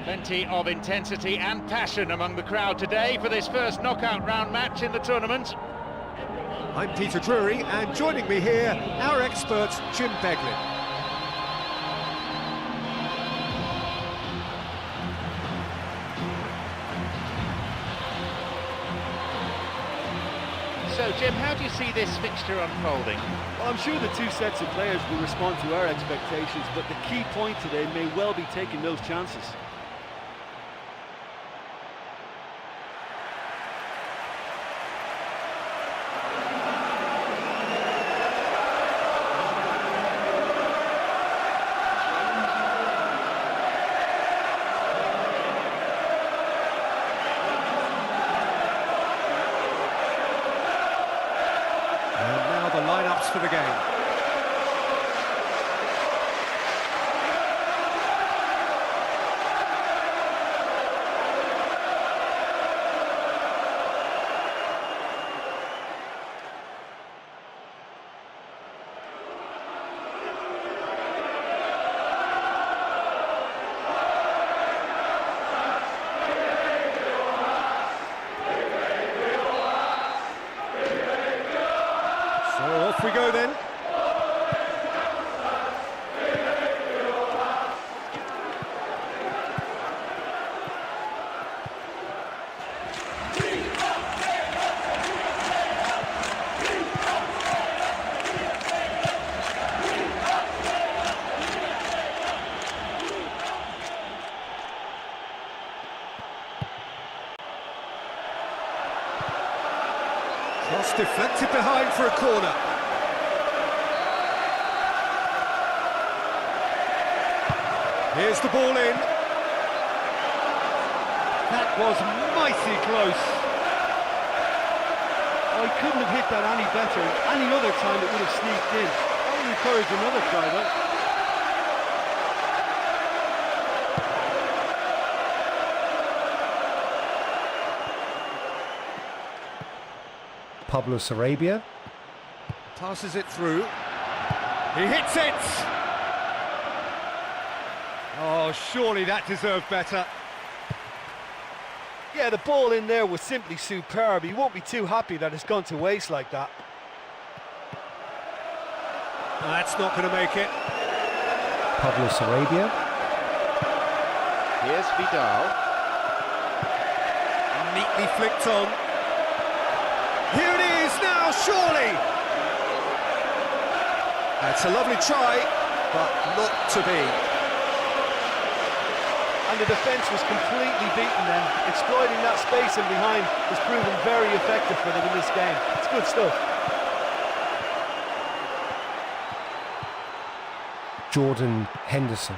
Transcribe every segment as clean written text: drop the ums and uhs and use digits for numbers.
Plenty of intensity and passion among the crowd today for this first knockout round match in the tournament. I'm Peter Drury, and joining me here, our expert, Jim Beglin. So, Jim, how do you see this fixture unfolding? Well, I'm sure the two sets of players will respond to our expectations, but the key point today may well be taking those chances. Lineups for the game. So off we go then. Cross deflected behind for a corner. Here's the ball in. That was mighty close. Oh, he couldn't have hit that any better. Any other time it would have sneaked in. I would encourage another try though. Pablo Sarabia. Passes it through. He hits it! Oh, surely that deserved better. Yeah, the ball in there was simply superb. He won't be too happy that it's gone to waste like that. That's not going to make it. Pablo Sarabia. Here's Vidal. Neatly flicked on. Here it is now, surely! That's a lovely try, but not to be. And the defence was completely beaten then. Exploiting that space in behind has proven very effective for them in this game. It's good stuff. Jordan Henderson.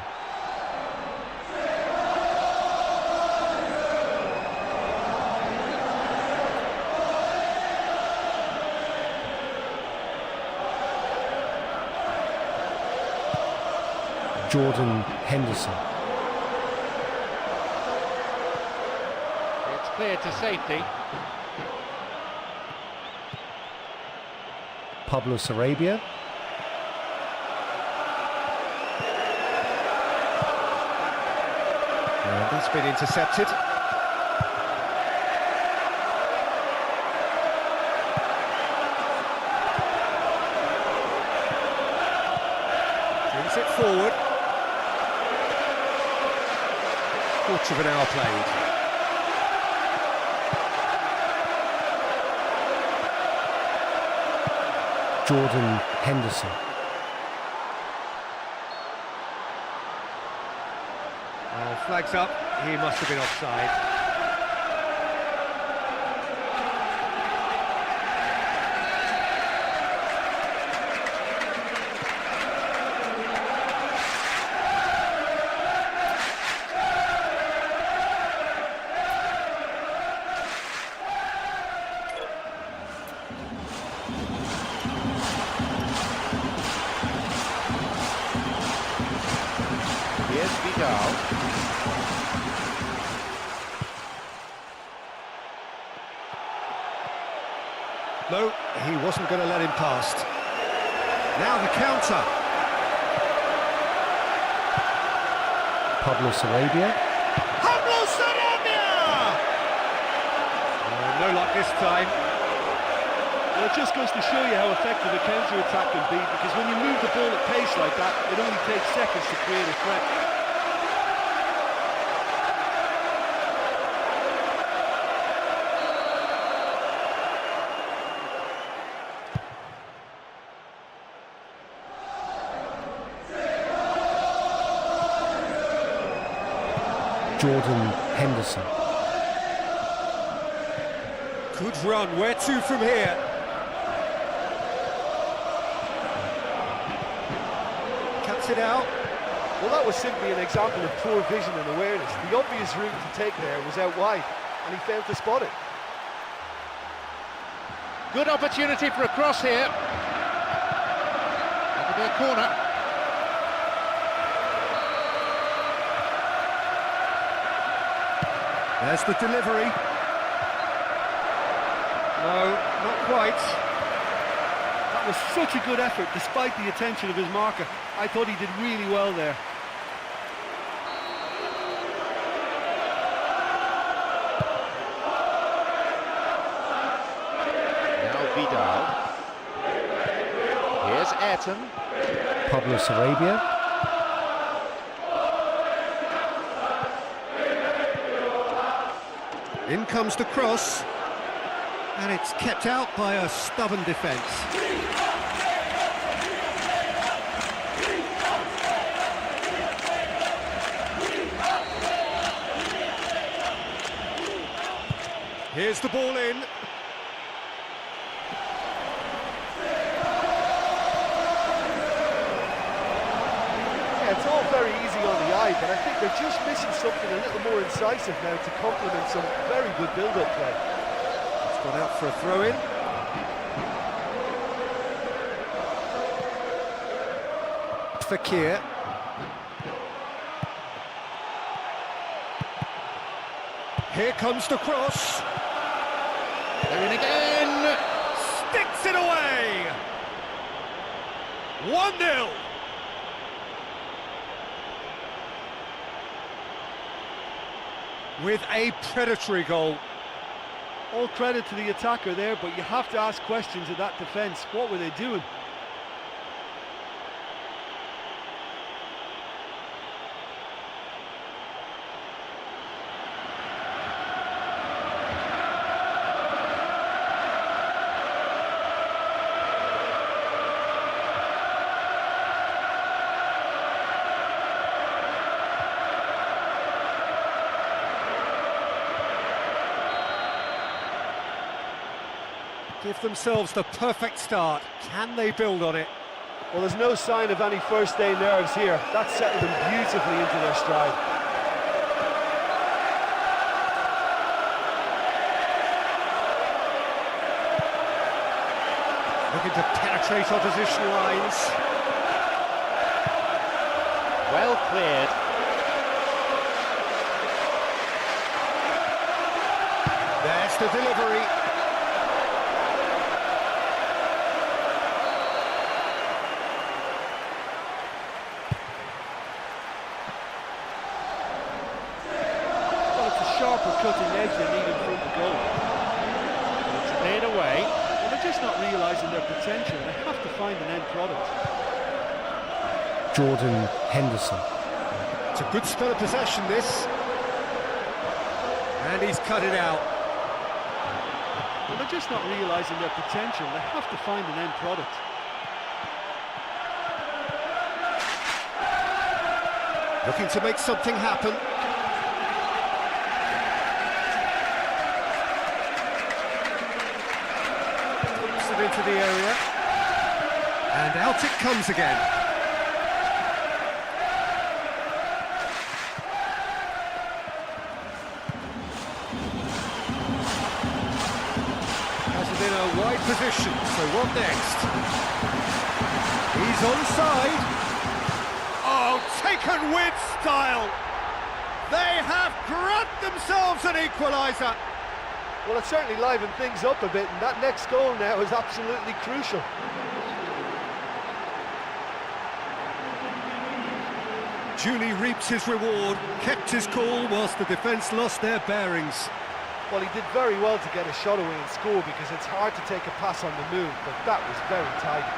Jordan Henderson. It's clear to safety. Pablo Sarabia. And that's been intercepted. Brings it forward. Quarter of an hour played. Jordan Henderson. Flags up, he must have been offside. Here's Vidal. No, he wasn't going to let him past. Now the counter. Pablo Sarabia. Pablo Sarabia! No luck this time. Well, it just goes to show you how effective a counter-attack can be, because when you move the ball at pace like that, it only takes seconds to create a threat. Jordan Henderson. Good run, where to from here? Cuts it out. Well, that was simply an example of poor vision and awareness. The obvious route to take there was out wide, and he failed to spot it. Good opportunity for a cross here. That'll be a corner. There's the delivery. No, not quite. That was such a good effort, despite the attention of his marker. I thought he did really well there. Now Vidal. Here's Ayrton. Pablo Sarabia. In comes the cross, and it's kept out by a stubborn defence. Here's the ball in. Yeah, it's all very easy on the eye, try, but I think they're just missing something a little more incisive now to complement some very good build-up play. It's gone out for a throw-in. Fakir. Here comes the cross. They're in again. Sticks it away. 1-0. With a predatory goal. All credit to the attacker there, but you have to ask questions of that defence. What were they doing? Give themselves the perfect start. Can they build on it? Well, there's no sign of any first-day nerves here. That settled them beautifully into their stride. Looking to penetrate opposition lines. Well cleared. There's the delivery. Sharper cutting edge they need in front of goal. It's cleared away. Well, they're just not realising their potential. They have to find an end product. Jordan Henderson. It's a good spell of possession, this. And he's cut it out. Well, they're just not realising their potential. They have to find an end product. Looking to make something happen. Into the area, and out it comes again. Has it in a wide position, so what next? He's onside. Oh, taken with style. They have grabbed themselves an equaliser. Well, it certainly livened things up a bit, and that next goal now is absolutely crucial. Julie reaps his reward, kept his cool whilst the defence lost their bearings. Well, he did very well to get a shot away and score, because it's hard to take a pass on the move, but that was very tidy.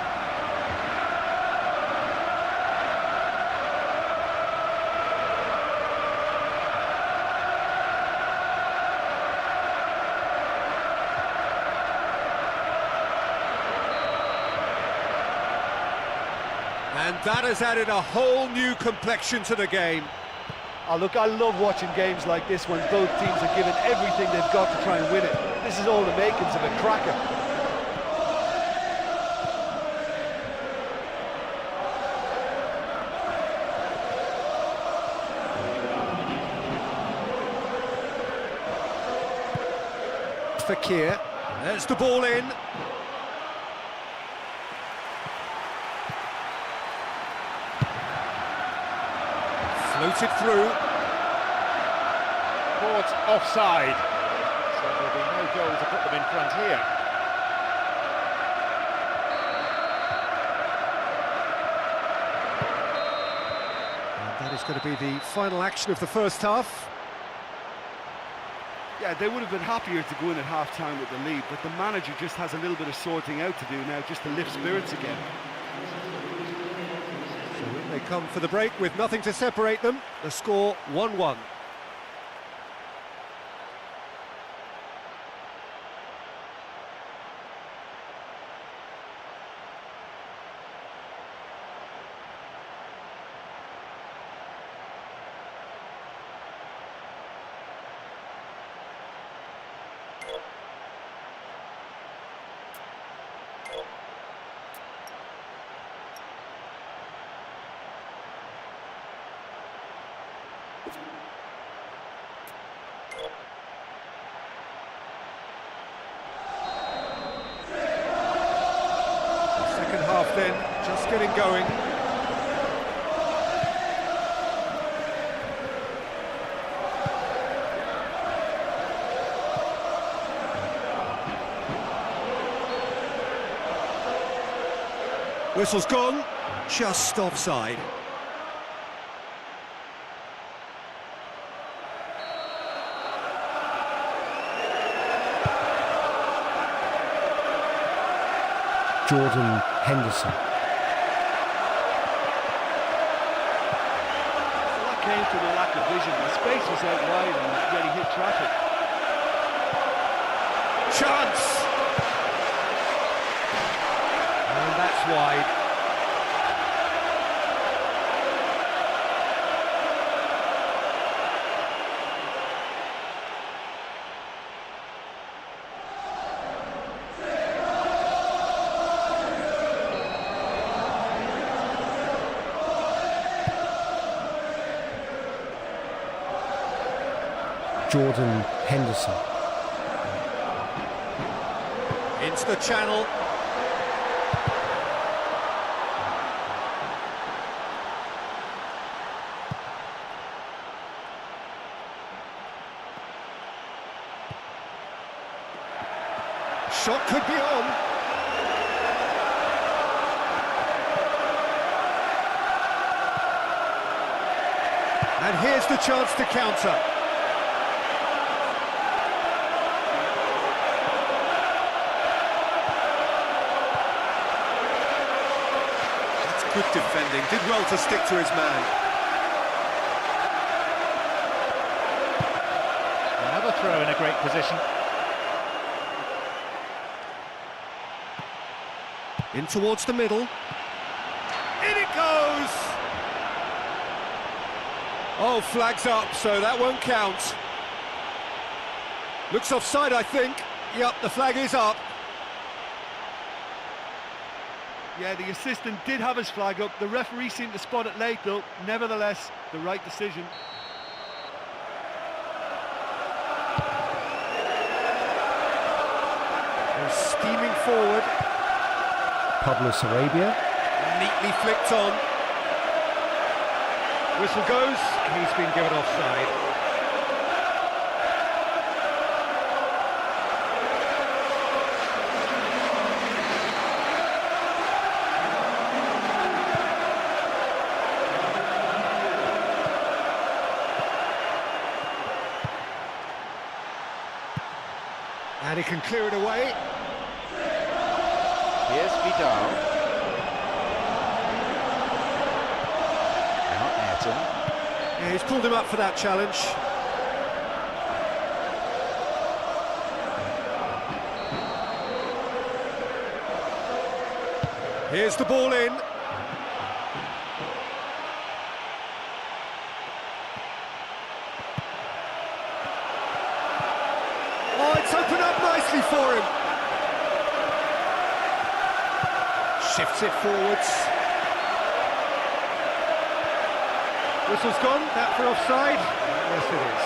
And that has added a whole new complexion to the game. Oh, look, I love watching games like this when both teams are given everything they've got to try and win it. This is all the makings of a cracker. Fakir, there's the ball in. Floated through. Caught offside. So there'll be no goal to put them in front here. And that is going to be the final action of the first half. Yeah, they would have been happier to go in at half-time with the lead, but the manager just has a little bit of sorting out to do now, just to lift spirits again. So in they come for the break with nothing to separate them. The score 1-1. Second half then, just getting going. Whistle's gone, just offside. Jordan Henderson. Well, that came from a lack of vision. The space was out wide and yet he hit traffic. Chance! And that's wide. Jordan Henderson. Into the channel. Shot could be on. And here's the chance to counter. Good defending, did well to stick to his man. Another throw in a great position. In towards the middle. In it goes! Oh, flags up, so that won't count. Looks offside, I think. Yep, the flag is up. Yeah, the assistant did have his flag up. The referee seemed to spot it late, though. Nevertheless, the right decision. They're steaming forward. Pablo Sarabia. Neatly flicked on. Whistle goes. He's been given offside. And he can clear it away. Here's Vidal. Now Ayrton. Yeah, he's pulled him up for that challenge. Here's the ball in. Oh, it's opened up nicely for him. Shifts it forwards. Whistle's gone, that for offside. Yes, it is.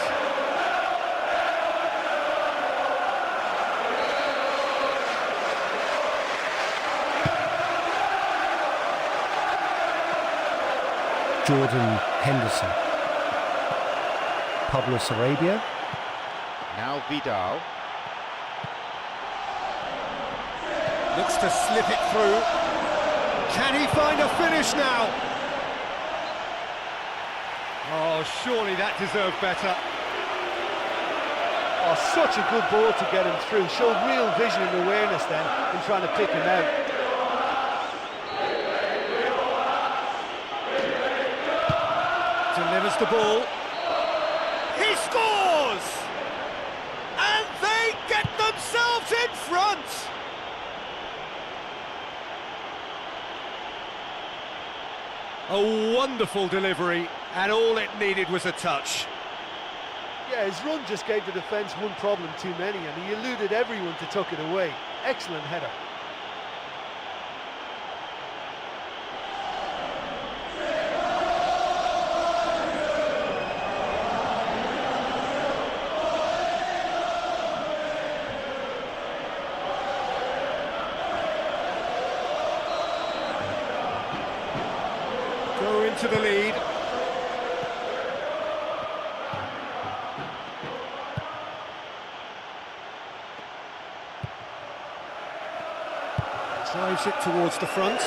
Jordan Henderson. Pablo Sarabia. Now Vidal. Looks to slip it through. Can he find a finish now? Oh, surely that deserved better. Oh, such a good ball to get him through. Showed real vision and awareness then in trying to pick him out. Delivers the ball. He scores! And they get themselves in front! A wonderful delivery, and all it needed was a touch. Yeah, his run just gave the defence one problem too many, and he eluded everyone to tuck it away. Excellent header. Drives it towards the front.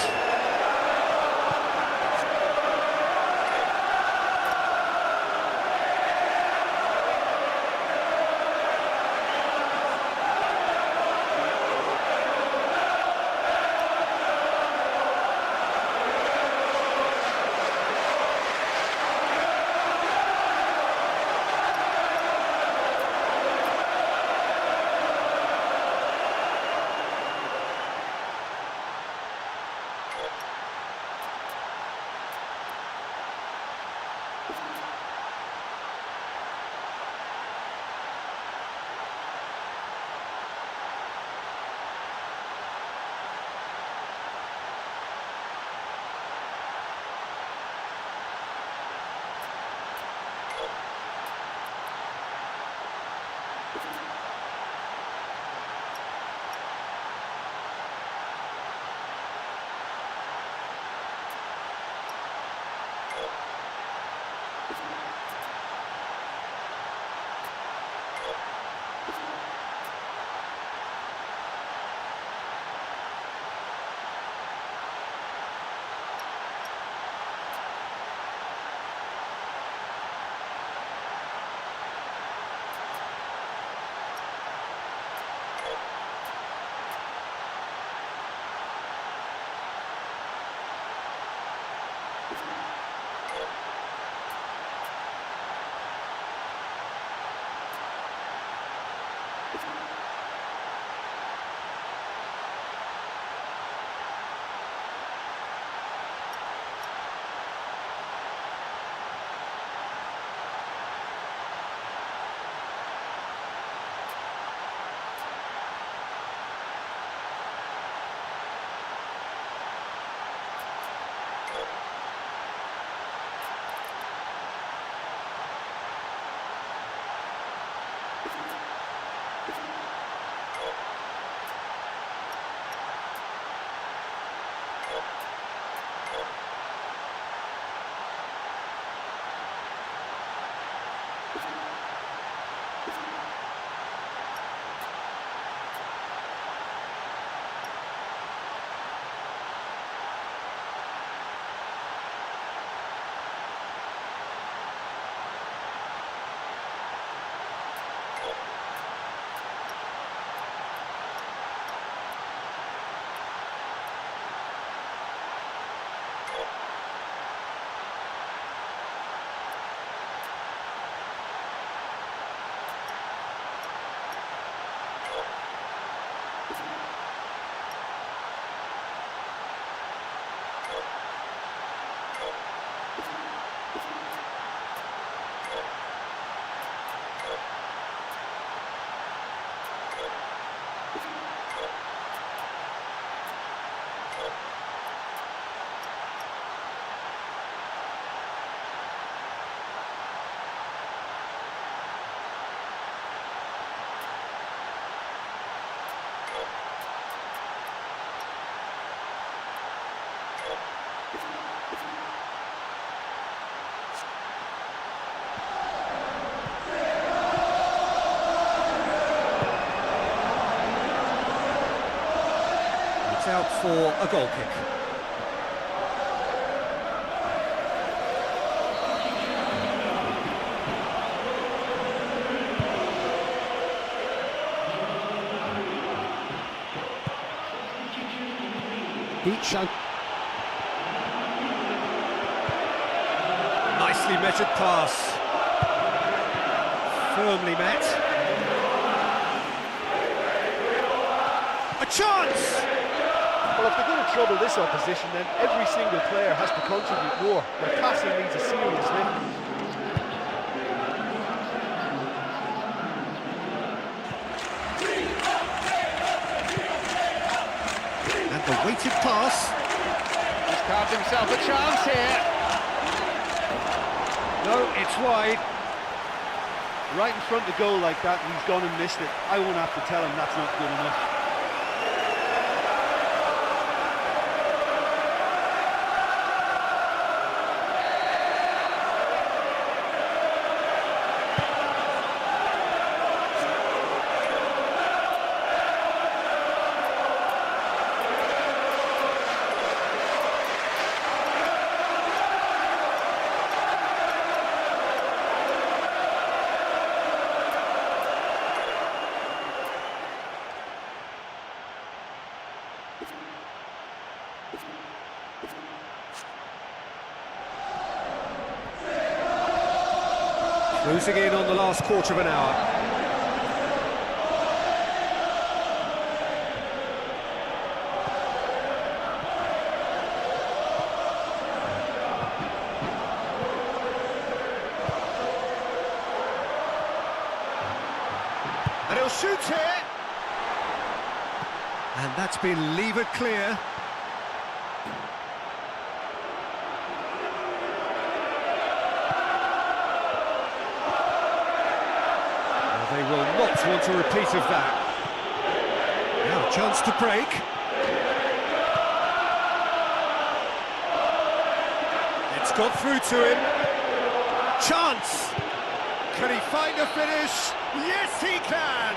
It's out for a goal kick. Deep shot. Nicely measured pass. Firmly met. A chance! Well, if they're going to trouble this opposition, then every single player has to contribute more. Their passing needs a serious lift. And the weighted pass. He's carved himself a chance here. No, it's wide. Right in front of goal like that, and he's gone and missed it. I won't have to tell him that's not good enough. Losing in on the last quarter of an hour. And he'll shoot here. And that's been levered clear. They will not want a repeat of that. Now a chance to break. It's got through to him. Chance! Can he find a finish? Yes, he can!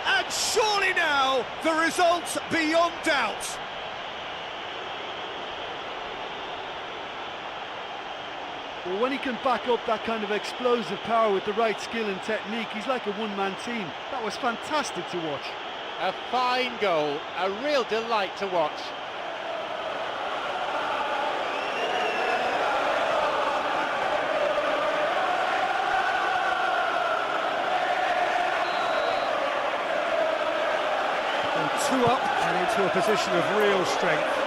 And surely now, the result's beyond doubt. Well, when he can back up that kind of explosive power with the right skill and technique, he's like a one-man team. That was fantastic to watch. A fine goal, a real delight to watch. And 2 up and into a position of real strength.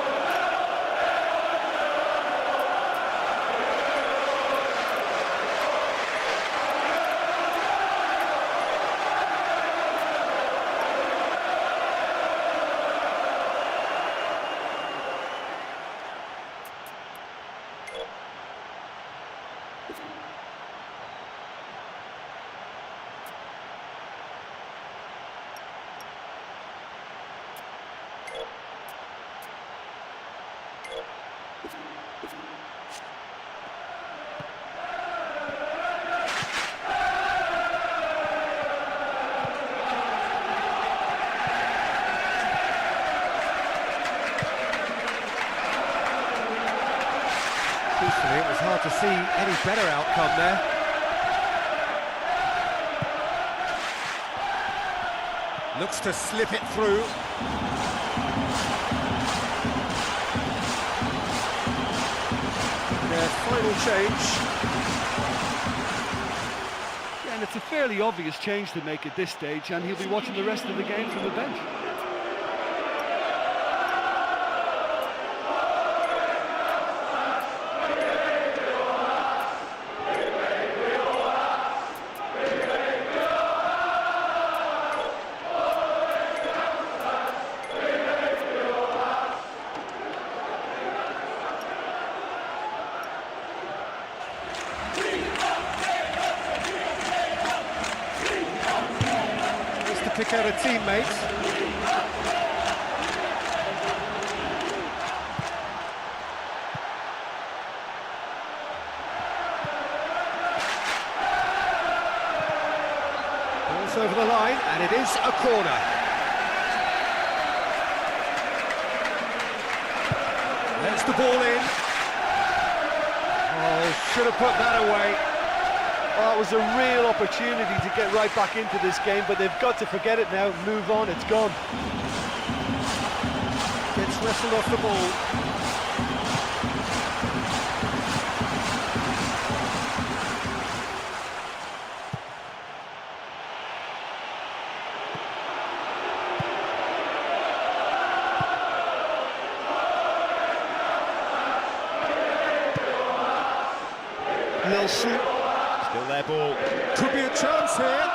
Truthfully, it was hard to see any better outcome there. Looks to slip it through. Their final change. Yeah, and it's a fairly obvious change to make at this stage, and he'll be watching the rest of the game from the bench. Pick out a teammate. Ball's over the line, and it is a corner. There's the ball in. Oh, should have put that away. Oh, it was a real opportunity to get right back into this game, but they've got to forget it now, move on, it's gone. Gets wrestled off the ball. Nelson. Still their ball. Could be a chance here.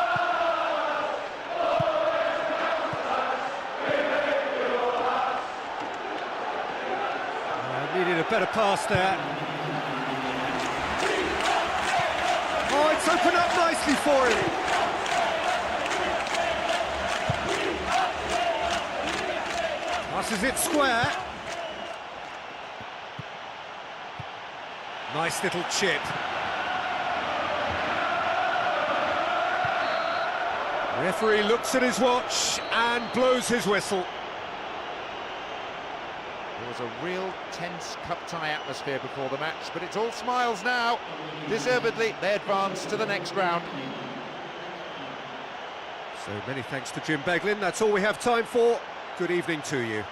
Needed a better pass there. Oh, it's opened up nicely for him. Passes it square. Nice little chip. Referee looks at his watch and blows his whistle. There was a real tense cup-tie atmosphere before the match, but it's all smiles now. Deservedly, they advance to the next round. So many thanks to Jim Beglin. That's all we have time for. Good evening to you.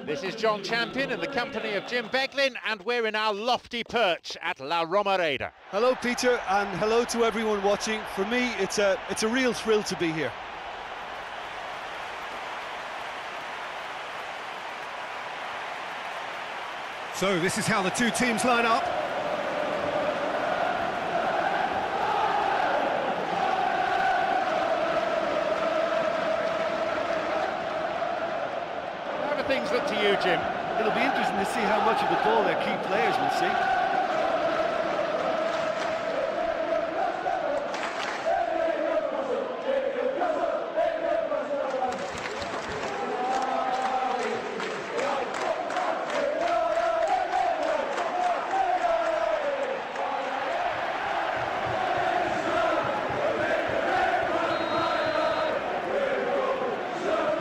This is John Champion in the company of Jim Beglin, and we're in our lofty perch at La Romareda. Hello, Peter, and hello to everyone watching. For me, it's a real thrill to be here. So this is how the two teams line up. How do things look to you, Jim? It'll be interesting to see how much of the ball their key players will see.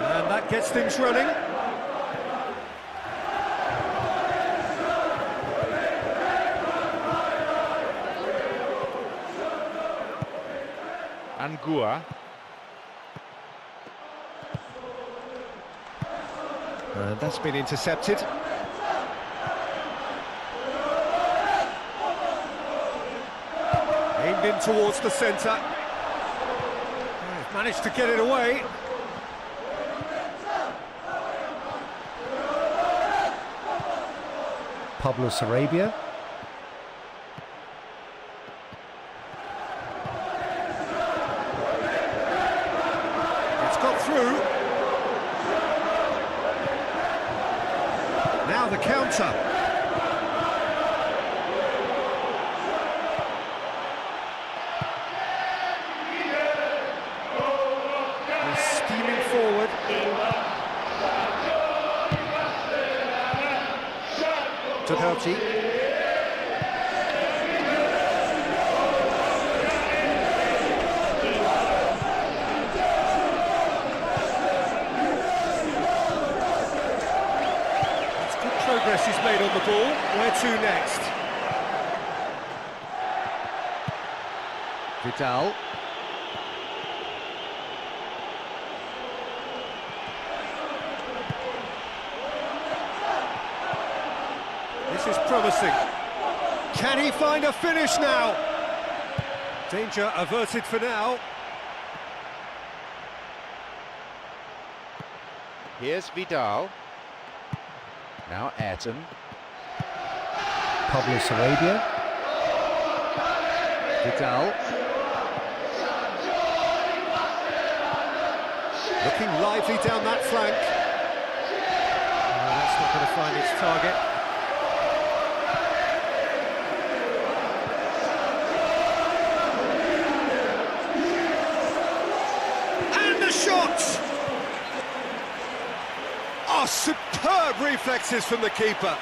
And that gets things running. Angua. And that's been intercepted. Aimed in towards the centre. Managed to get it away. Pablo Sarabia. It's got through. Now the counter. He's steaming forward. Penalty. That's good progress he's made on the ball. Where to next? Vidal. This is promising. Can he find a finish now? Danger averted for now. Here's Vidal. Now Ayrton. Pablo Sarabia. Vidal. Looking lively down that flank. Oh, that's not going to find its target. And the shot! Oh, superb reflexes from the keeper.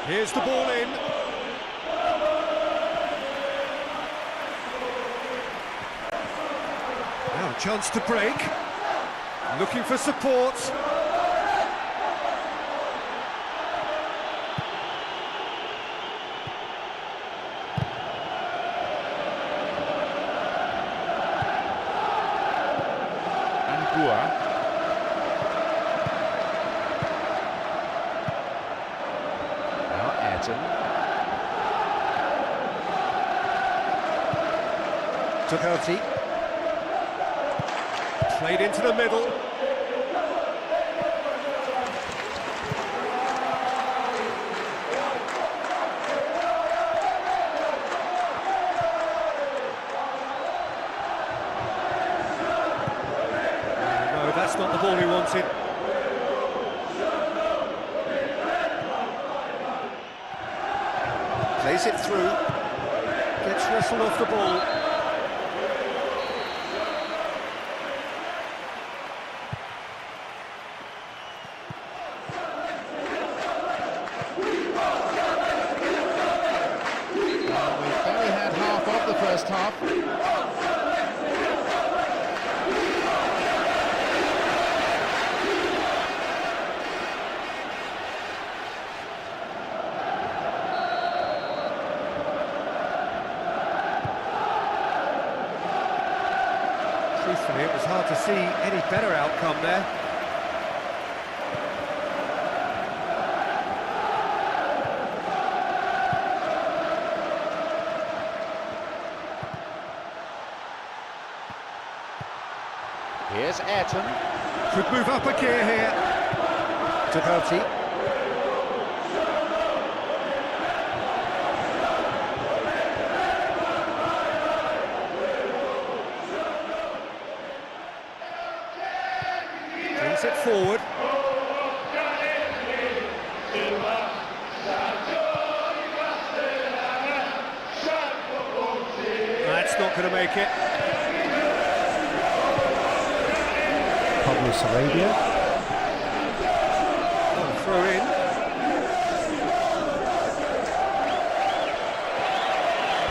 Here's the ball in. Now a chance to break. Looking for support. Angua. Wolverhampton. Doherty. Played into the middle. No, that's not the ball he wanted. Plays it through. Gets wrestled off the ball. First half. Truthfully, it was hard to see any better outcome there. Here's Ayrton. Could move up a gear here. Doherty. Brings it forward. That's not going to make it. Sarabia. Throw in.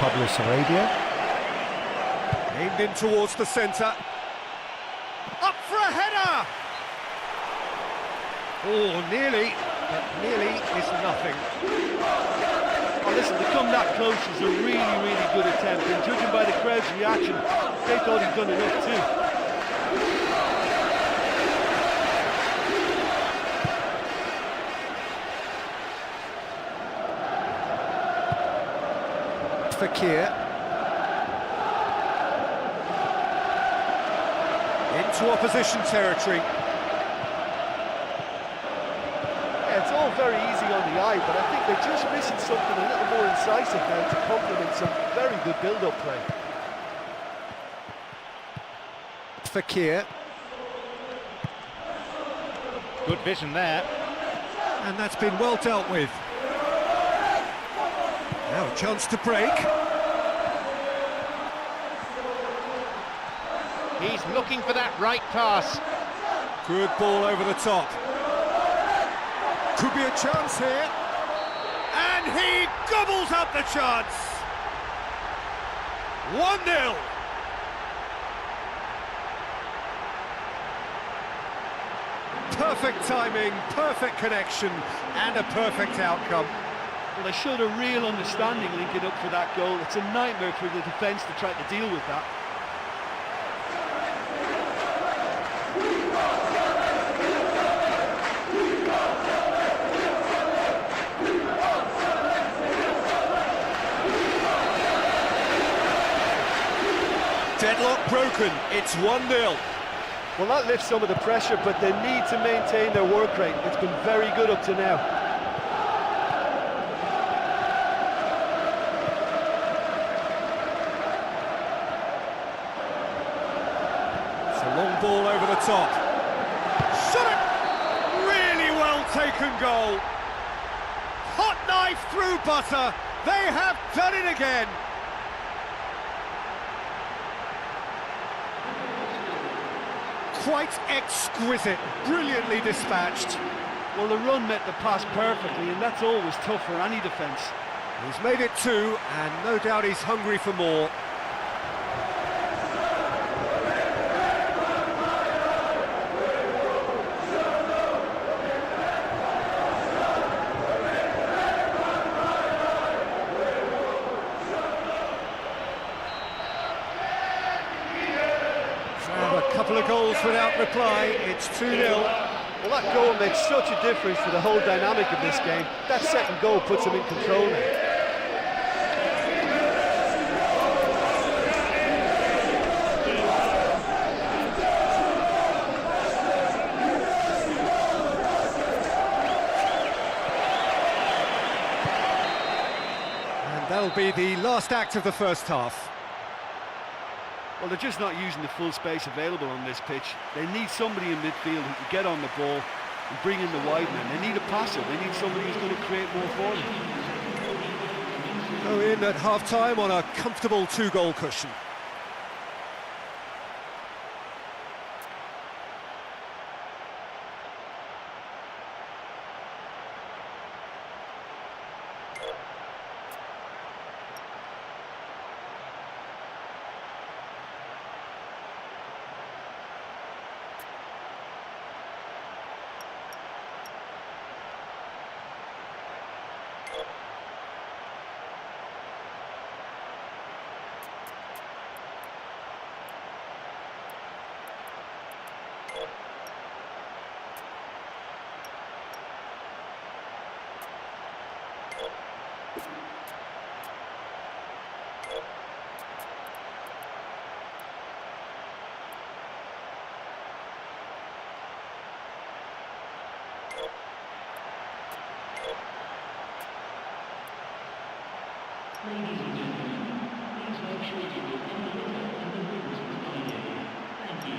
Pablo Sarabia. Aimed in towards the centre. Up for a header! Oh, nearly, but nearly is nothing. Oh, listen, to come that close is a really, really good attempt, and judging by the crowd's reaction, they thought he'd done enough too. Fakir into opposition territory. Yeah, it's all very easy on the eye, but I think they're just missing something a little more incisive now to complement some very good build-up play. Fakir. Good vision there. And that's been well dealt with. Now a chance to break. He's looking for that right pass. Good ball over the top. Could be a chance here. And he gobbles up the chance. 1-0. Perfect timing, perfect connection, and a perfect outcome. Well, they showed a real understanding linking up for that goal. It's a nightmare for the defence to try to deal with that. Deadlock broken, it's 1-0. Well, that lifts some of the pressure, but they need to maintain their work rate. It's been very good up to now. Long ball over the top. Shot it! Really well taken goal. Hot knife through butter. They have done it again. Quite exquisite, brilliantly dispatched. Well, the run met the pass perfectly, and that's always tough for any defence. He's made it 2, and no doubt he's hungry for more. A couple of goals without reply, it's 2-0. Well, that goal makes such a difference to the whole dynamic of this game. That second goal puts them in control now. And that'll be the last act of the first half. Well, they're just not using the full space available on this pitch. They need somebody in midfield who can get on the ball and bring in the wide man. They need a passer. They need somebody who's going to create more for them. Go in at half-time on a comfortable two-goal cushion. Ladies and gentlemen, please make sure to get any litter in the women's area. Thank you.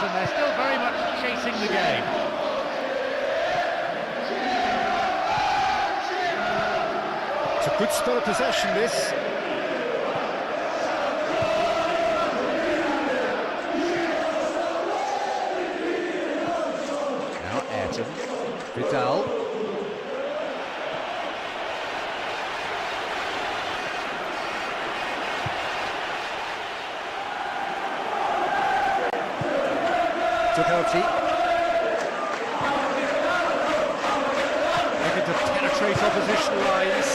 And they're still very much chasing the game. It's a good spell of possession, this. Now Ayrton, Vidal. Looking to penetrate opposition lines.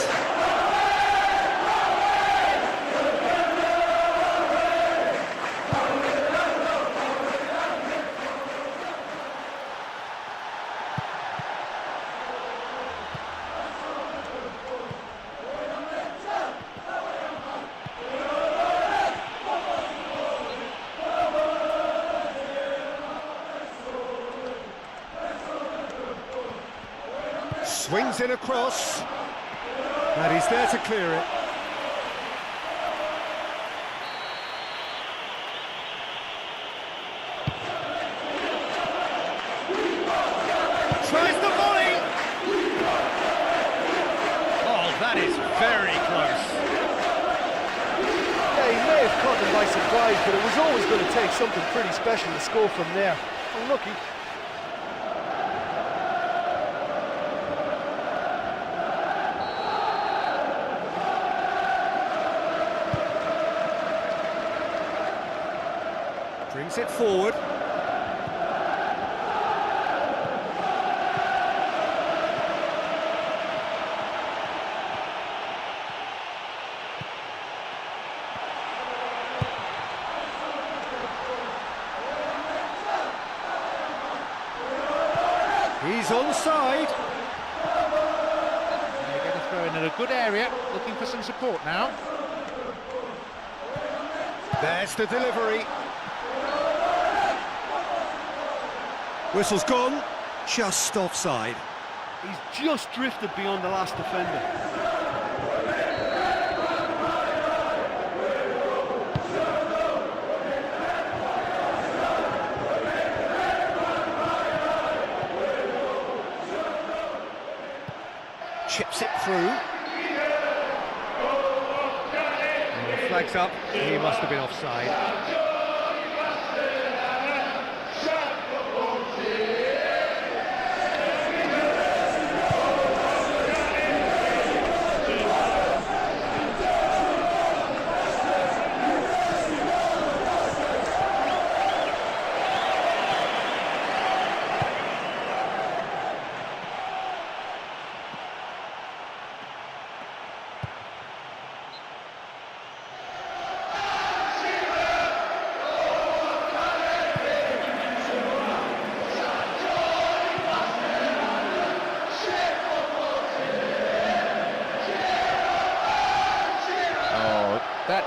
Swings in across, and he's there to clear it. Tries the volley! Oh, that is very close. Yeah, he may have caught them by surprise, but it was always going to take something pretty special to score from there. Unlucky. Brings it forward. He's onside. They're going to throw in a good area, looking for some support now. There's the delivery. Whistle's gone, just offside. He's just drifted beyond the last defender. Chips it through. And the flag's up, he must have been offside.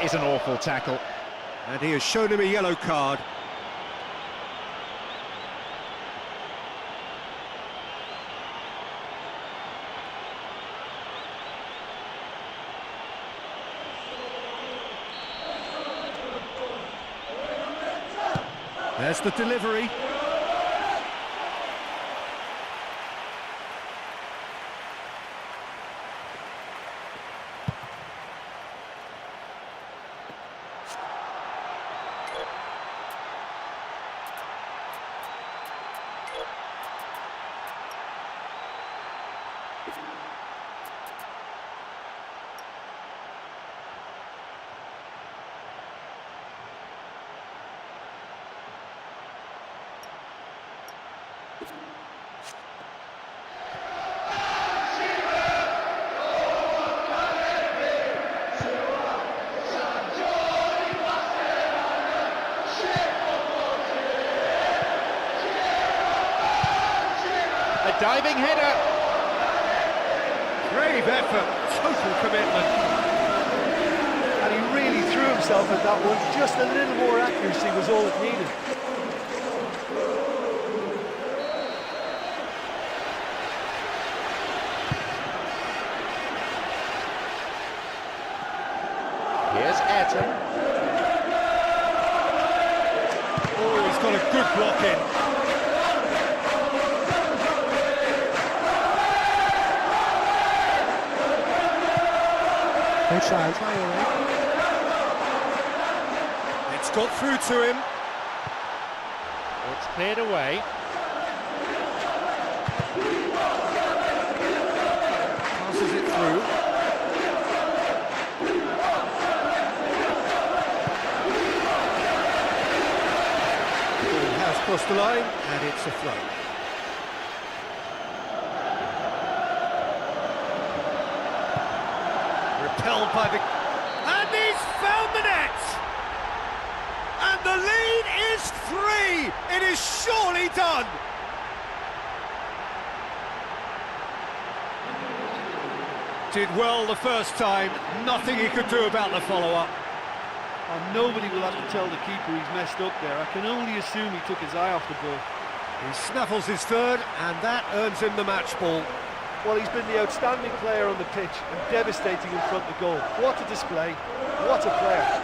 is an awful tackle. And he has shown him a yellow card. There's the delivery. A diving header. Brave effort, total commitment. And he really threw himself at that one. Just a little more accuracy was all it needed. Here's Ayrton. Oh, he's got a good block in. Outside. It's got through to him. It's cleared away. Passes it through. Ball has crossed the line, and it's a throw. Repelled by the... And he's found the net! And the lead is 3! It is surely done! Did well the first time, nothing he could do about the follow-up. And nobody will have to tell the keeper he's messed up there. I can only assume he took his eye off the ball. He snaffles his third, and that earns him the match ball. Well, he's been the outstanding player on the pitch and devastating in front of goal. What a display, what a player.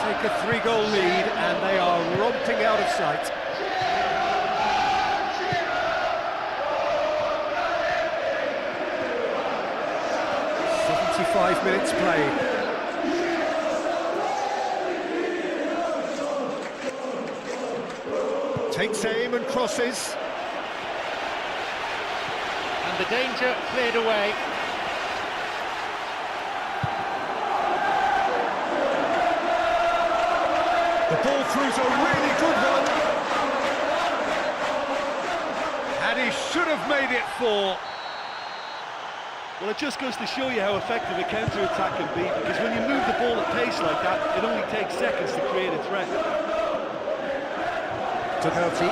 Take a 3-goal lead, and they are romping out of sight. "75 minutes played." Takes aim and crosses. And the danger cleared away. The ball through's a really good one. And he should have made it 4. Well, it just goes to show you how effective a counter-attack can be, because when you move the ball at pace like that, it only takes seconds to create a threat. To penalty.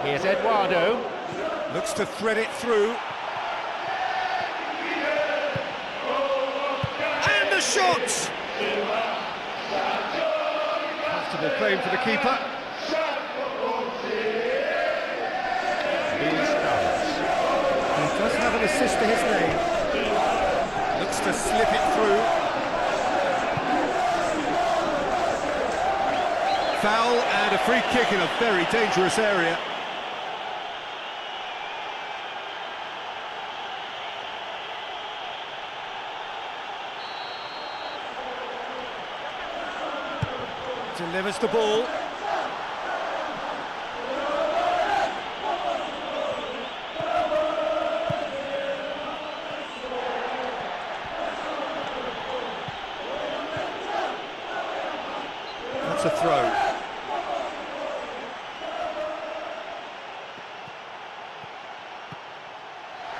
Here's Eduardo. Looks to thread it through. And the shot! Comfortable claim for the keeper. He does have an assist to his name. Looks to slip it through. Foul and a free kick in a very dangerous area. Delivers the ball. That's a throw.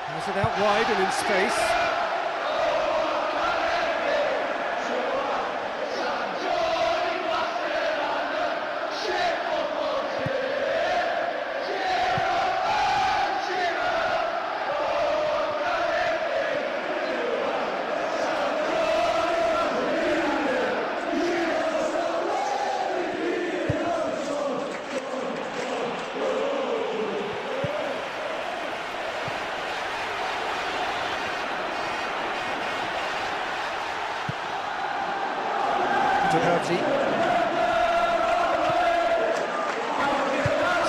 Has it out wide and in space. Doherty.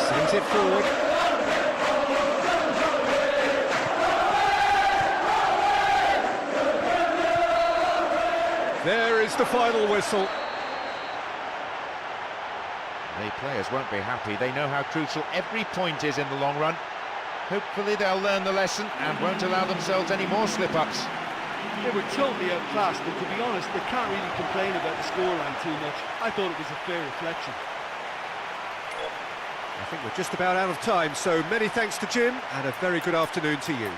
Sends it forward. There is the final whistle. The players won't be happy. They know how crucial every point is in the long run. Hopefully they'll learn the lesson and won't allow themselves any more slip-ups. They were totally outclassed, and to be honest, they can't really complain about the scoreline too much. I thought it was a fair reflection. I think we're just about out of time, so many thanks to Jim, and a very good afternoon to you.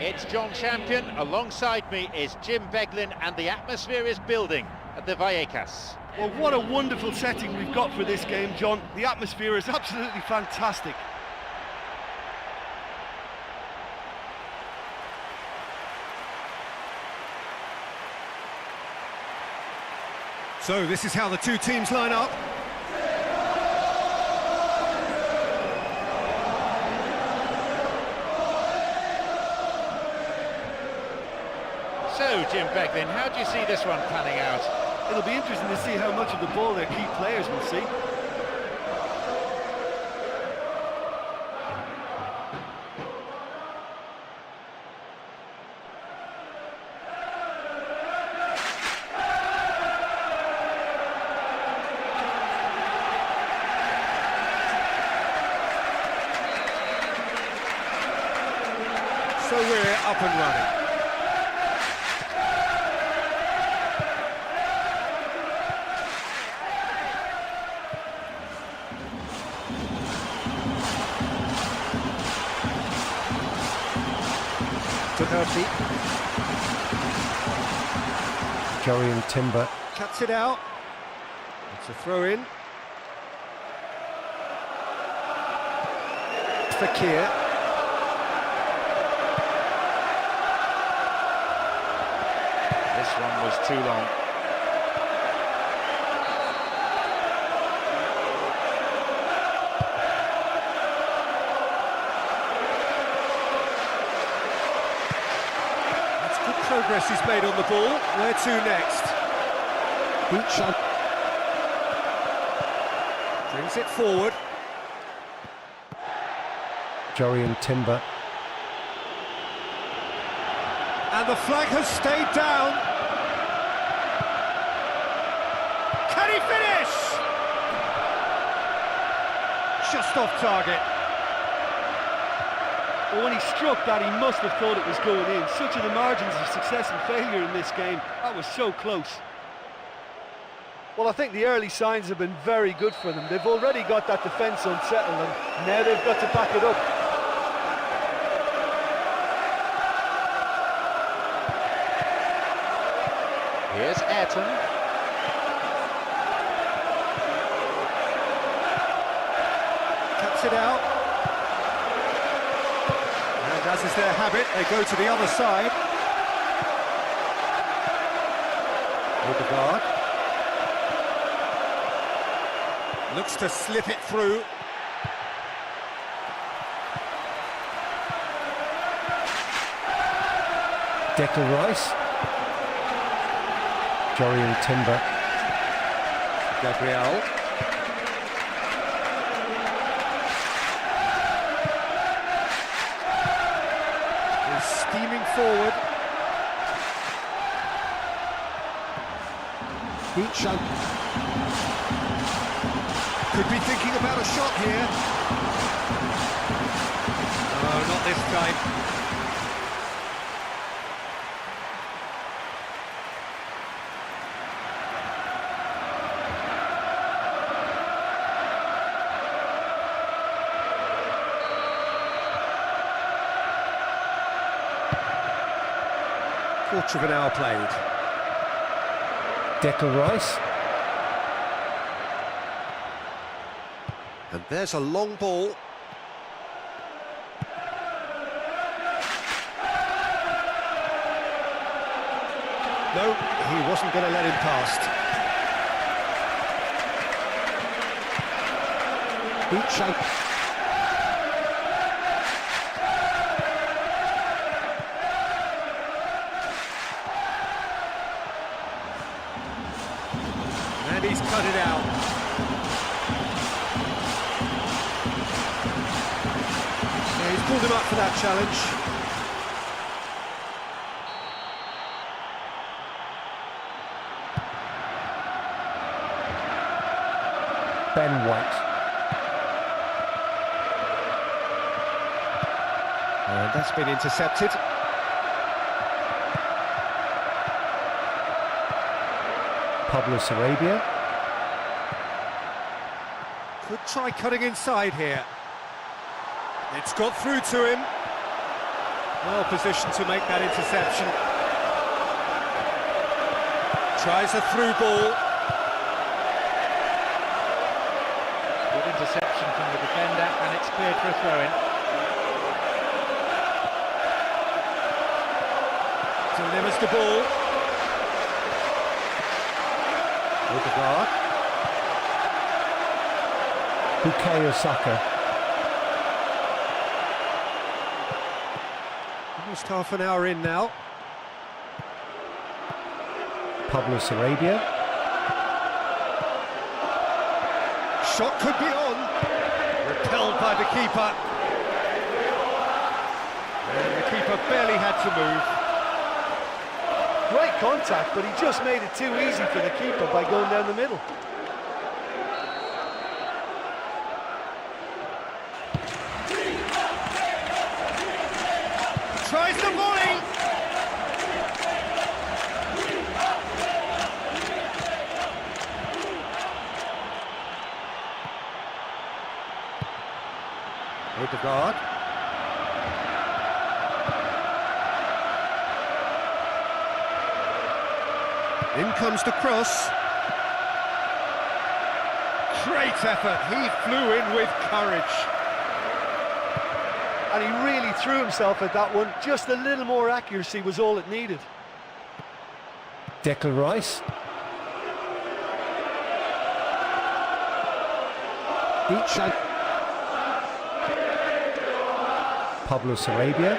It's John Champion, alongside me is Jim Beglin, and the atmosphere is building at the Vallecas. Well, what a wonderful setting we've got for this game, John. The atmosphere is absolutely fantastic. So this is how the two teams line up. So, Jim Beglin, how do you see this one panning out? It'll be interesting to see how much of the ball their key players will see. So we're up and running. Doherty. Joey and Timber. Cuts it out. It's a throw in. Fakir. This one was too long. Progress is made on the ball. Where to next? Boot shot. Brings it forward. Joey and Timber. And the flag has stayed down. Can he finish? Just off target. Well, when he struck that, he must have thought it was going in. Such are the margins of success and failure in this game. That was so close. Well, I think the early signs have been very good for them. They've already got that defence unsettled, and now they've got to back it up. Here's Ayrton. Cuts it out. And as is their habit, they go to the other side. Odegaard. Looks to slip it through. Declan Rice. Joey and Timber. Gabriel. Is steaming forward. Boot shot. Could be thinking about a shot here. Oh, not this time. Quarter of an hour played. Declan Rice. And there's a long ball. No, he wasn't going to let him past. Boot shot. pulled him up for that challenge. Ben White. And that's been intercepted. Pablo Sarabia. Could try cutting inside here. It's got through to him. Well positioned to make that interception. Tries a through ball. Good interception from the defender, and it's cleared for a throw-in. Delivers the ball. Odegaard. Bukayo Saka. Almost half an hour in now. Pablo Sarabia. Shot could be on. Repelled by the keeper. And the keeper barely had to move. Great contact, but he just made it too easy for the keeper by going down the middle. Tries the volley. Odegaard. In comes the cross. Great effort. He flew in with courage. And he really threw himself at that one. Just a little more accuracy was all it needed. Declan Rice. Pablo Sarabia.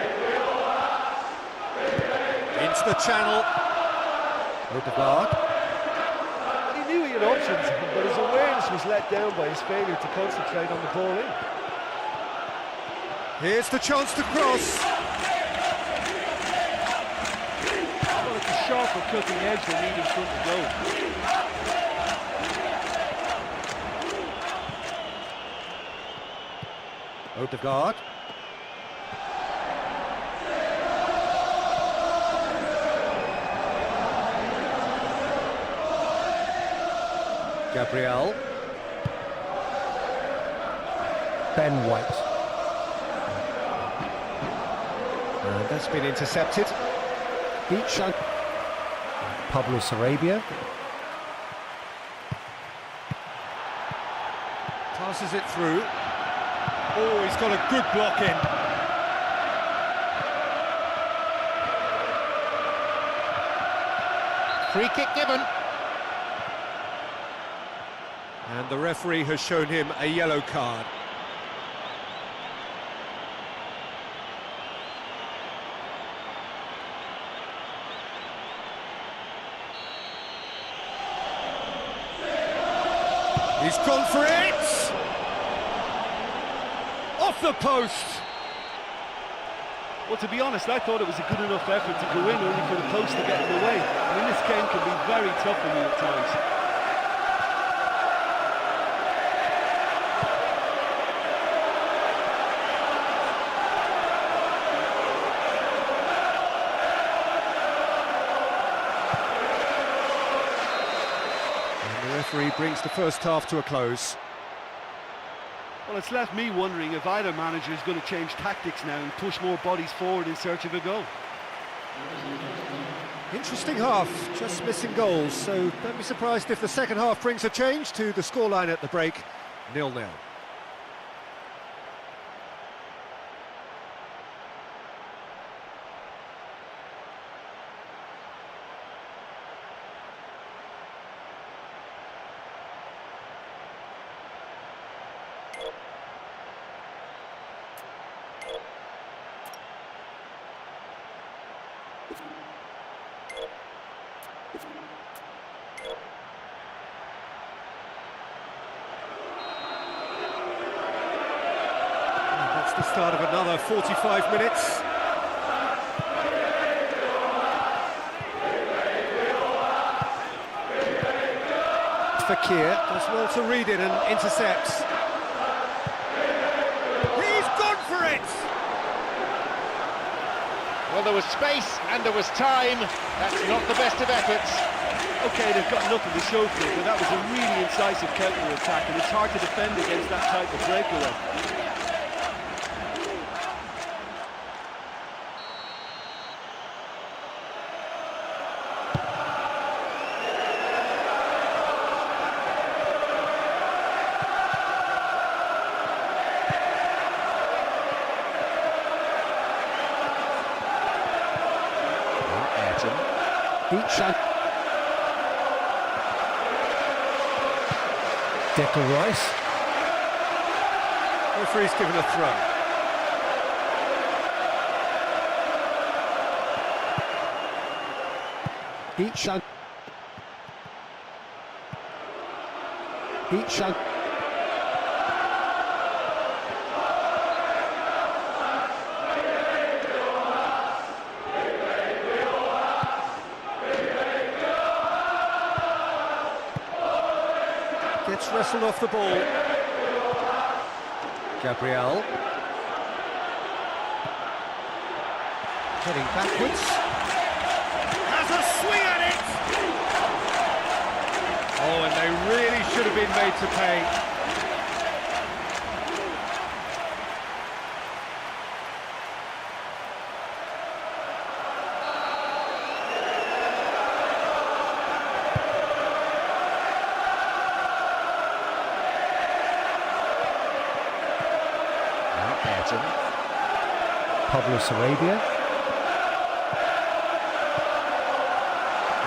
Into the channel. Odegaard. He knew he had options, but his awareness was let down by his failure to concentrate on the ball in. Here's the chance to cross. Well, it's a sharper cutting edge than needing front to go. Odegaard. Gabriel. Ben White. And that's been intercepted. Pablo Sarabia. Passes it through. Oh, he's got a good block in. Free kick given. And the referee has shown him a yellow card. He's gone for it! Off the post! Well, to be honest, I thought it was a good enough effort to go in, only for the post to get in the way. I mean, this game can be very tough for you at times. And the referee brings the first half to a close. Well, it's left me wondering if either manager is going to change tactics now and push more bodies forward in search of a goal. Interesting half, just missing goals, so don't be surprised if the second half brings a change to the scoreline at the break, 0-0. the start of another 45 minutes. Fakir does well to read it and intercepts. He's gone for it! Well, there was space and there was time. That's not the best of efforts. Okay, they've got nothing to show for it, but that was a really incisive counter-attack, and it's hard to defend against that type of breakaway. Deep shot. Declan Rice. Referee's given a throw. Deep shot. Deep shot. Gets wrestled off the ball. Gabriel. Heading backwards. Has a swing at it! Oh, and they really should have been made to pay. Pablo Sarabia.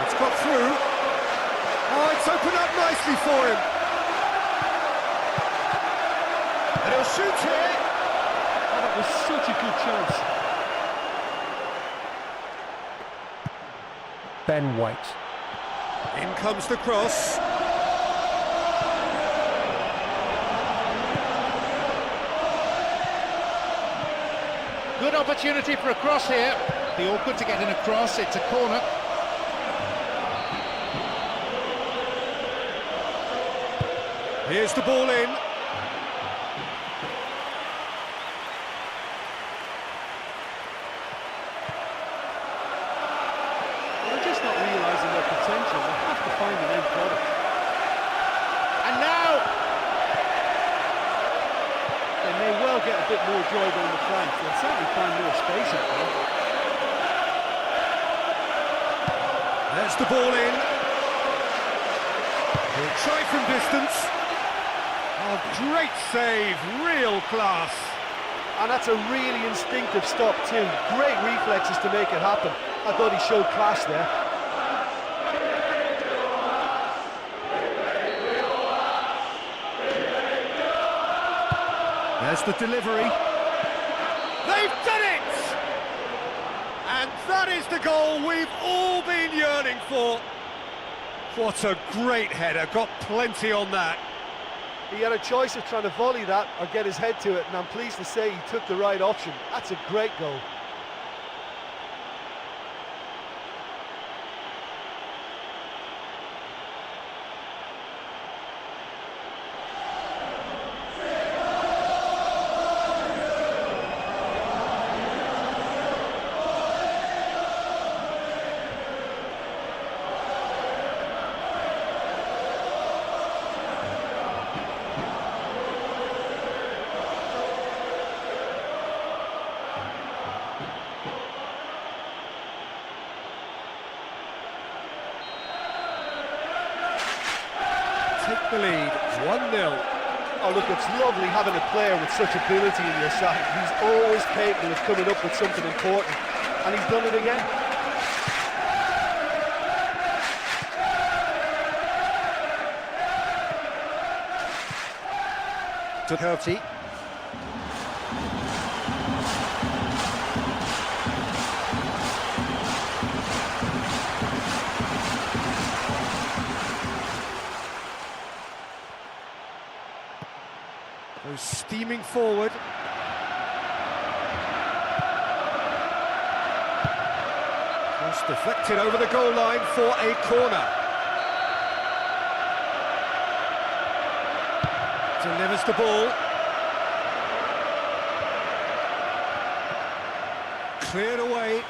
It's got through. Oh, it's opened up nicely for him. And he'll shoot here. Oh, that was such a good chance. Ben White. In comes the cross. Good opportunity for a cross here. Be awkward to get in a cross, it's a corner. Here's the ball in. They're just not realising their potential. They have to find an end product. And now! They may well get a bit more joy down the flank. They'll certainly find more space out there. There's the ball in. He'll try from distance. Oh, great save, real class. And that's a really instinctive stop too. Great reflexes to make it happen. I thought he showed class there. There's the delivery. They've done it! And that is the goal we've all been yearning for. What a great header, got plenty on that. He had a choice of trying to volley that or get his head to it, and I'm pleased to say he took the right option. That's a great goal. Take the lead, 1-0. Oh look, it's lovely having a player with such ability in your side. He's always capable of coming up with something important, and he's done it again. Doherty. Goes steaming forward. It's deflected over the goal line for a corner. Delivers the ball. Cleared away.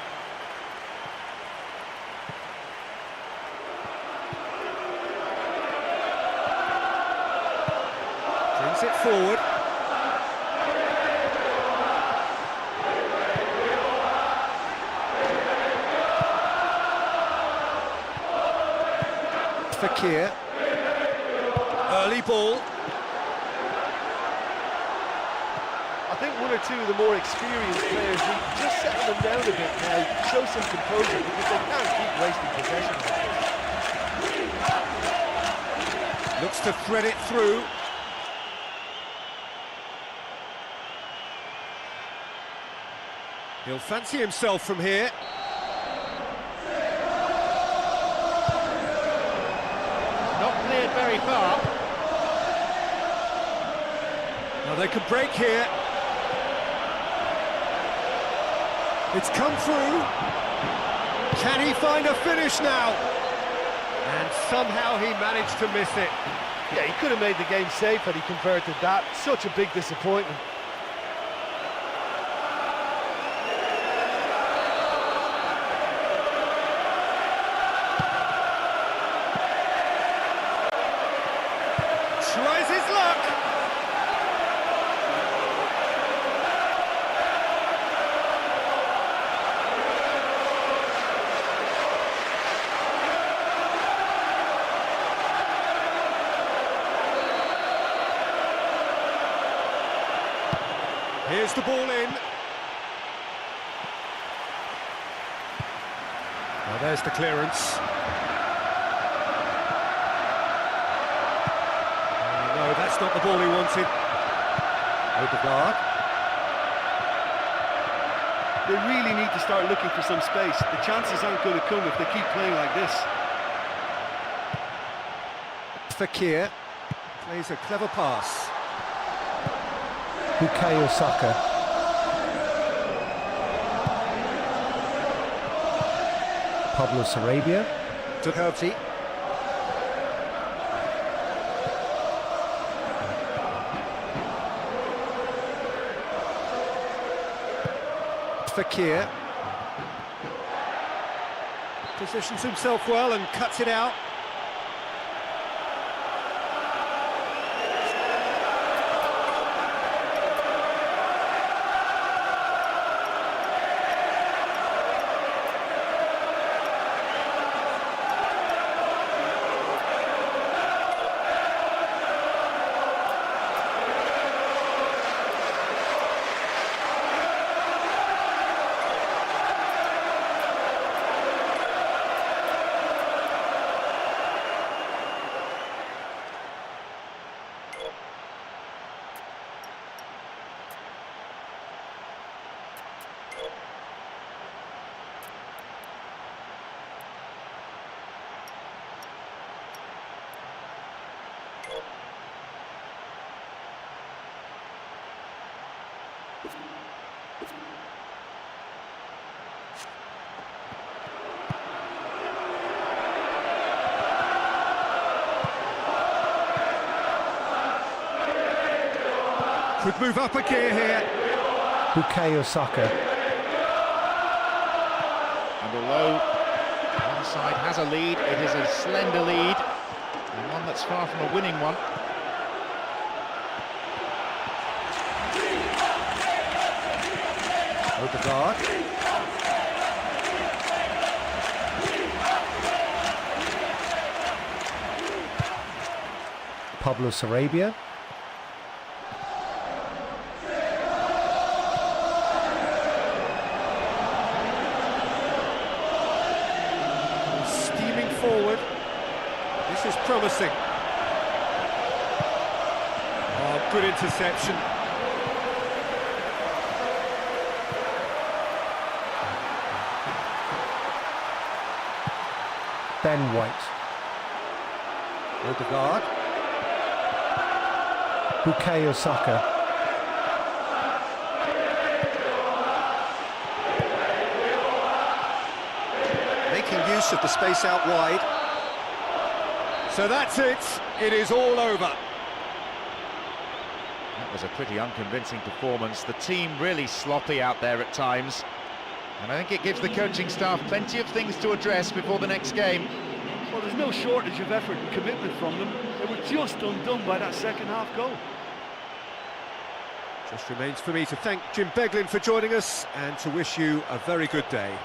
Brings it forward. Fakir. Early ball. I think one or two of the more experienced players need to just settle them down a bit now, show some composure, because they can't keep wasting possession like this. Looks to thread it through. He'll fancy himself from here. Not cleared very far. Now they could break here. It's come through. Can he find a finish now? And somehow he managed to miss it. Yeah, he could have made the game safe had he converted that. Such a big disappointment. Tries his luck. Here's the ball in. Now there's the clearance. No, that's not the ball he wanted. Odegaard. They really need to start looking for some space. The chances aren't going to come if they keep playing like this. Fakir plays a clever pass. Bukayo Saka. Pablo Sarabia. Doherty. Fakir positions himself well and cuts it out. Could move up a gear here. Bukayo Saka. And although one side has a lead, it is a slender lead, and one that's far from a winning one. Odegaard. Pablo Sarabia. Steaming forward. This is promising. Oh, good interception. Ben White. Odegaard. Bukayo Saka. use of the space out wide. So that's it. It is all over. That was a pretty unconvincing performance. The team really sloppy out there at times. And I think it gives the coaching staff plenty of things to address before the next game. Well, there's no shortage of effort and commitment from them. They were just undone by that second half goal. Just remains for me to thank Jim Beglin for joining us and to wish you a very good day.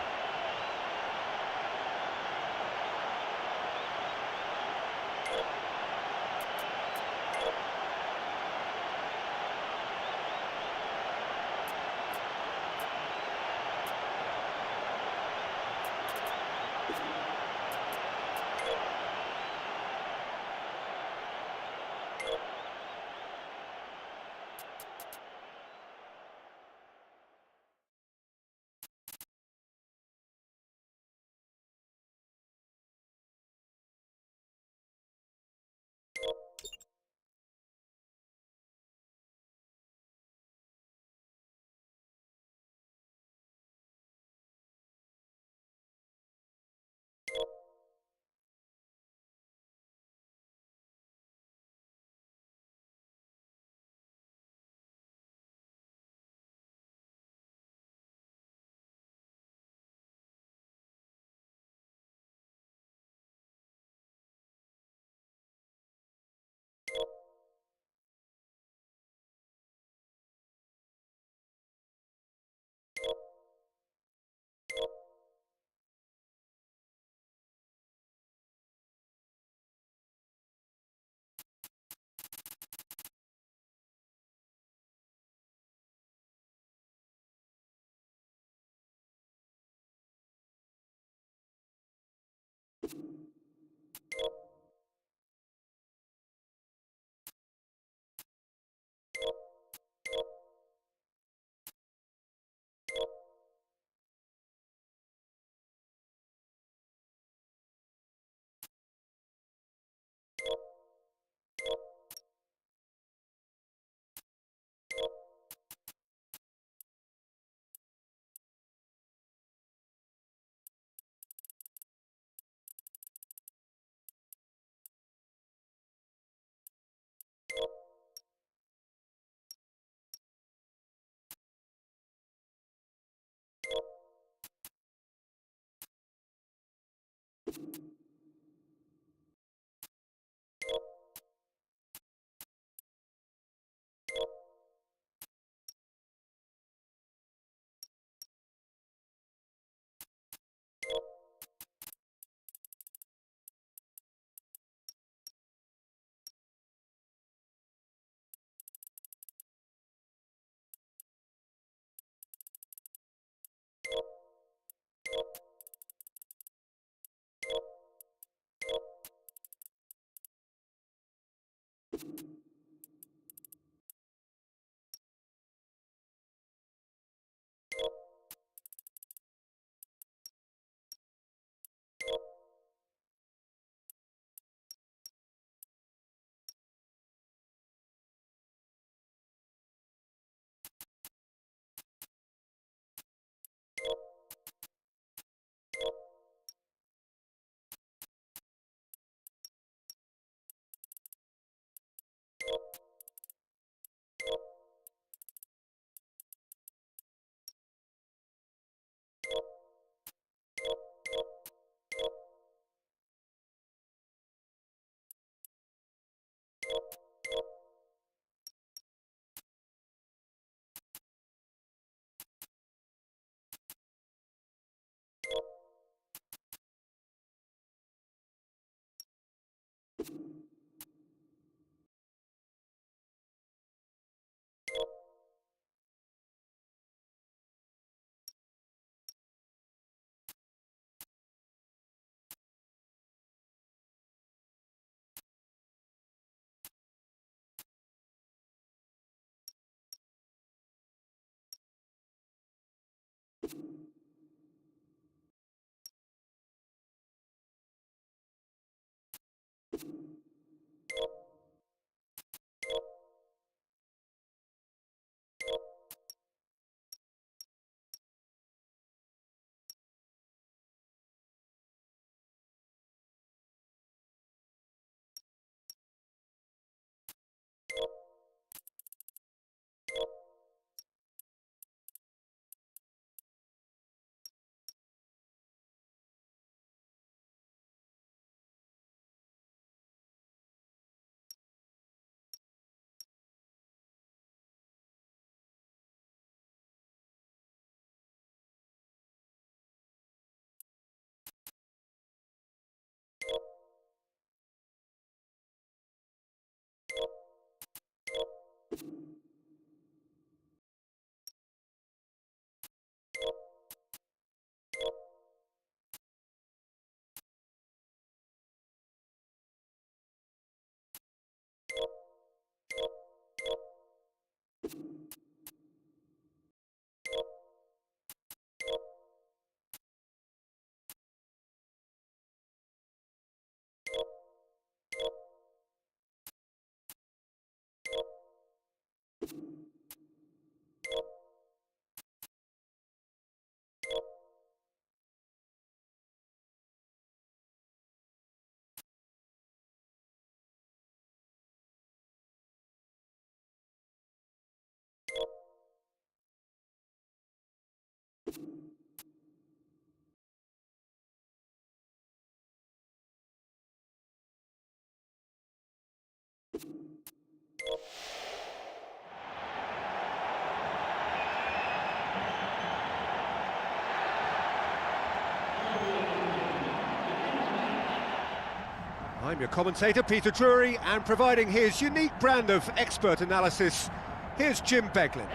I'm your commentator, Peter Drury, and providing his unique brand of expert analysis, here's Jim Beglin.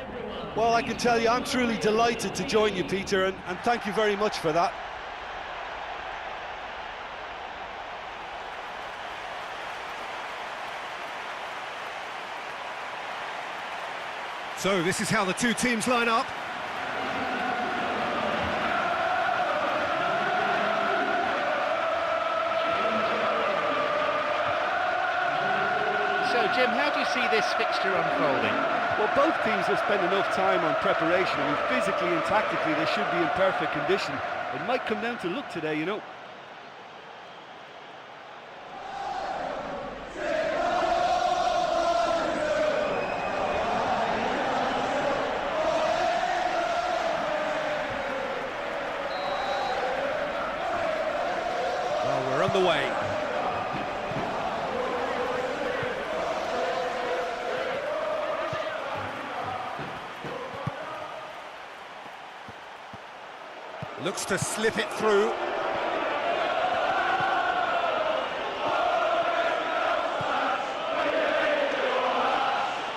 Well, I can tell you I'm truly delighted to join you, Peter, and thank you very much for that. So this is how the two teams line up. So, Jim, how do you see this fixture unfolding? Well, both teams have spent enough time on preparation. I mean, physically and tactically, they should be in perfect condition. It might come down to luck today, you know. Well, we're on the way. Looks to slip it through.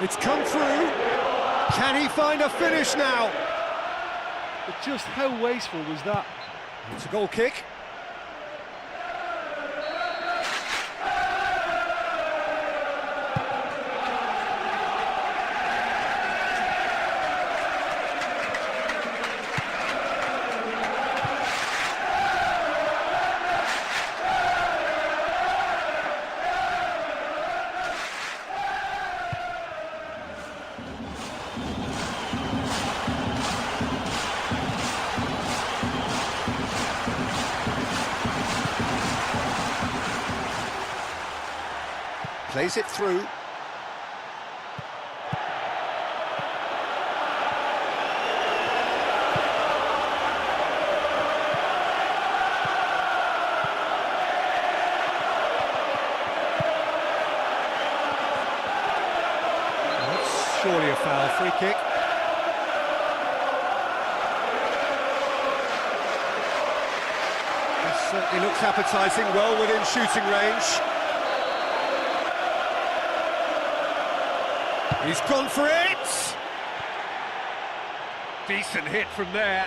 It's come through. Can he find a finish now? But just how wasteful was that? It's a goal kick. Plays it through. That's surely a foul. Free kick. This certainly looks appetising, well within shooting range. He's gone for it! Decent hit from there.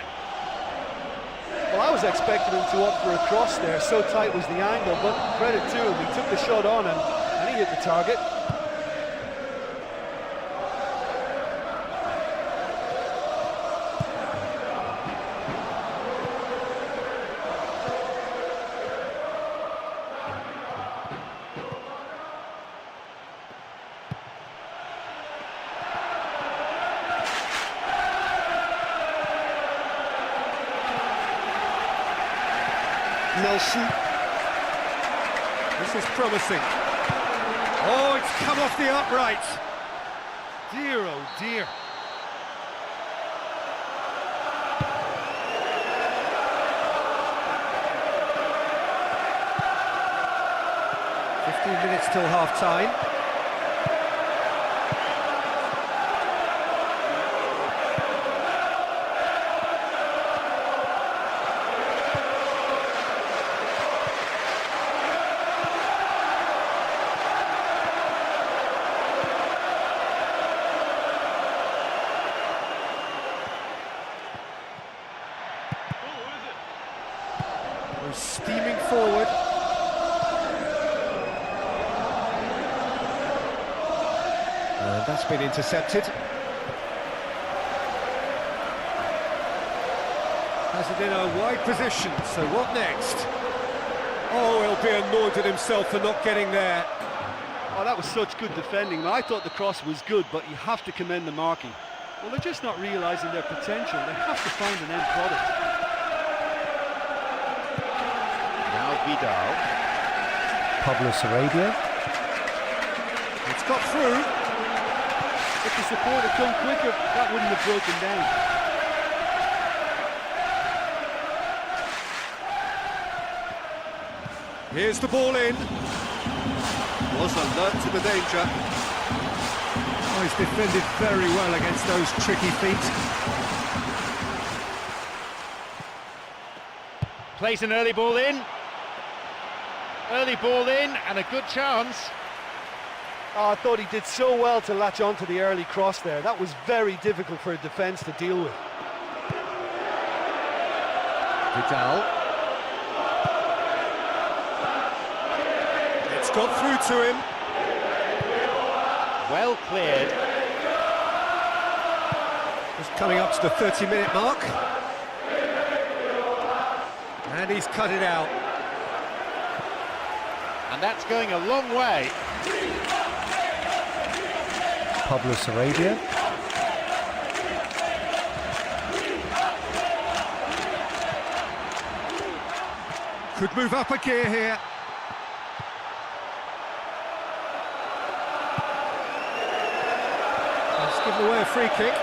Well, I was expecting him to opt for a cross there, so tight was the angle, but credit to him, he took the shot on and he hit the target. Nelson. This is promising. Oh, it's come off the upright. Dear, oh dear. Minutes till half-time. We're steaming forward. And that's been intercepted. Has it in a wide position, so what next? Oh, he'll be annoyed at himself for not getting there. Oh, that was such good defending. I thought the cross was good, but you have to commend the marking. Well, they're just not realising their potential. They have to find an end product. Now Vidal. Pablo Sarabia. It's got through. If the support had come quicker, that wouldn't have broken down. Here's the ball in. Was alert to the danger. Oh, he's defended very well against those tricky feet. Plays an early ball in. Early ball in and a good chance. Oh, I thought he did so well to latch onto the early cross there. That was very difficult for a defence to deal with. Vidal. It's got through to him. Well cleared. Just coming up to the 30-minute mark. And he's cut it out. And that's going a long way. Pablo Sarabia. Could move up a gear here. Let's give away a free kick.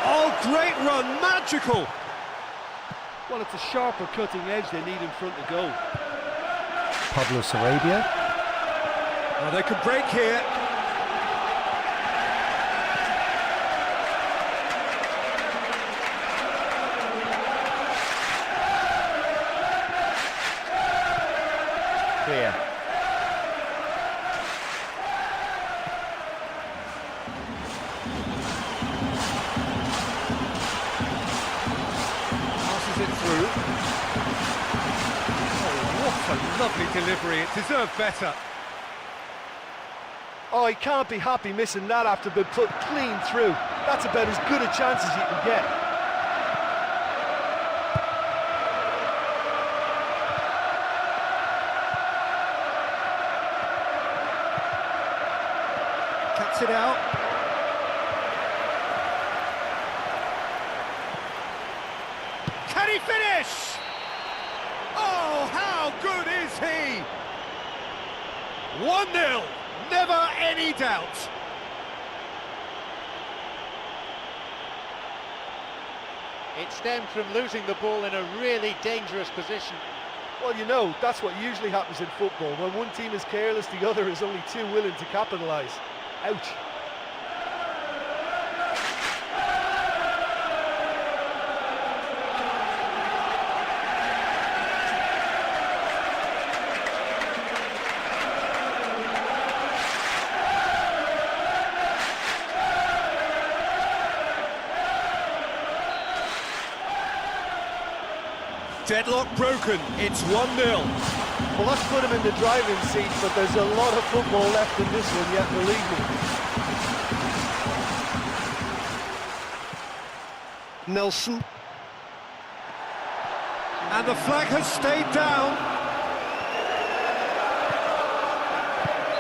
Oh, great run, magical! Well, it's a sharper cutting edge they need in front of goal. Pablo Sarabia. Oh, they could break here. Clear. Passes it through. Oh, what a lovely delivery. It deserved better. Oh, he can't be happy missing that after being put clean through. That's about as good a chance as you can get. Cuts it out. Can he finish? Oh, how good is he? 1-0, never any doubt. It stemmed from losing the ball in a really dangerous position. Well, you know, that's what usually happens in football. When one team is careless, the other is only too willing to capitalise. Ouch. Deadlock broken, it's 1-0. Well, let's put him in the driving seat, but there's a lot of football left in this one yet, believe me. Nelson. And the flag has stayed down.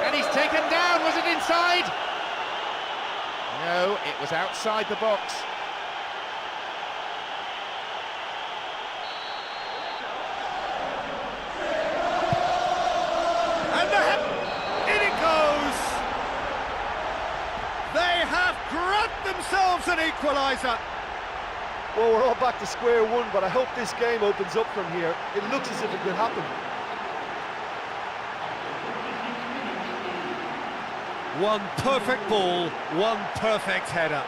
And he's taken down, was it inside? No, it was outside the box. In it goes! They have grabbed themselves an equaliser. Well, we're all back to square one, but I hope this game opens up from here. It looks as if it could happen. One perfect ball, one perfect header.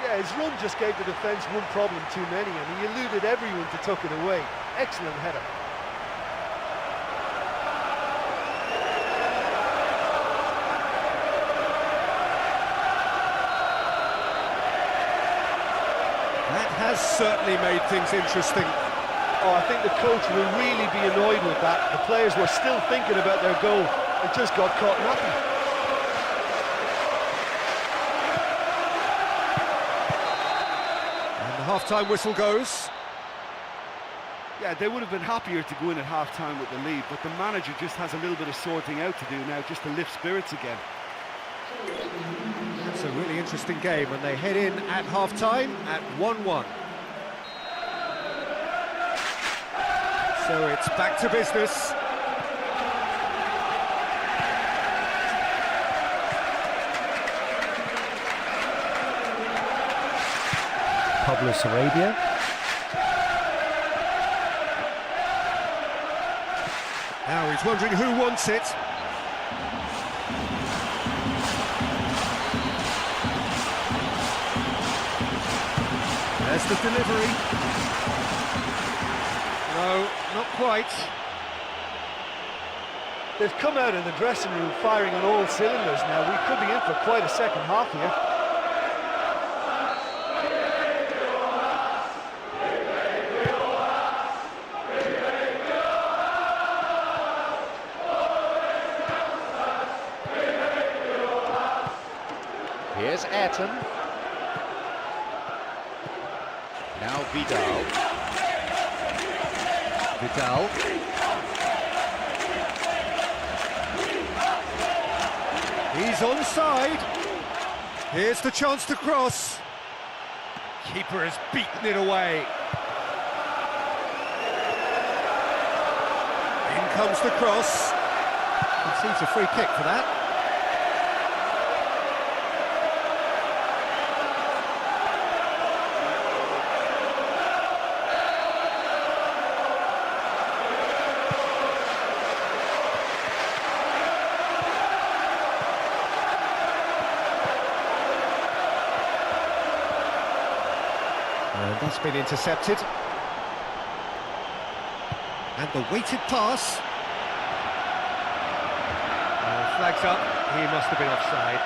Yeah, his run just gave the defence one problem too many, and he eluded everyone to tuck it away. Excellent header. That has certainly made things interesting. Oh, I think the coach will really be annoyed with that. The players were still thinking about their goal. It just got caught napping. And the half-time whistle goes. Yeah, they would have been happier to go in at half-time with the lead, but the manager just has a little bit of sorting out to do now just to lift spirits again. It's a really interesting game, and they head in at half-time at 1-1. So it's back to business. Pablo Sarabia. Now he's wondering who wants it. There's the delivery. No, not quite. They've come out in the dressing room firing on all cylinders now. We could be in for quite a second half here. Here's Ayrton. Now Vidal. Vidal. He's onside. Here's the chance to cross. Keeper has beaten it away. In comes the cross. Concedes a free kick for that. And that's been intercepted. And the weighted pass. Flags up, he must have been offside.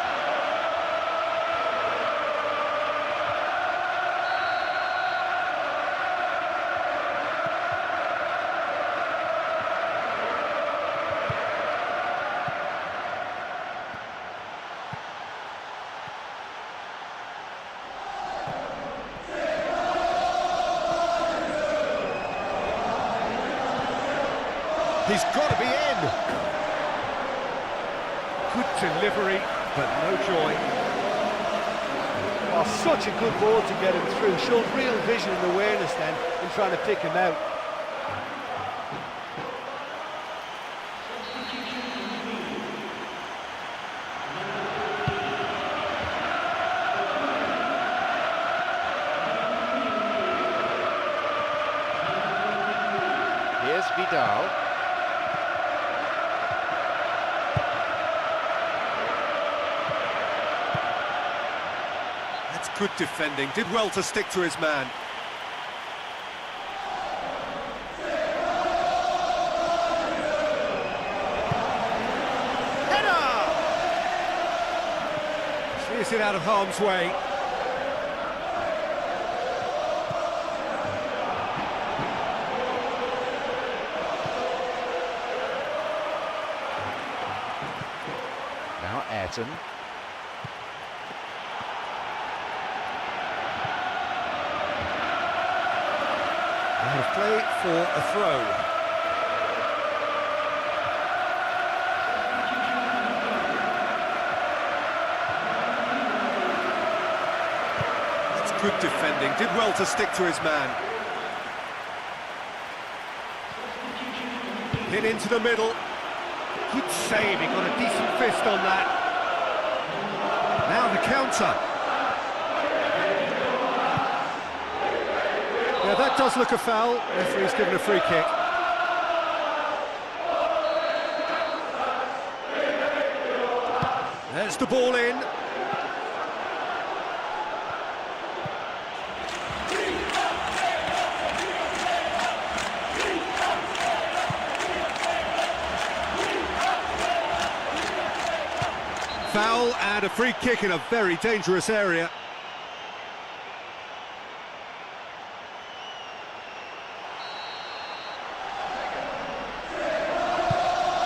He's got to be in. Good delivery, but no joy. Oh, such a good ball to get him through. Showed real vision and awareness then in trying to pick him out. Here's Vidal. Good defending, did well to stick to his man. Header! Clears it out of harm's way. Now Ayrton. Out of play for a throw. That's good defending, did well to stick to his man. Hit into the middle. Good save, he got a decent fist on that. Now the counter. Yeah, that does look a foul. Referee's given a free kick. There's Has the ball in. Foul and a free kick in a very dangerous area.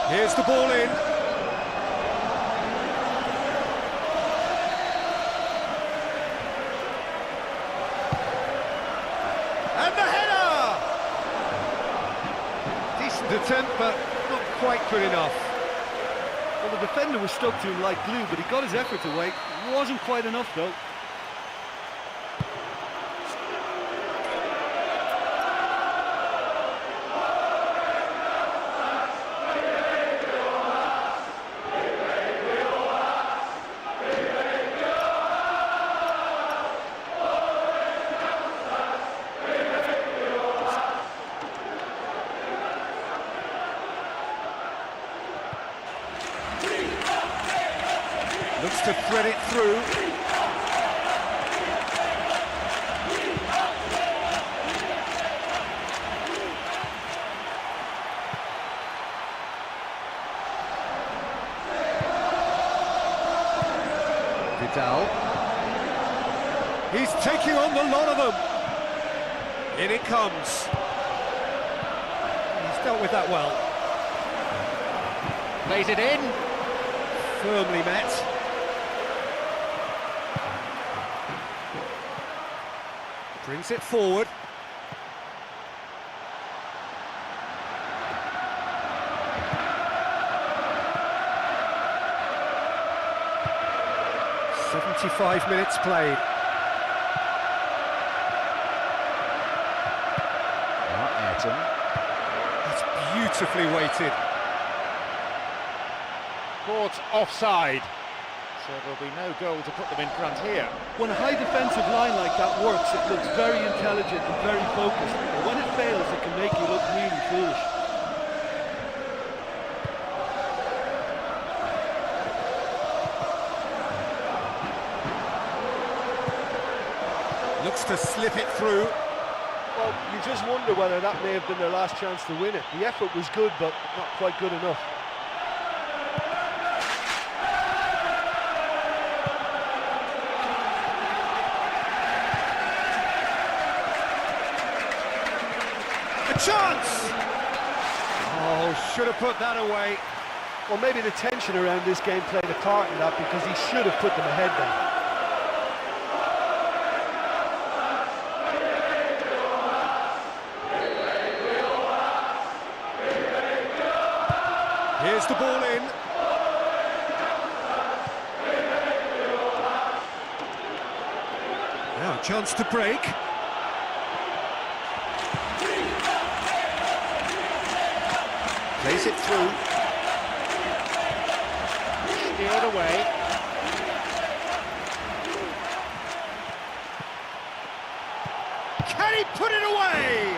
Here's the ball in. And the header! Decent attempt, but not quite good enough. Well, the defender was stuck to him like glue, but he got his efforts away. It wasn't quite enough, though. Looks to thread it through. Vidal. He's taking on the lot of them. In it comes. He's dealt with that well. Plays it in. Firmly met. Brings it forward. "75 minutes played. Ayrton. That's beautifully weighted. Caught offside. So there'll be no goal to put them in front here. When a high defensive line like that works, it looks very intelligent and very focused. But when it fails, it can make you look really foolish. Looks to slip it through. Well, you just wonder whether that may have been their last chance to win it. The effort was good, but not quite good enough. A chance! Oh, should have put that away. Well, maybe the tension around this game played a part in that, because he should have put them ahead then. Here's the ball in. Now a chance to break. Plays it through. Steered away. Can he put it away?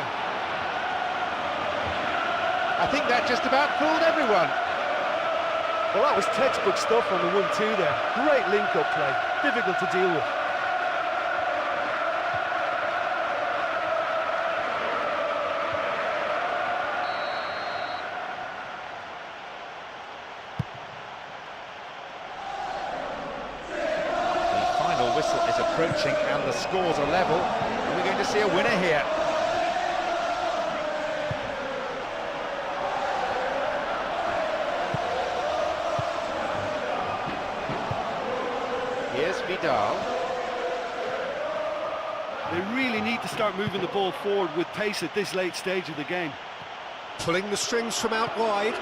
I think that just about fooled everyone. Well, that was textbook stuff on the 1-2 there. Great link-up play. Difficult to deal with. The final whistle is approaching and the scores are level. And we're going to see a winner here. Here's Vidal. They really need to start moving the ball forward with pace at this late stage of the game. Pulling the strings from out wide.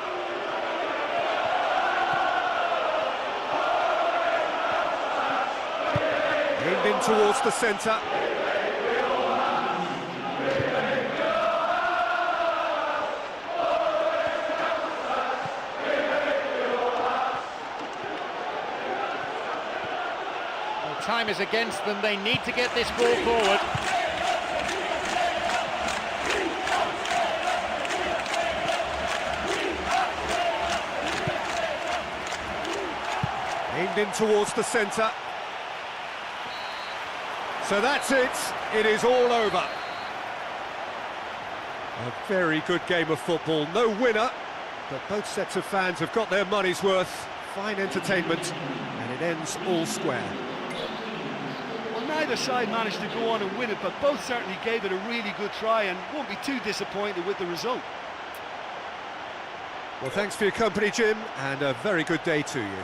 Aimed in towards the centre. Time is against them, they need to get this ball forward. Aimed pinged in towards the centre. So that's it. It is all over. A very good game of football. No winner, but both sets of fans have got their money's worth. Fine entertainment, and it ends all square. Well, neither side managed to go on and win it, but both certainly gave it a really good try and won't be too disappointed with the result. Well, thanks for your company, Jim, and a very good day to you.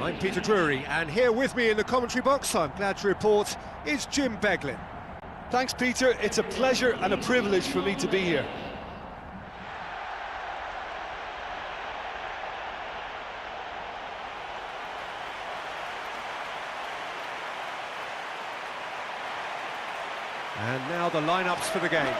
I'm Peter Drury, and here with me in the commentary box, I'm glad to report, is Jim Beglin. Thanks, Peter. It's a pleasure and a privilege for me to be here. And now the lineups for the game.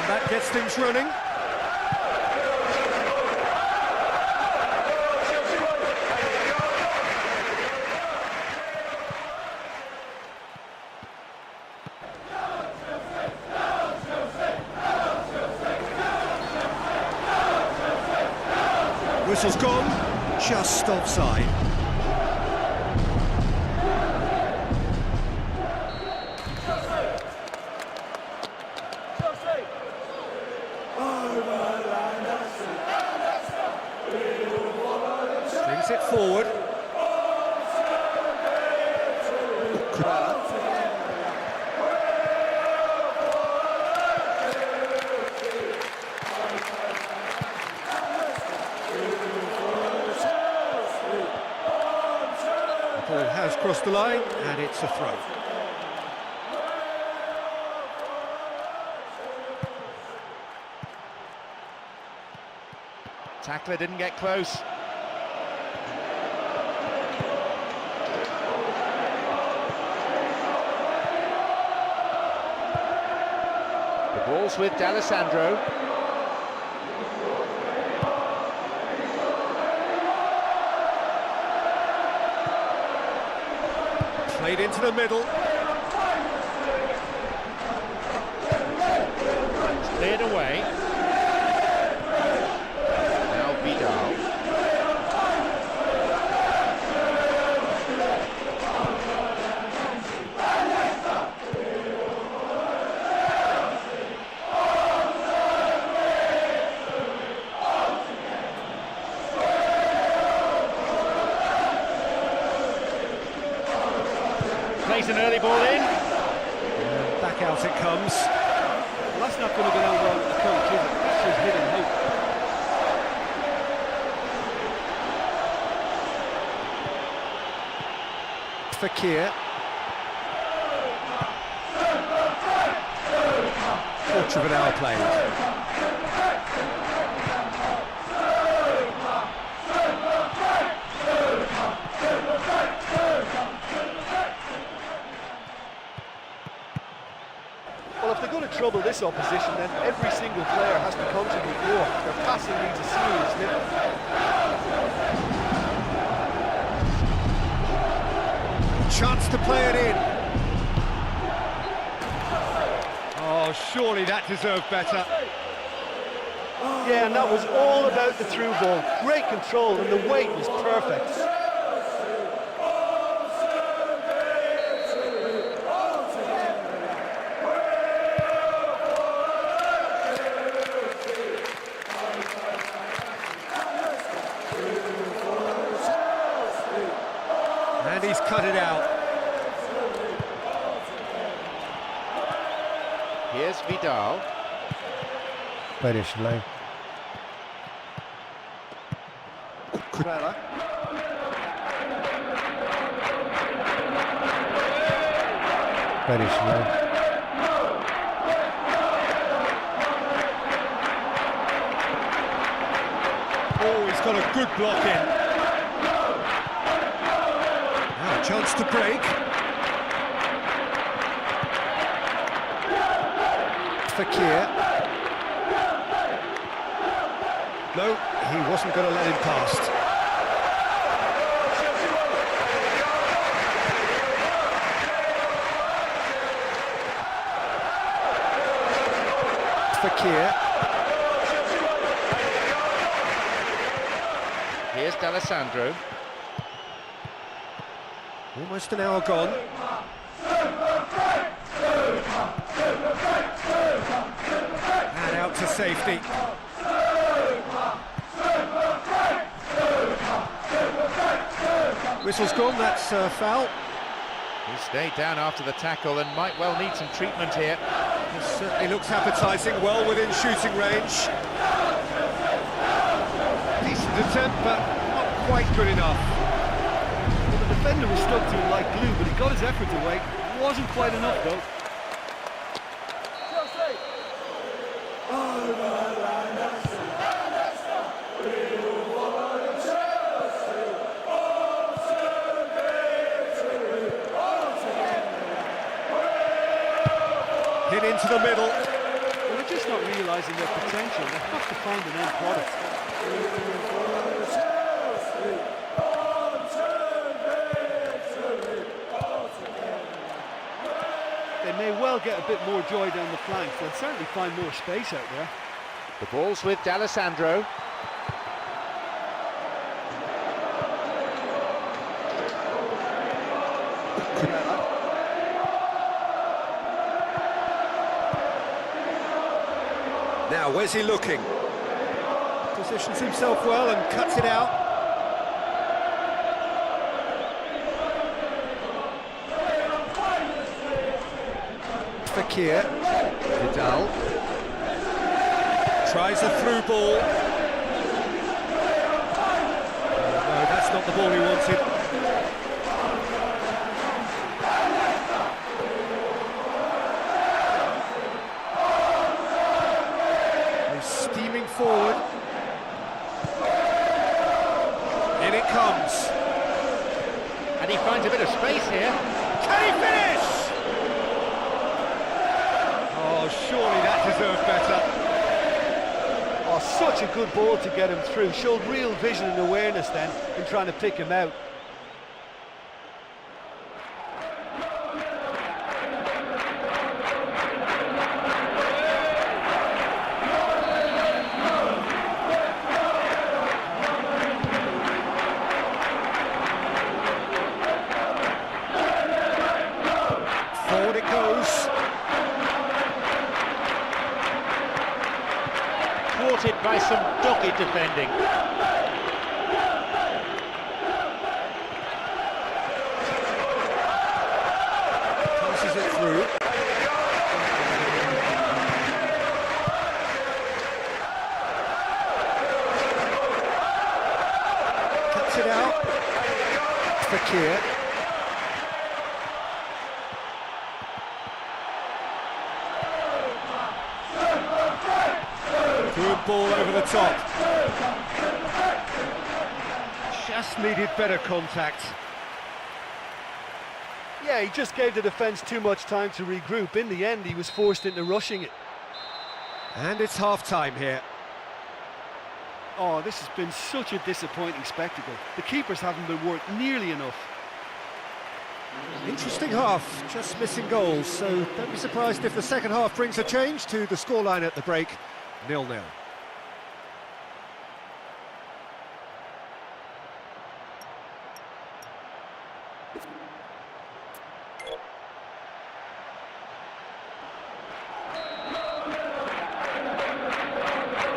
That gets things running. Whistle's gone, just offside. Brings it forward. The ball has crossed the line, and it's a throw. Tackler didn't get close. The ball's with D'Alessandro. Played into the middle. Cleared away. Now Vidal. plays an early ball in. Back out it comes. Well, that's not going to go down well with the coach, is it? That's just hidden hope. Fakir. Quarter of an hour played. Well, if they're going to trouble this opposition, then every single player has to contribute more. Their passing needs a serious lift. Chance to play it in. Oh, surely that deserved better. Yeah, and that was all about the through ball. Great control, and the weight was perfect. And he's cut it out. Here's Vidal. Very slow. Kurela. Very slow. Oh, he's got a good block in. Now a chance to break. Fakir. No, he wasn't going to let him past. Fakir. Here's D'Alessandro. Almost an hour gone. And out to safety. Whistle's gone, that's foul. He stayed down after the tackle and might well need some treatment here. It certainly looks appetising, well within shooting range. Decent attempt, but not quite good enough. Well, the defender was stuck to him like glue, but he got his effort away. Wasn't quite enough, though. Hit into the middle. Well, they're just not realising their potential. They have to find an end product. They may well get a bit more joy down the flanks. They'll certainly find more space out there. The ball's with D'Alessandro. Now, where's he looking? Positions himself well and cuts it out. Fakir. Vidal. Tries a through ball. No, that's not the ball he wanted. Steaming forward. In it comes. And he finds a bit of space here. Can he finish? Oh, surely that deserved better. Oh, such a good ball to get him through. Showed real vision and awareness then in trying to pick him out. Forward it goes. Thwarted by some dogged defending. gets it out. Fakir. Good ball over the top. Just needed better contact. Yeah, he just gave the defence too much time to regroup. In the end, he was forced into rushing it. And it's half-time here. Oh, this has been such a disappointing spectacle. The keepers haven't been worked nearly enough. Interesting half, just missing goals, so don't be surprised if the second half brings a change to the scoreline at the break, 0-0.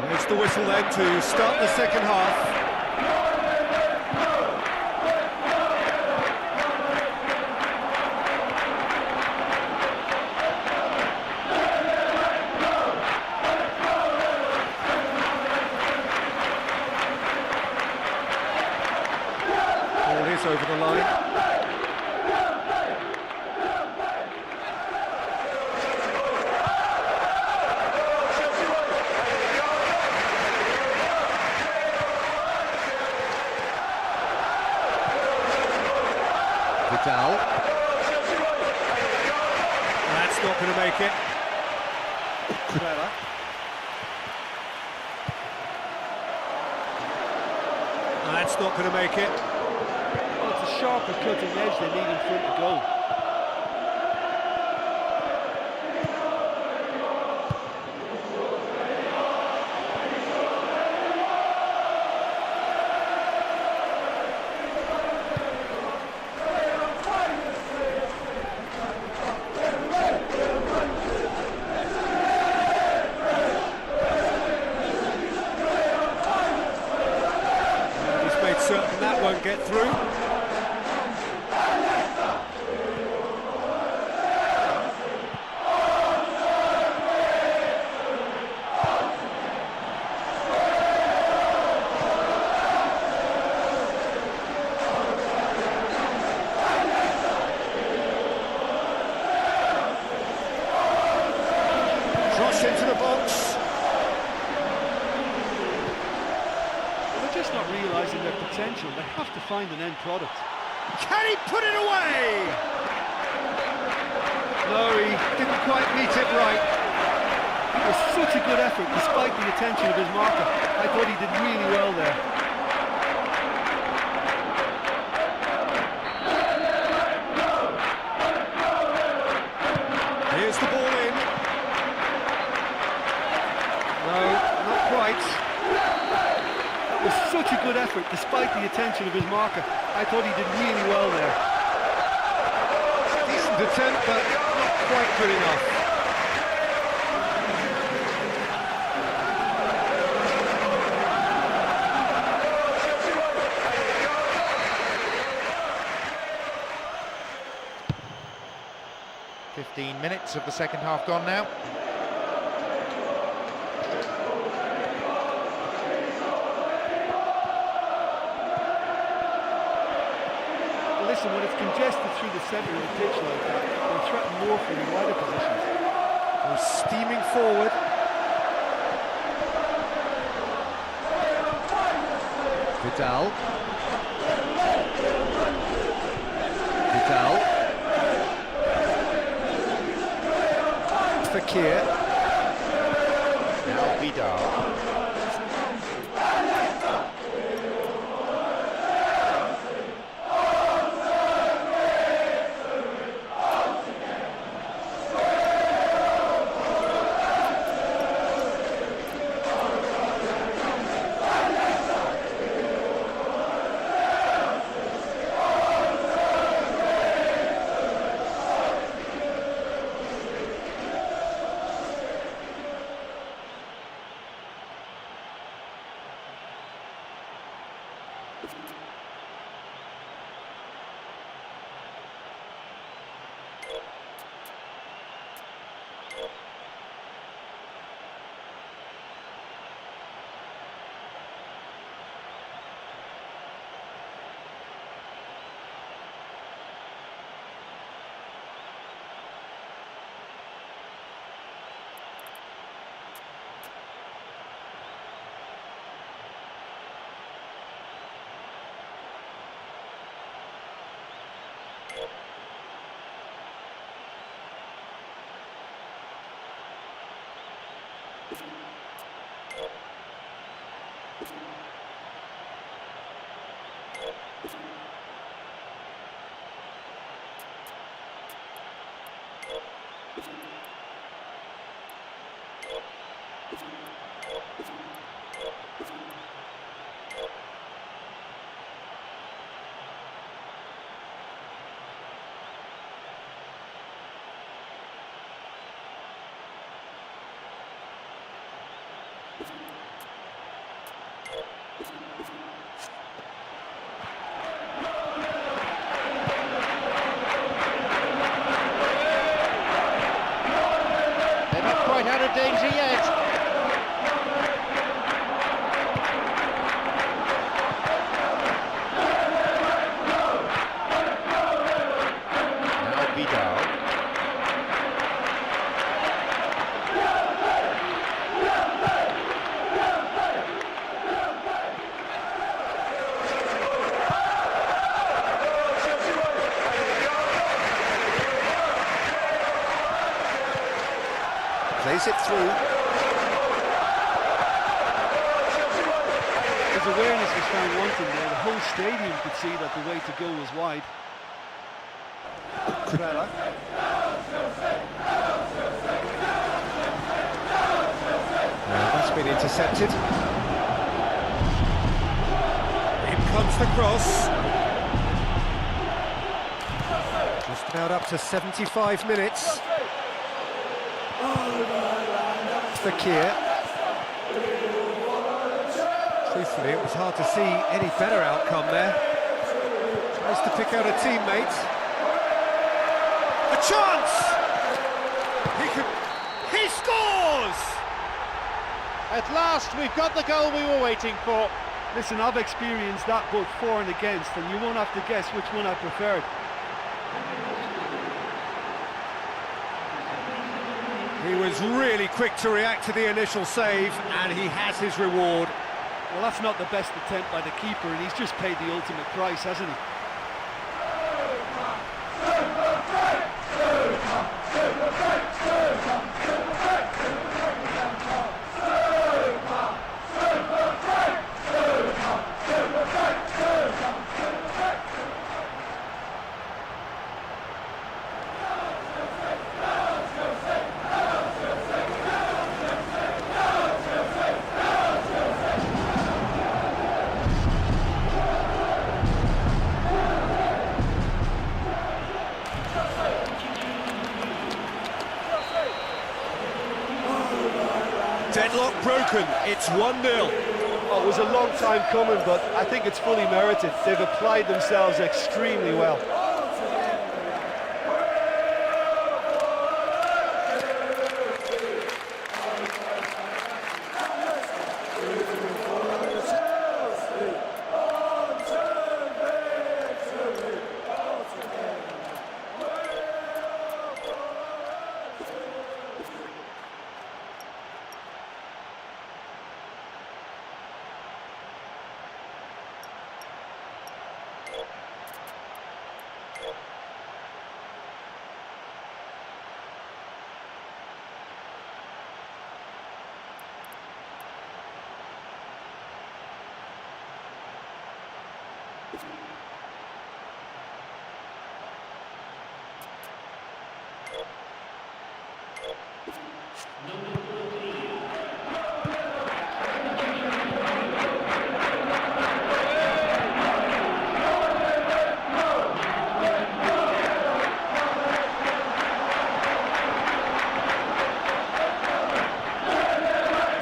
There's the whistle then to start the second half. Ball is over the line. Vidal. That's not going to make it. Clever. That's not going to make it. Well, it's a sharper cutting edge they need in front of goal. Certain that won't get through. Cross into the box. Just not realising their potential. They have to find an end product. Can he put it away? No, he didn't quite meet it right. It was such a good effort despite the attention of his marker. I thought he did really well there. Here's the ball in. No, not quite. It was such a good effort despite the attention of his marker. I thought he did really well there. Decent attempt, but not quite good enough. "15 minutes of the second half gone now. Listen, when it's congested through the centre of the pitch like that, they'll threaten more from the wider positions. We're steaming forward. Vidal. Vidal. Fakir. Now Vidal. They're not quite out of danger yet. Now Vidal. Plays it through. His awareness was found wanting there. The whole stadium could see that the way to go was wide. Trella. That's been intercepted. In comes the cross. Just about up to 75 minutes. Fakir. Truthfully, it was hard to see any better outcome there. Tries to pick out a teammate. A chance! He scores! At last, we've got the goal we were waiting for. Listen, I've experienced that both for and against, and you won't have to guess which one I preferred. He was really quick to react to the initial save, and he has his reward. Well, that's not the best attempt by the keeper, and he's just paid the ultimate price, hasn't he? Deadlock broken, it's 1-0. Oh, it was a long time coming, but I think it's fully merited. They've applied themselves extremely well.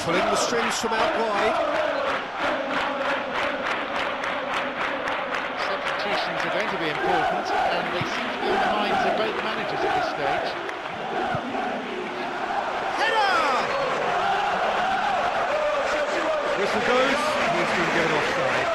Pulling the strings from out wide. Substitutions are going to be important, and they seem to be on the minds of both managers at this stage. Header! Whistle goes, he's been given offside.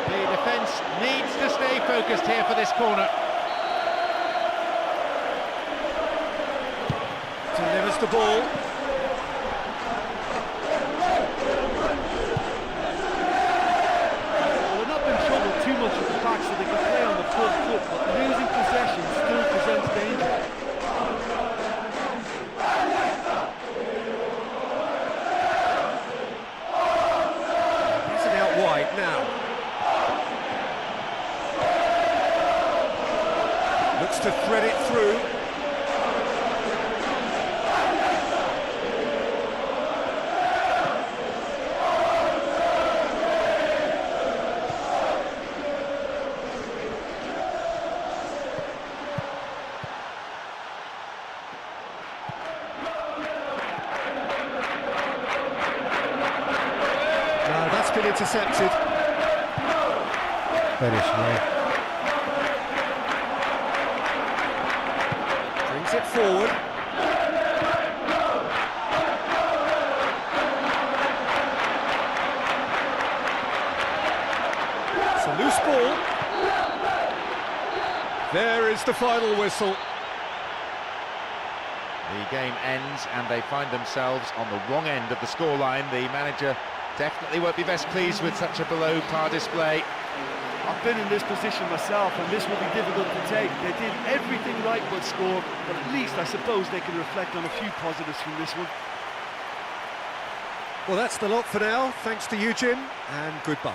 The defence needs to stay focused here for this corner. Delivers the ball. Well, they're not been troubled too much at the back, so they can play on the front foot, but losing possession still presents danger. He's it out wide now. Looks to thread it through. No, that's been intercepted. Finish low. Brings it forward. It's a loose ball. There is the final whistle. The game ends and they find themselves on the wrong end of the scoreline. The manager definitely won't be best pleased with such a below-par display. I've been in this position myself, and this will be difficult to take. They did everything right but score, but at least I suppose they can reflect on a few positives from this one. Well, that's the lot for now. Thanks to you, Jim, and goodbye.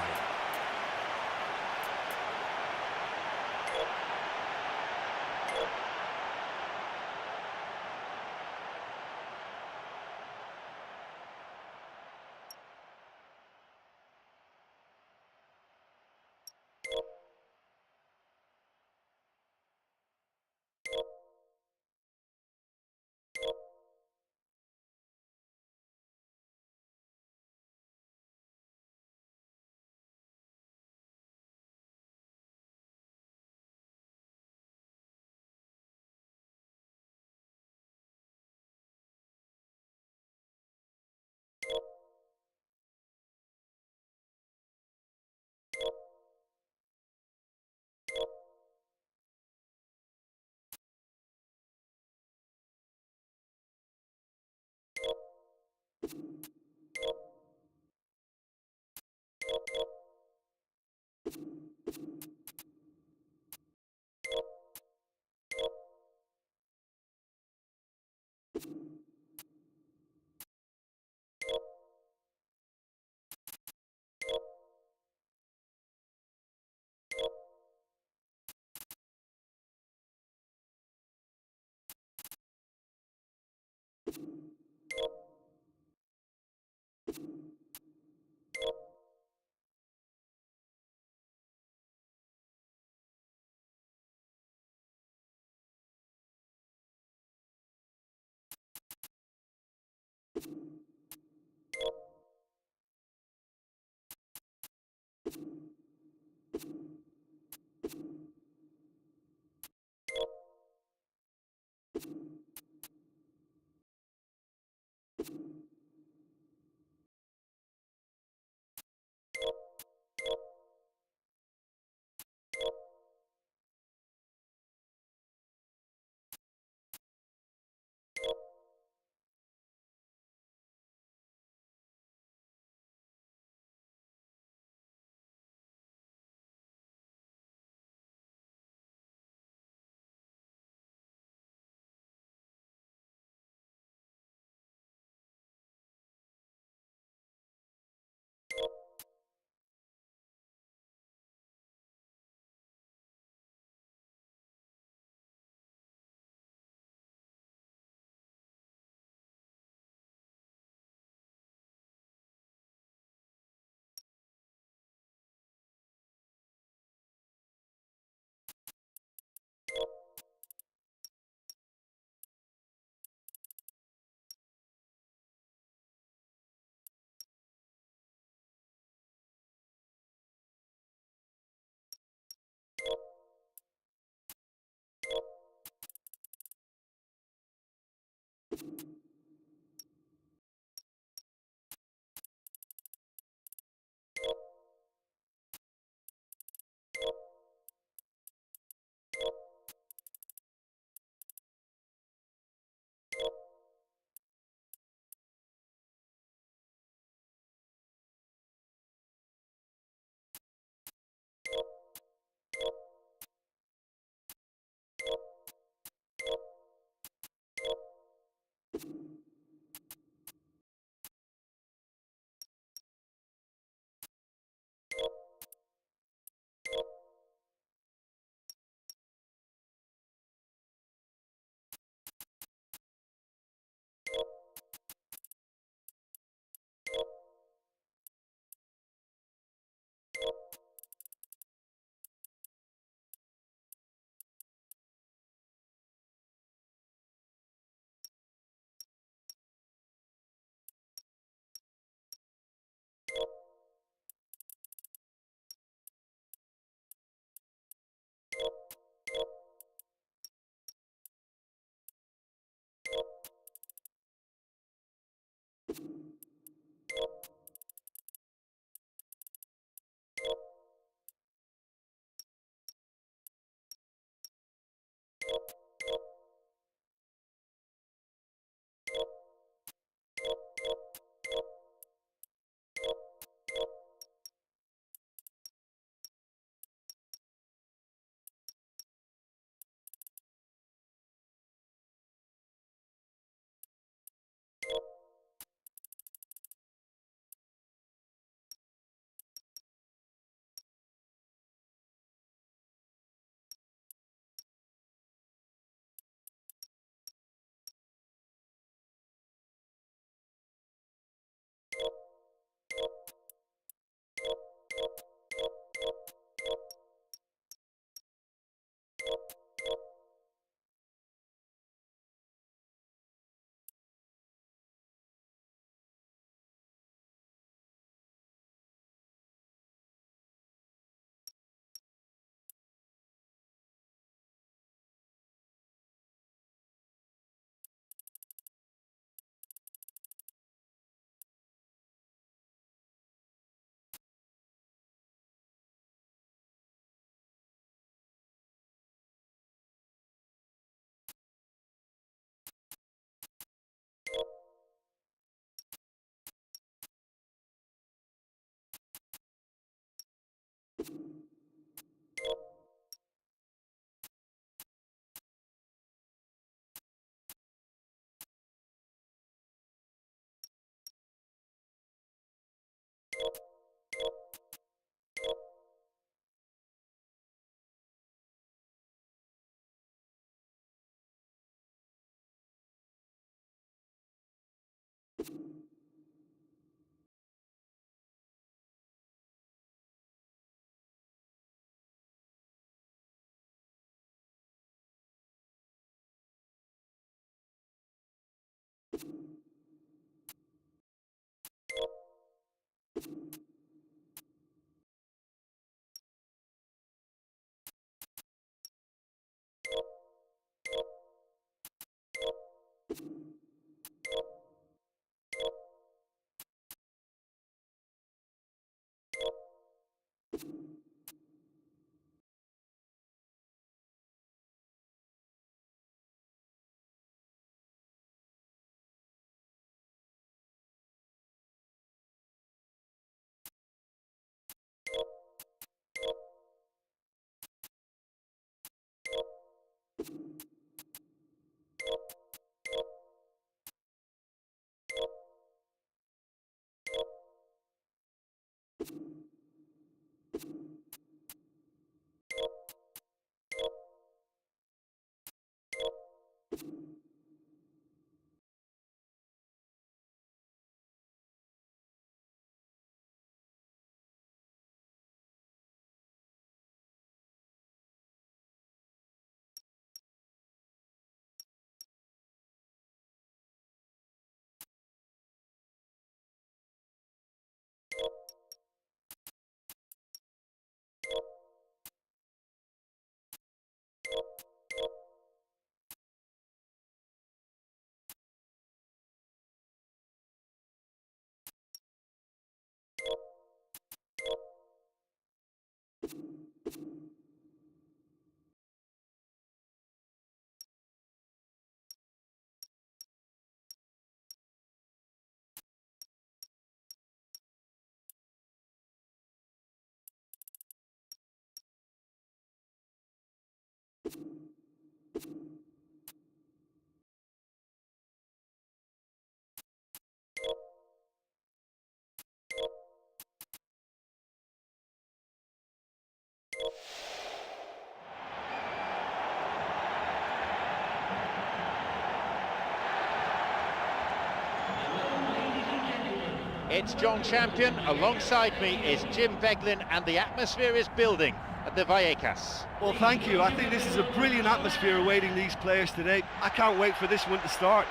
It's John Champion, alongside me is Jim Beglin, and the atmosphere is building at the Vallecas. Well, thank you. I think this is a brilliant atmosphere awaiting these players today. I can't wait for this one to start.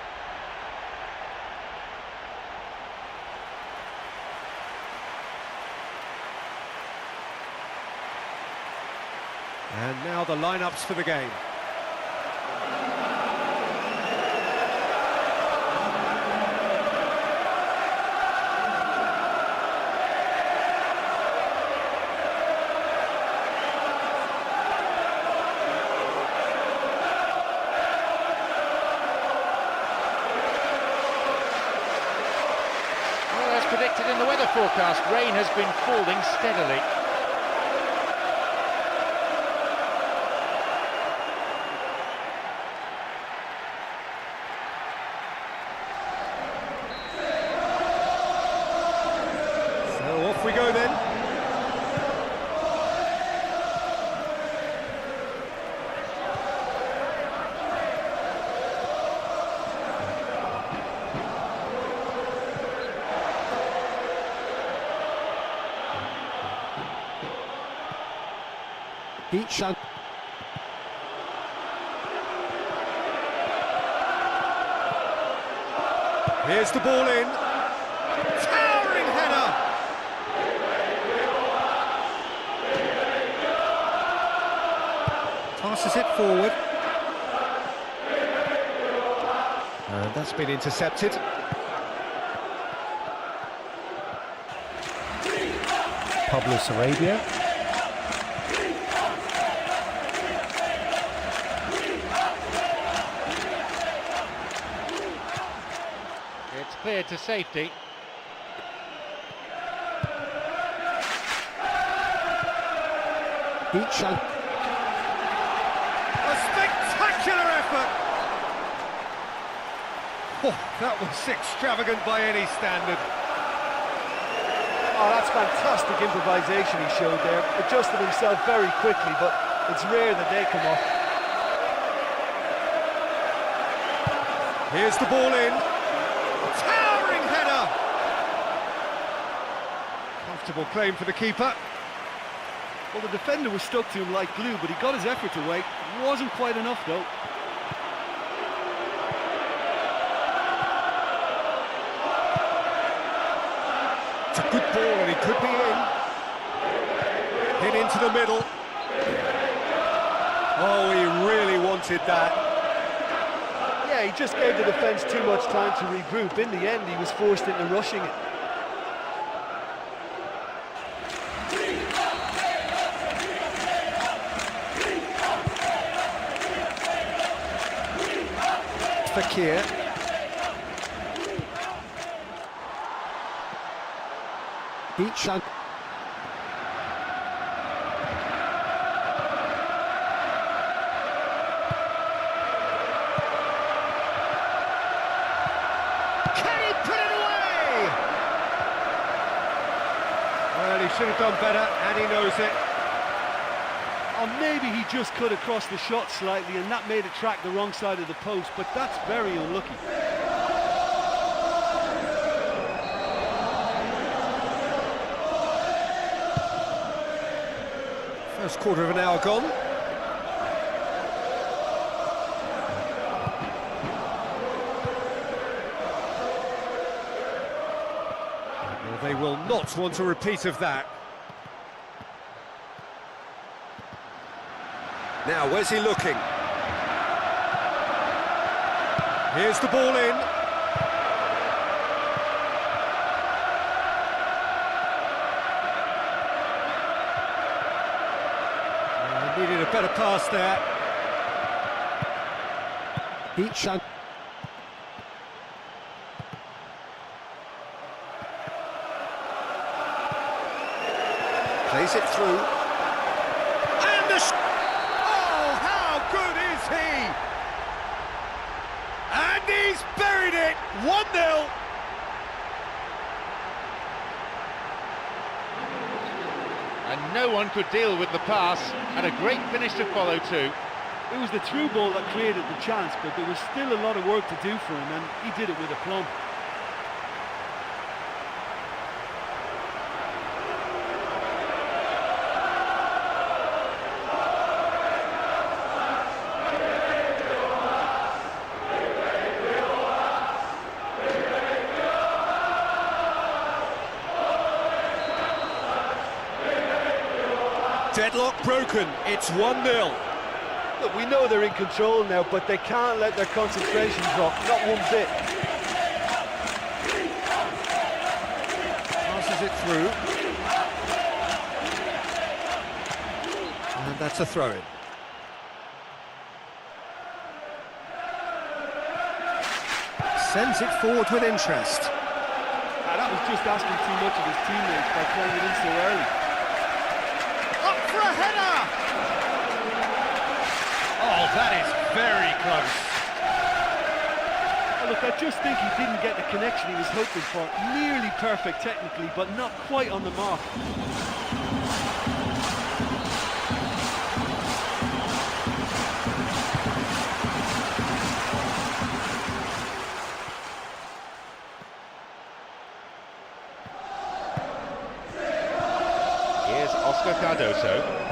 And now the lineups for the game. Predicted in the weather forecast, rain has been falling steadily. So off we go then. Here's the ball in. Towering header. Passes it forward. And that's been intercepted. Pablo Sarabia. It's cleared to safety. A spectacular effort! Oh, that was extravagant by any standard. Oh, that's fantastic improvisation he showed there. Adjusted himself very quickly, but it's rare that they come off. Here's the ball in. Towering header! Comfortable claim for the keeper. Well, the defender was stuck to him like glue, but he got his effort away. Wasn't quite enough, though. It's a good ball and he could be in. Hit into the middle. Oh, he really wanted that. Yeah, he just gave the defence too much time to regroup. In the end, he was forced into rushing it. Fakir. Beach. Well, he should have done better, and he knows it. Or maybe he just cut across the shot slightly and that made it track the wrong side of the post, but that's very unlucky. First quarter of an hour gone. Well, they will not want a repeat of that. Now, where's he looking? Here's the ball in. Needed a better pass there. Beach. Plays it through. And the oh, how good is he? And he's buried it. 1-0. And no one could deal with the pass, and a great finish to follow too. It was the through ball that created the chance, but there was still a lot of work to do for him, and he did it with aplomb. Deadlock broken, it's 1-0. Look, we know they're in control now, but they can't let their concentration drop, not one bit. Passes it through. And that's a throw-in. Sends it forward with interest. That was just asking too much of his teammates by playing it in so early. Up for a header! Oh, that is very close. Oh, look, I just think he didn't get the connection he was hoping for. Nearly perfect technically, but not quite on the mark. Here's Oscar Cardoso.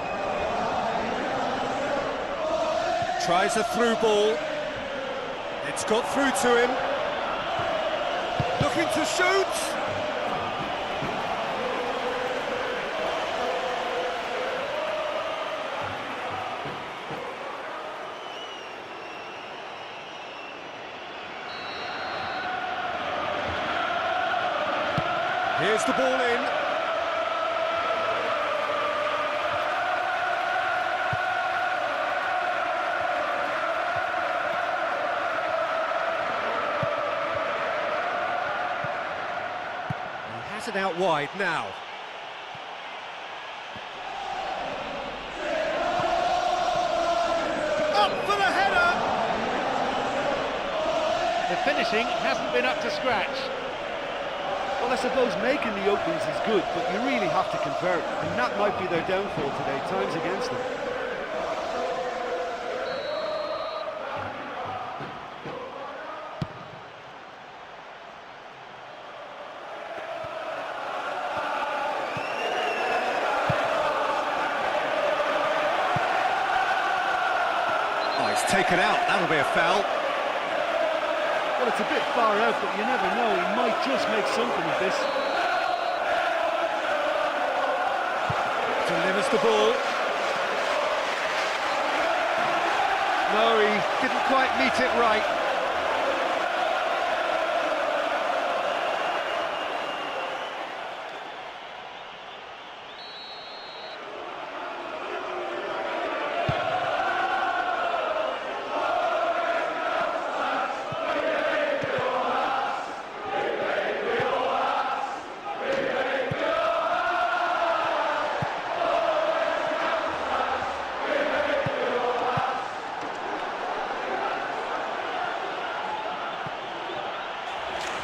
Tries a through ball. It's got through to him. Looking to shoot. Here's the ball in. It out wide now. finishing hasn't been up to scratch. Well, I suppose making the openings is good, but you really have to convert, and that might be their downfall today. Time's against them. Oh, he's taken out. That'll be a foul. Well, it's a bit far out, but you never know. He might just make something of this. Delivers the ball. No, he didn't quite meet it right.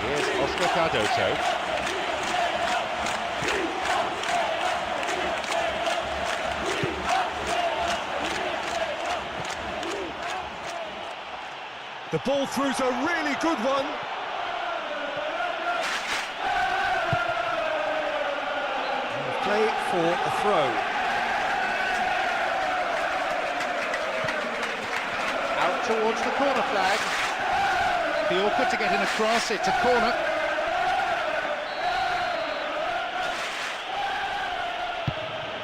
Here's Oscar Cardoso. The ball through's a really good one. Play for a throw. Out towards the corner flag. Be awkward to get in across, it's a corner.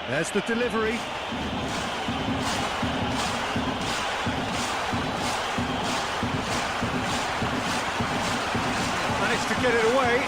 There's the delivery. Managed to get it away.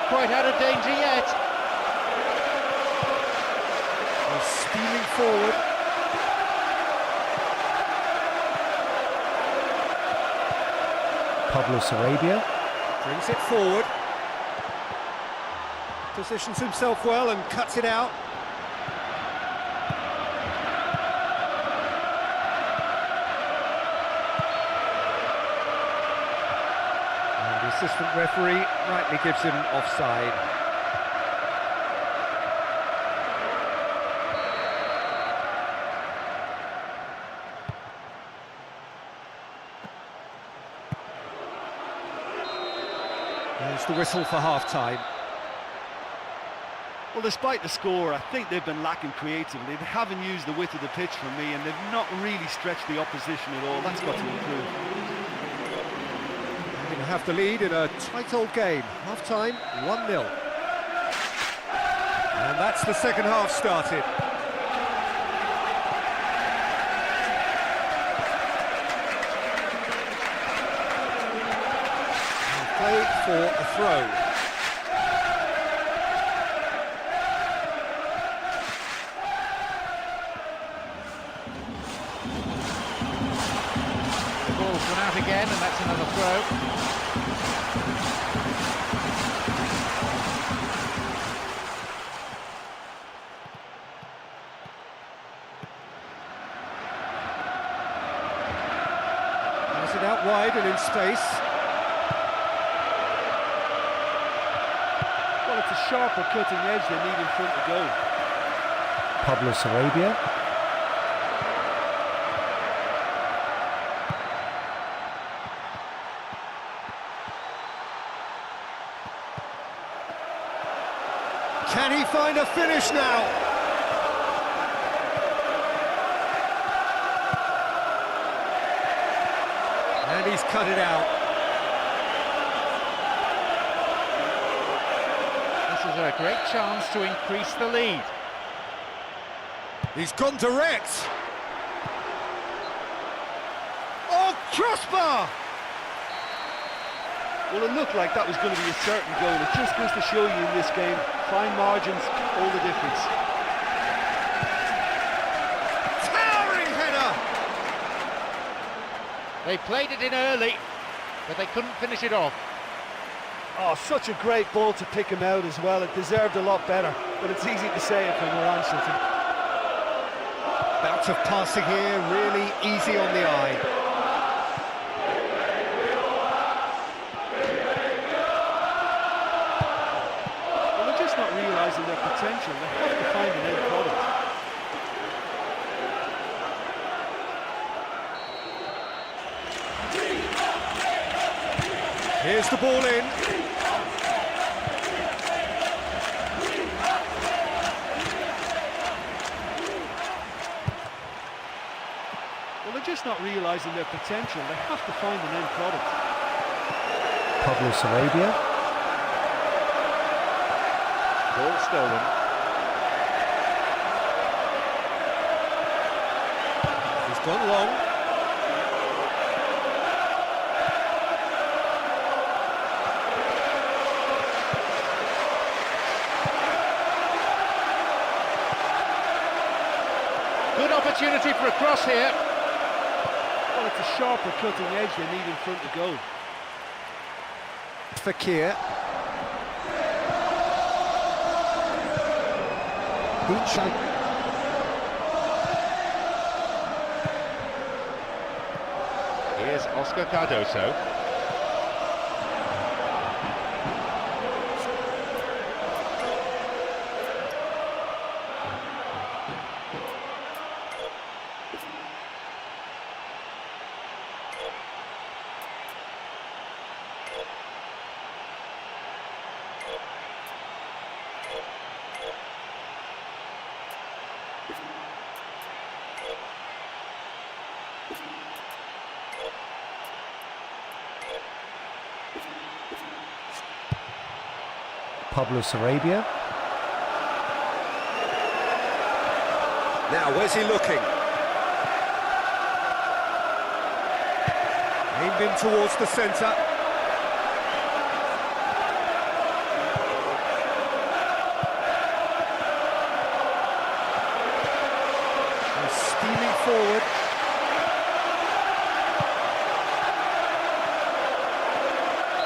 Quite out of danger yet. He's steaming forward. Pablo Sarabia. Brings it forward. Positions himself well and cuts it out. Assistant referee rightly gives him offside. There's the whistle for half-time. Well, despite the score, I think they've been lacking creatively. They haven't used the width of the pitch for me, and they've not really stretched the opposition at all. That's got to improve. Have the lead in a tight old game. Half-time, 1-0. And that's the second half started. Play for a throw. The ball's gone out again, and that's another throw. It out wide and in space. Well, it's a sharper cutting edge they need in front to go. Pablo Sarabia. Can he find a finish now? And he's cut it out. This is a great chance to increase the lead. He's gone direct. Oh, crossbar! Well, it looked like that was going to be a certain goal. It just goes to show you in this game, fine margins, all the difference. They played it in early, but they couldn't finish it off. Oh, such a great ball to pick him out as well. It deserved a lot better, but it's easy to say it from where I'm sitting. Bout of passing here, really easy on the eye. Well, they're just not realising their potential. They have to find an end product. Here's the ball in. Well, they're just not realising their potential. They have to find an end product. Pablo Sarabia. Ball stolen. He's gone long. Good opportunity for a cross here. Well, it's a sharper cutting edge they need in front of goal. Fakir. Here's Oscar Cardoso. Pablo Sarabia. Now, where's he looking? Aimed in towards the centre. And steaming forward.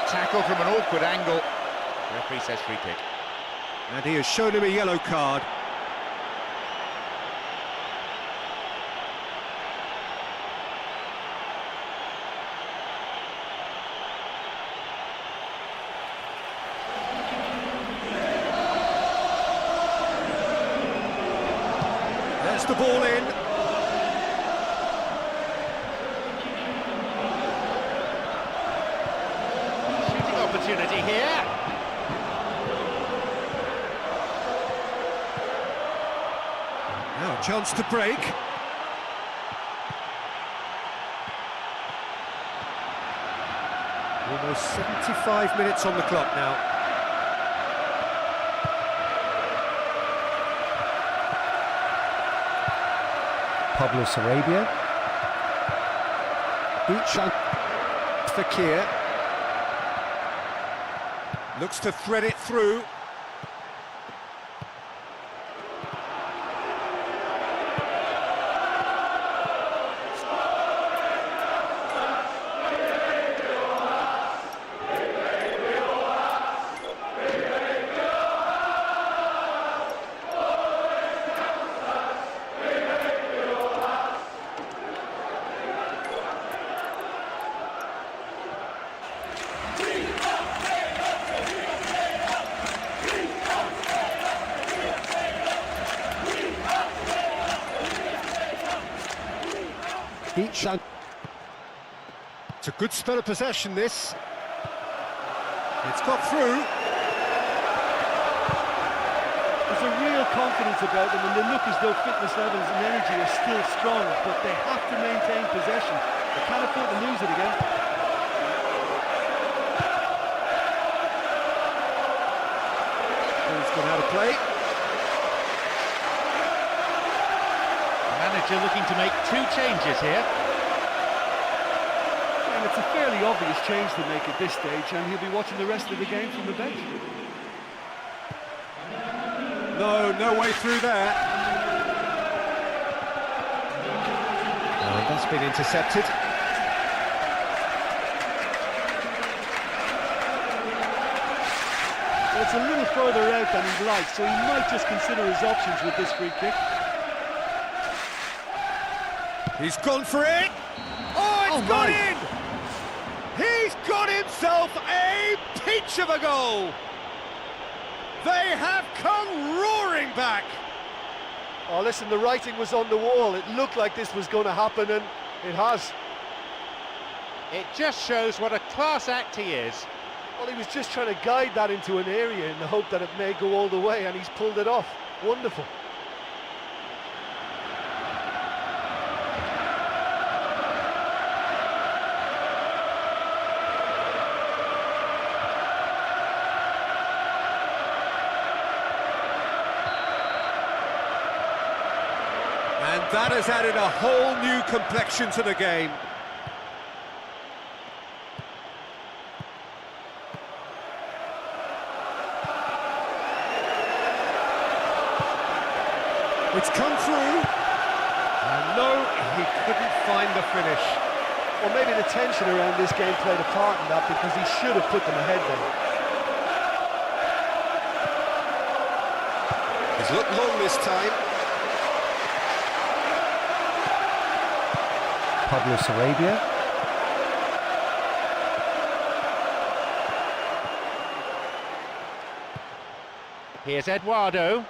Tackle from an awkward angle. Referee says free kick. And he has shown him a yellow card. There's the ball in. Shooting opportunity here. Now, chance to break. Almost 75 minutes on the clock now. Pablo Sarabia. Fakir. Looks to thread it through. It's a good spell of possession, this. It's got through. There's a real confidence about them, and they look as though fitness levels and energy are still strong, but they have to maintain possession. They can't afford to lose it again. Ball's gone out of play. The manager looking to make two changes here. And it's a fairly obvious change to make at this stage, and he'll be watching the rest of the game from the bench. No way through there. And that's been intercepted. it's a little further out than he'd like, so he might just consider his options with this free kick. He's gone for it. Oh, it's gone in! He's got himself a peach of a goal. They have come roaring back. Oh, listen, the writing was on the wall. It looked like this was going to happen, and it has. It just shows what a class act he is. Well, he was just trying to guide that into an area in the hope that it may go all the way, and he's pulled it off. Wonderful. And that has added a whole new complexion to the game. It's come through. And no, he couldn't find the finish. Well, maybe the tension around this game played a part in that, because he should have put them ahead there. He's looked long this time. Pablo Sarabia. Here's Eduardo.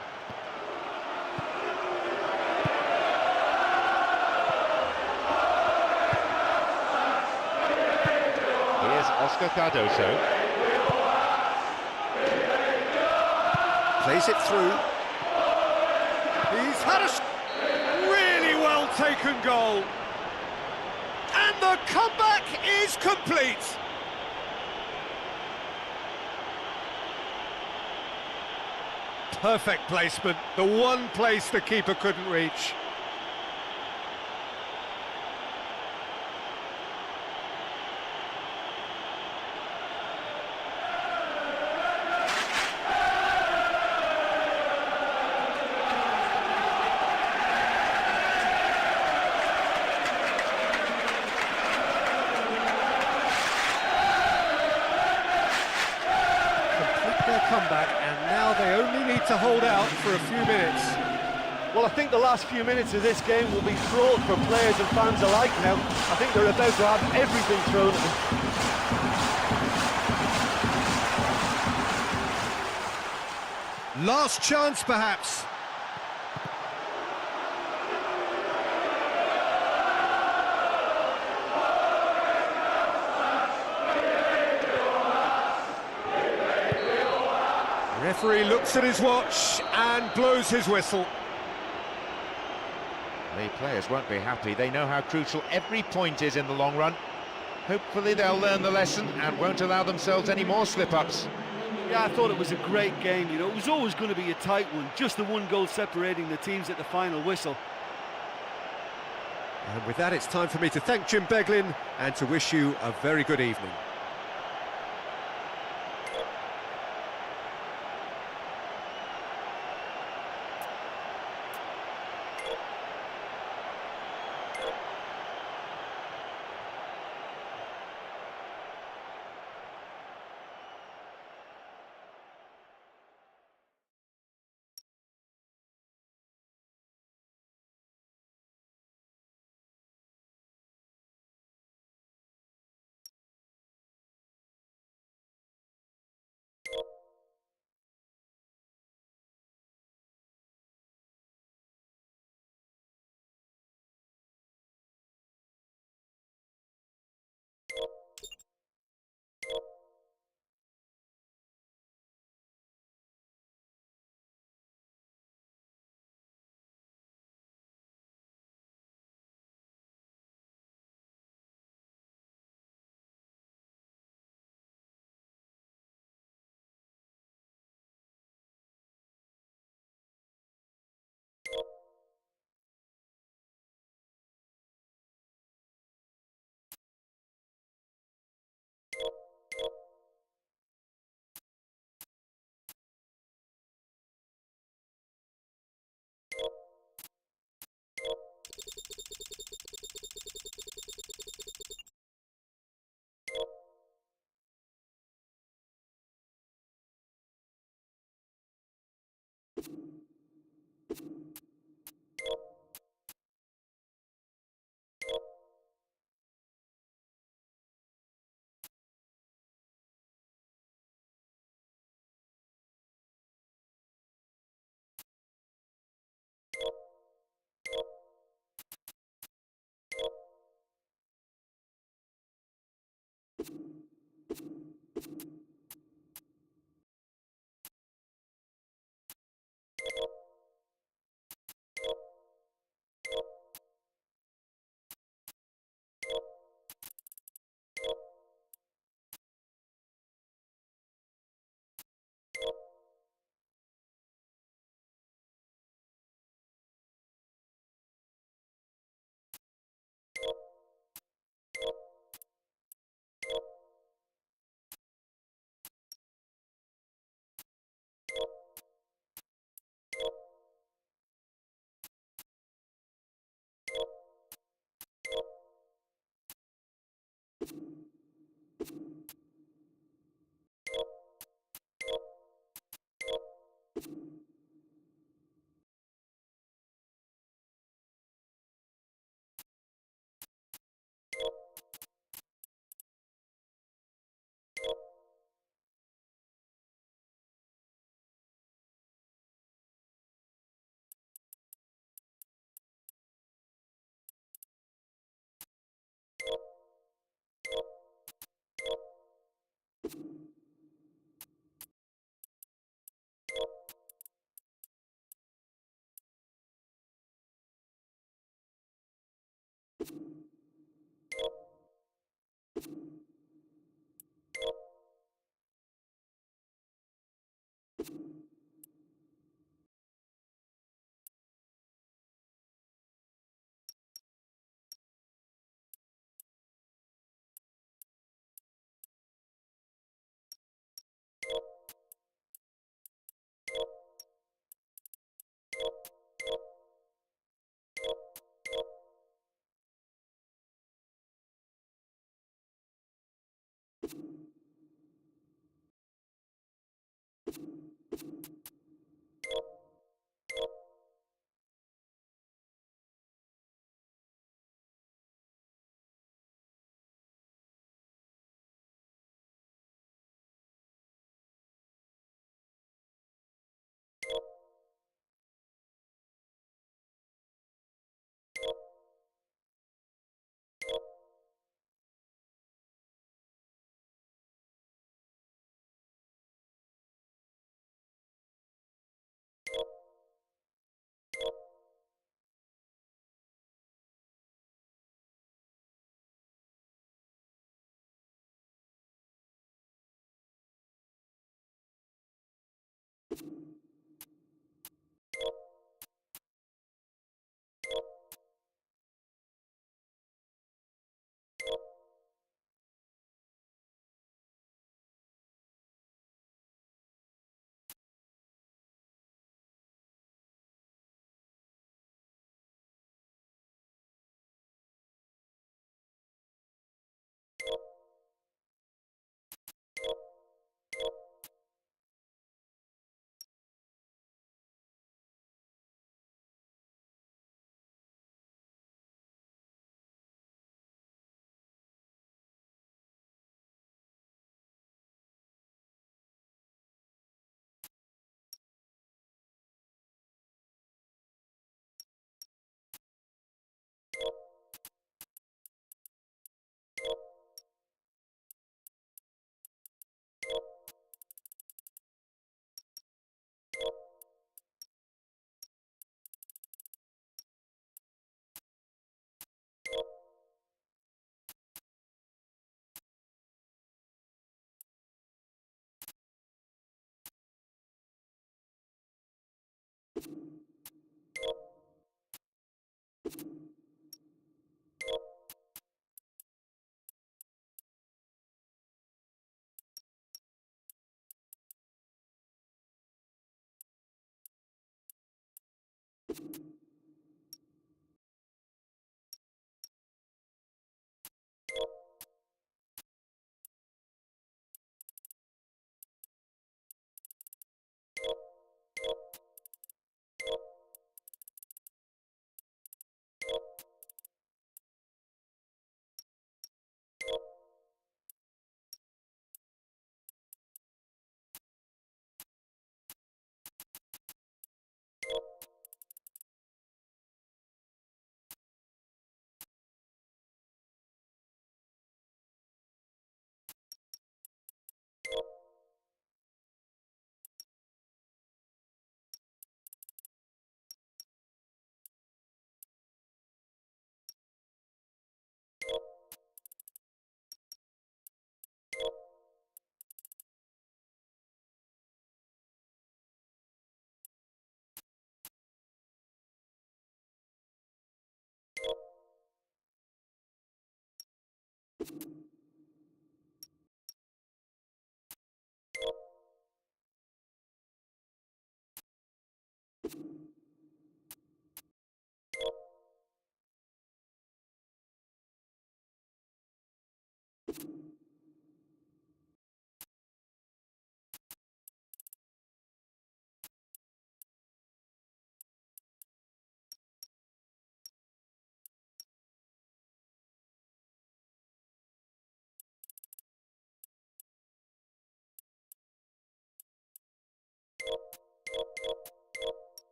Here's Oscar Cardoso. Plays it through. He's had a really well taken goal. And the comeback is complete. Perfect placement, the one place the keeper couldn't reach. Their comeback, and now they only need to hold out for a few minutes. Well, I think the last few minutes of this game will be fraught for players and fans alike now. I think they're about to have everything thrown at them. Last chance, perhaps. Referee looks at his watch and blows his whistle. The players won't be happy. They know how crucial every point is in the long run. Hopefully they'll learn the lesson and won't allow themselves any more slip-ups. Yeah, I thought it was a great game. You know, it was always going to be a tight one. Just the one goal separating the teams at the final whistle. And with that, it's time for me to thank Jim Beglin and to wish you a very good evening.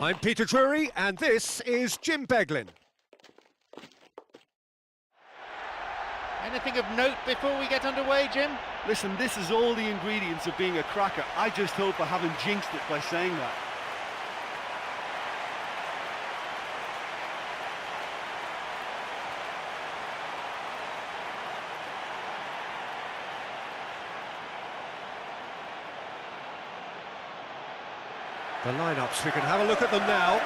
I'm Peter Drury, and this is Jim Beglin. Anything of note before we get underway, Jim? Listen, this is all the ingredients of being a cracker. I just hope I haven't jinxed it by saying that. The lineups, we can have a look at them now.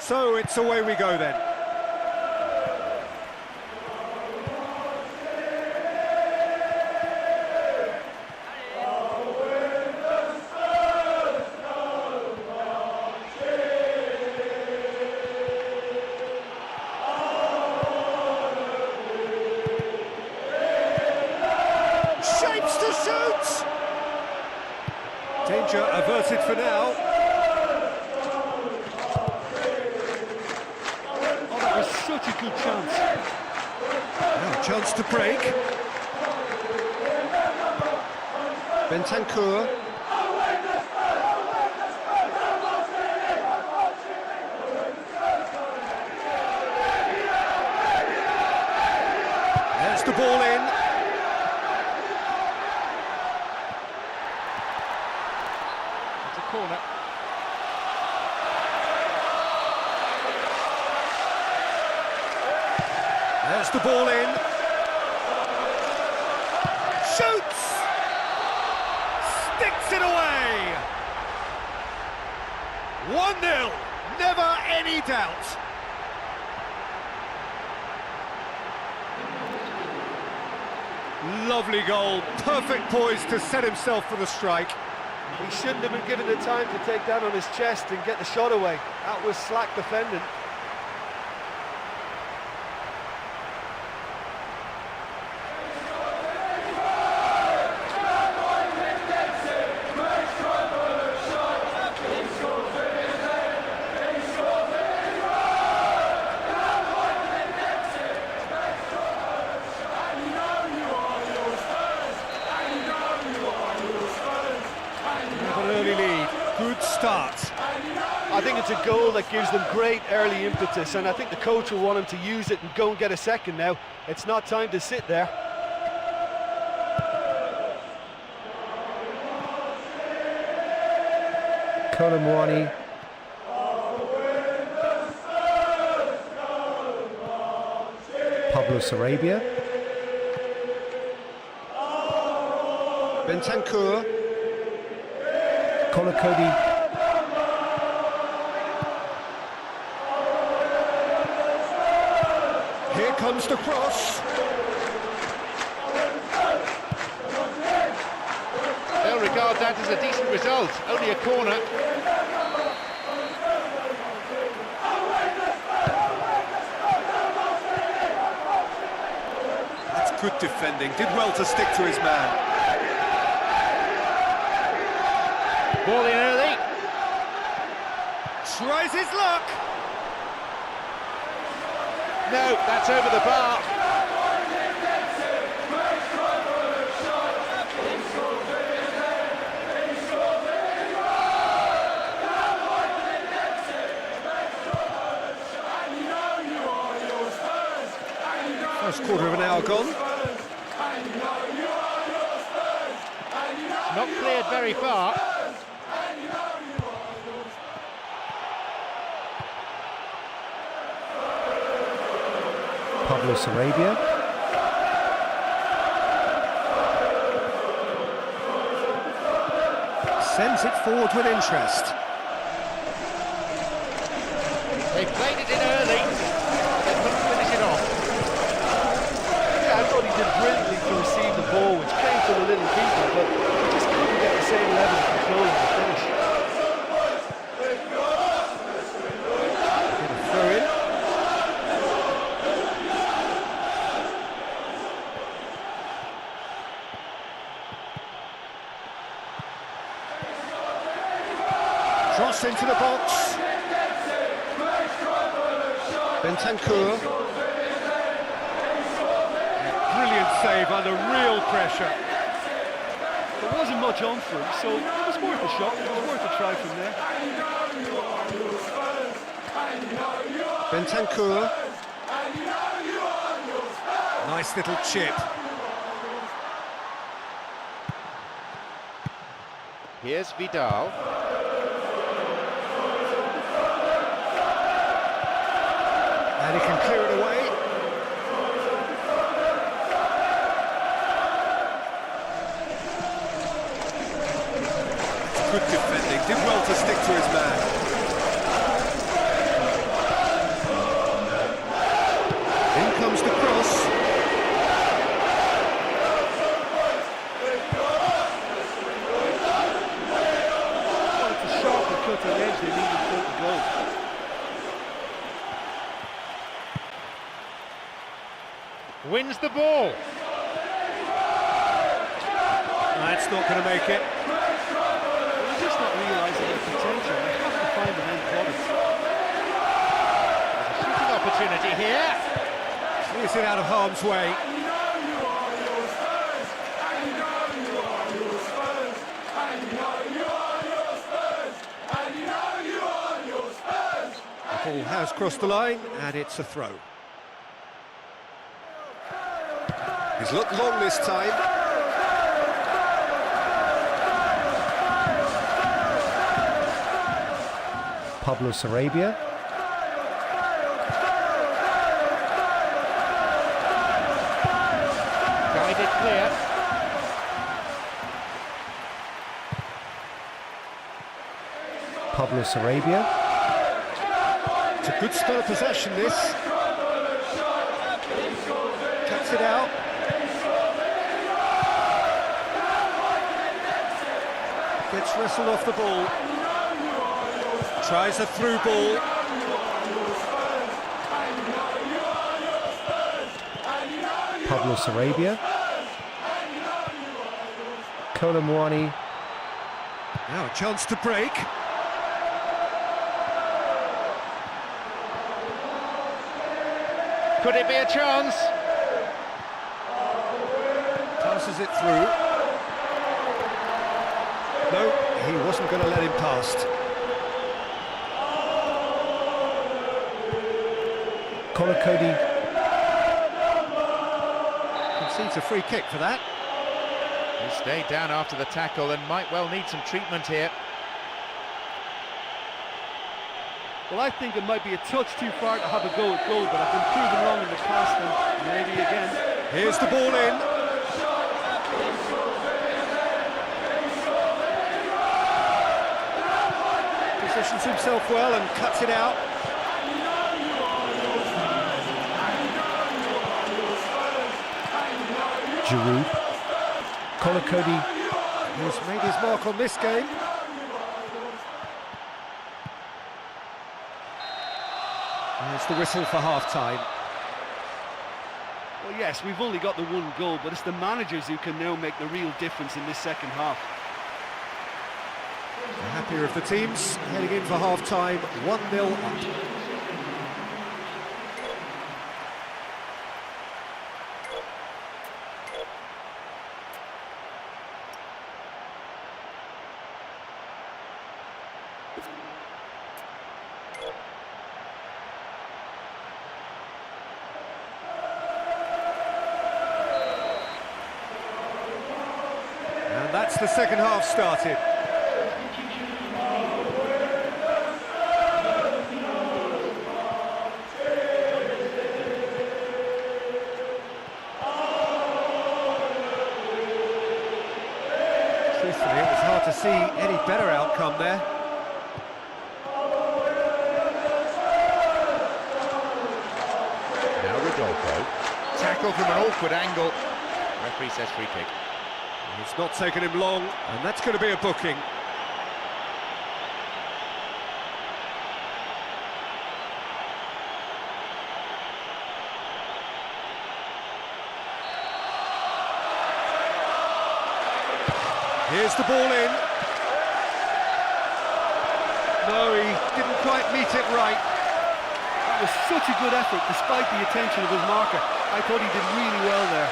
So it's away we go then. Shapes to shoot! Danger averted for now. Oh, that was such a good chance. Now a chance to break. Bentancur. There's the ball in. It's a corner. There's the ball in. Shoots! Sticks it away! 1-0, never any doubt. Lovely goal, perfect poise to set himself for the strike. He shouldn't have been given the time to take that on his chest and get the shot away. That was slack defending. An early lead, good start. I think it's a goal that gives them great early impetus, and I think the coach will want him to use it and go and get a second now. It's not time to sit there. Colomwani. Pablo Sarabia. Bentancur. Colacody. Here comes the cross. They'll regard that as a decent result, only a corner. That's good defending, did well to stick to his man. Ball in early. Tries his luck. No, that's over the bar. First quarter of an hour gone. Not cleared very far. Pablo Sarabia. Sends it forward with interest. They played it in early. They couldn't finish it off. Yeah, I thought he did brilliantly to receive the ball, which came from the little keeper, but he just couldn't get the same level of control in the finish. Throw in. Cross into the box. Bentancur. Brilliant save under real pressure. There wasn't much on for him, so it was worth a shot. It was worth a try from there. Bentancur. Nice little chip. Here's Vidal. And he can clear it away. Good defending, did well to stick to his man. Wins the ball. That's not going to make it. They're just not realising their potential. They have to find an end product. There's a shooting opportunity here. Clears it out of harm's way. The ball has crossed the line, and it's a throw. He's looked long this time. Pablo Sarabia. Guided clear. Pablo Sarabia. It's a good spell of possession, this. Cuts it out. Gets wrestled off the ball. Tries a through ball. Pablo Sarabia. Colomwani. Now a chance to break. Could it be a chance? Passes it through. No, he wasn't going to let him past. Cody. Concedes a free kick for that. He stayed down after the tackle and might well need some treatment here. Well, I think it might be a touch too far to have a go at goal, but I've been proven wrong in the past, and maybe again. Here's the ball in. Positions himself well and cuts it out. Giroud. Cody. He's made his mark on this game. There's the whistle for half-time. Well, yes, we've only got the one goal, but it's the managers who can now make the real difference in this second half. The happier of the teams, heading in for half-time, 1-0 up. And that's the second half started. Truthfully, it was hard to see any better outcome there. Now Rodolfo. Tackle from an awkward angle. Referee says free kick. It's not taken him long, and that's going to be a booking. Here's the ball in. No, he didn't quite meet it right. That was such a good effort, despite the attention of his marker. I thought he did really well there.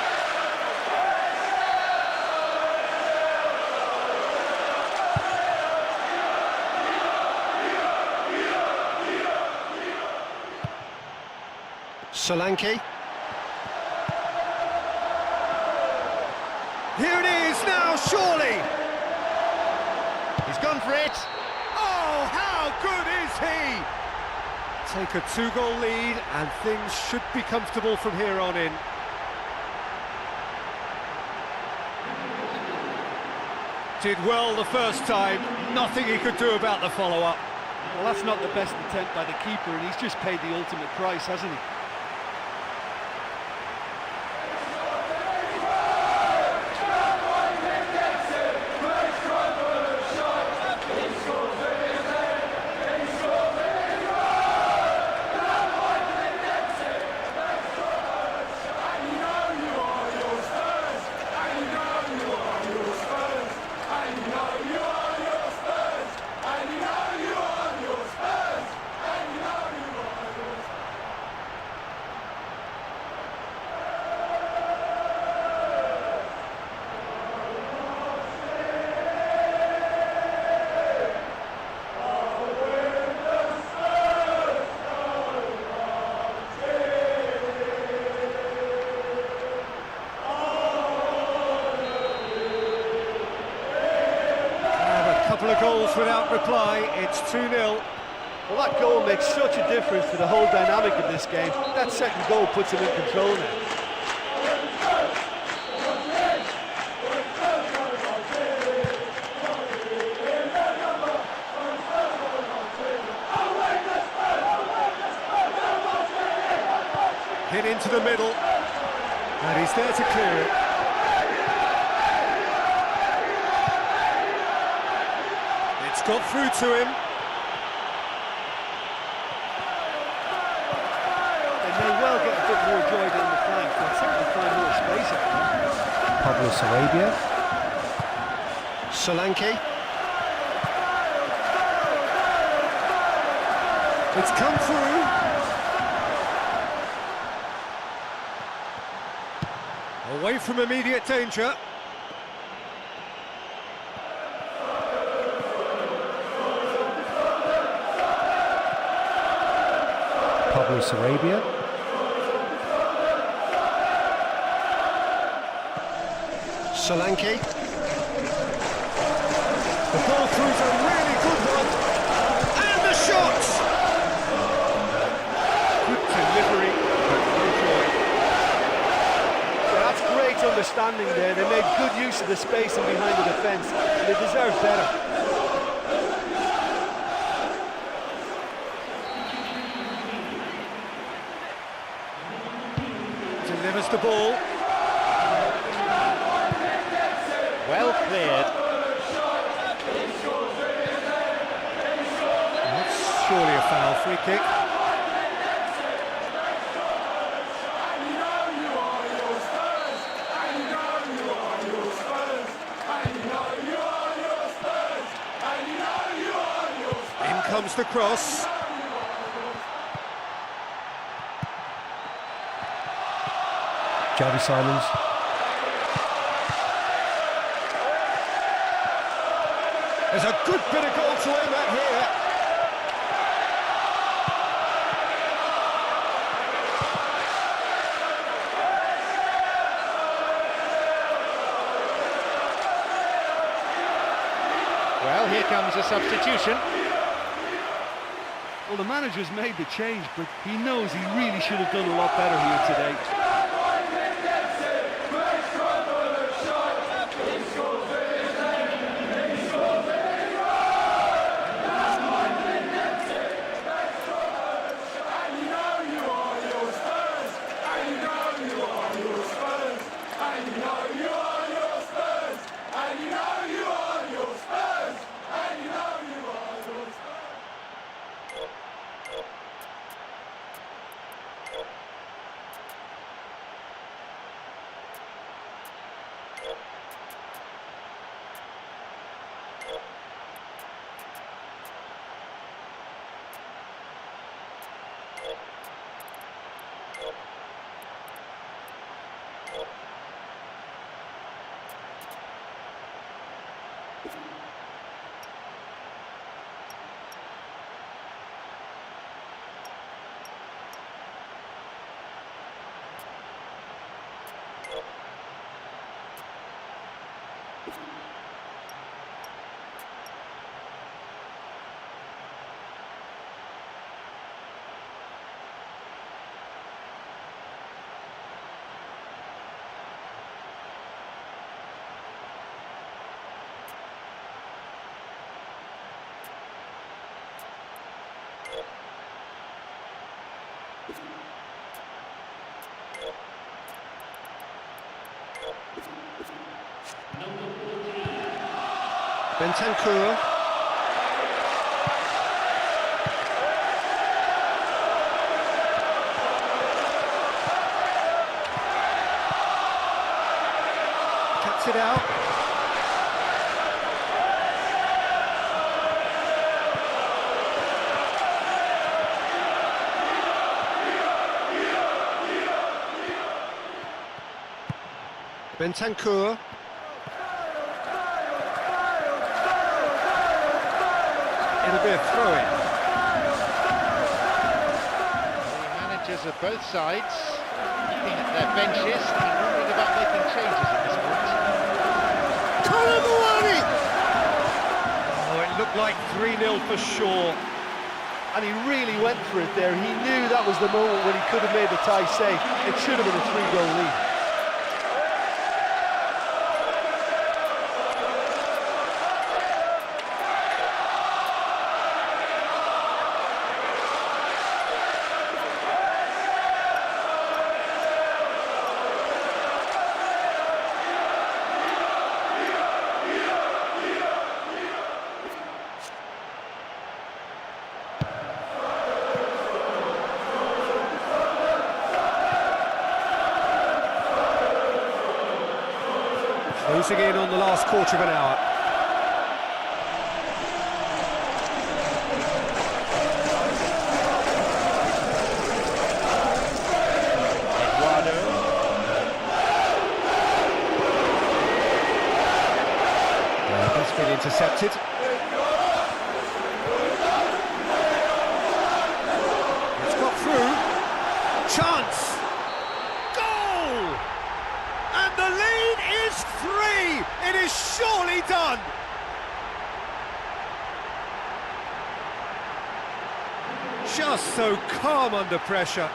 Solanke. Here it is now, surely! He's gone for it. Oh, how good is he? Take a two-goal lead and things should be comfortable from here on in. Did well the first time, nothing he could do about the follow-up. Well, that's not the best attempt by the keeper, and he's just paid the ultimate price, hasn't he? without reply, it's 2-0. Well, that goal makes such a difference to the whole dynamic of this game. That second goal puts him in control now. Hit into the middle, and he's there to clear it. It's got through to him. They may well get a bit more joy down the flank, but certainly find more space out there. Pablo Sarabia. Solanke. It's come through. Away from immediate danger. Pablo Sarabia. Solanke. The ball through's a really good one. And the shot! Good delivery, but no joy. Yeah, that's great understanding there. They made good use of the spacing behind the defence, and they deserve better. Delivers the ball. Well cleared. That's surely a foul, free kick. In comes the cross. Javi Simons. There's a good bit of goal to aim at here. Well, here comes a substitution. Well, the manager's made the change, but he knows he really should have done a lot better here today. Bentancur. Cuts it out. Bentancur. It'll be a throw-in. The managers of both sides looking at their benches and wondering about making changes at this point. Colomboani! Oh, it looked like 3-0 for sure. And he really went for it there. He knew that was the moment when he could have made the tie safe. It should have been a 3-goal lead. Closing in on the last quarter of an hour. Eduardo. That's been intercepted. It's got through. Chance. Goal! And the lead is 3! It is surely done! Just so calm under pressure.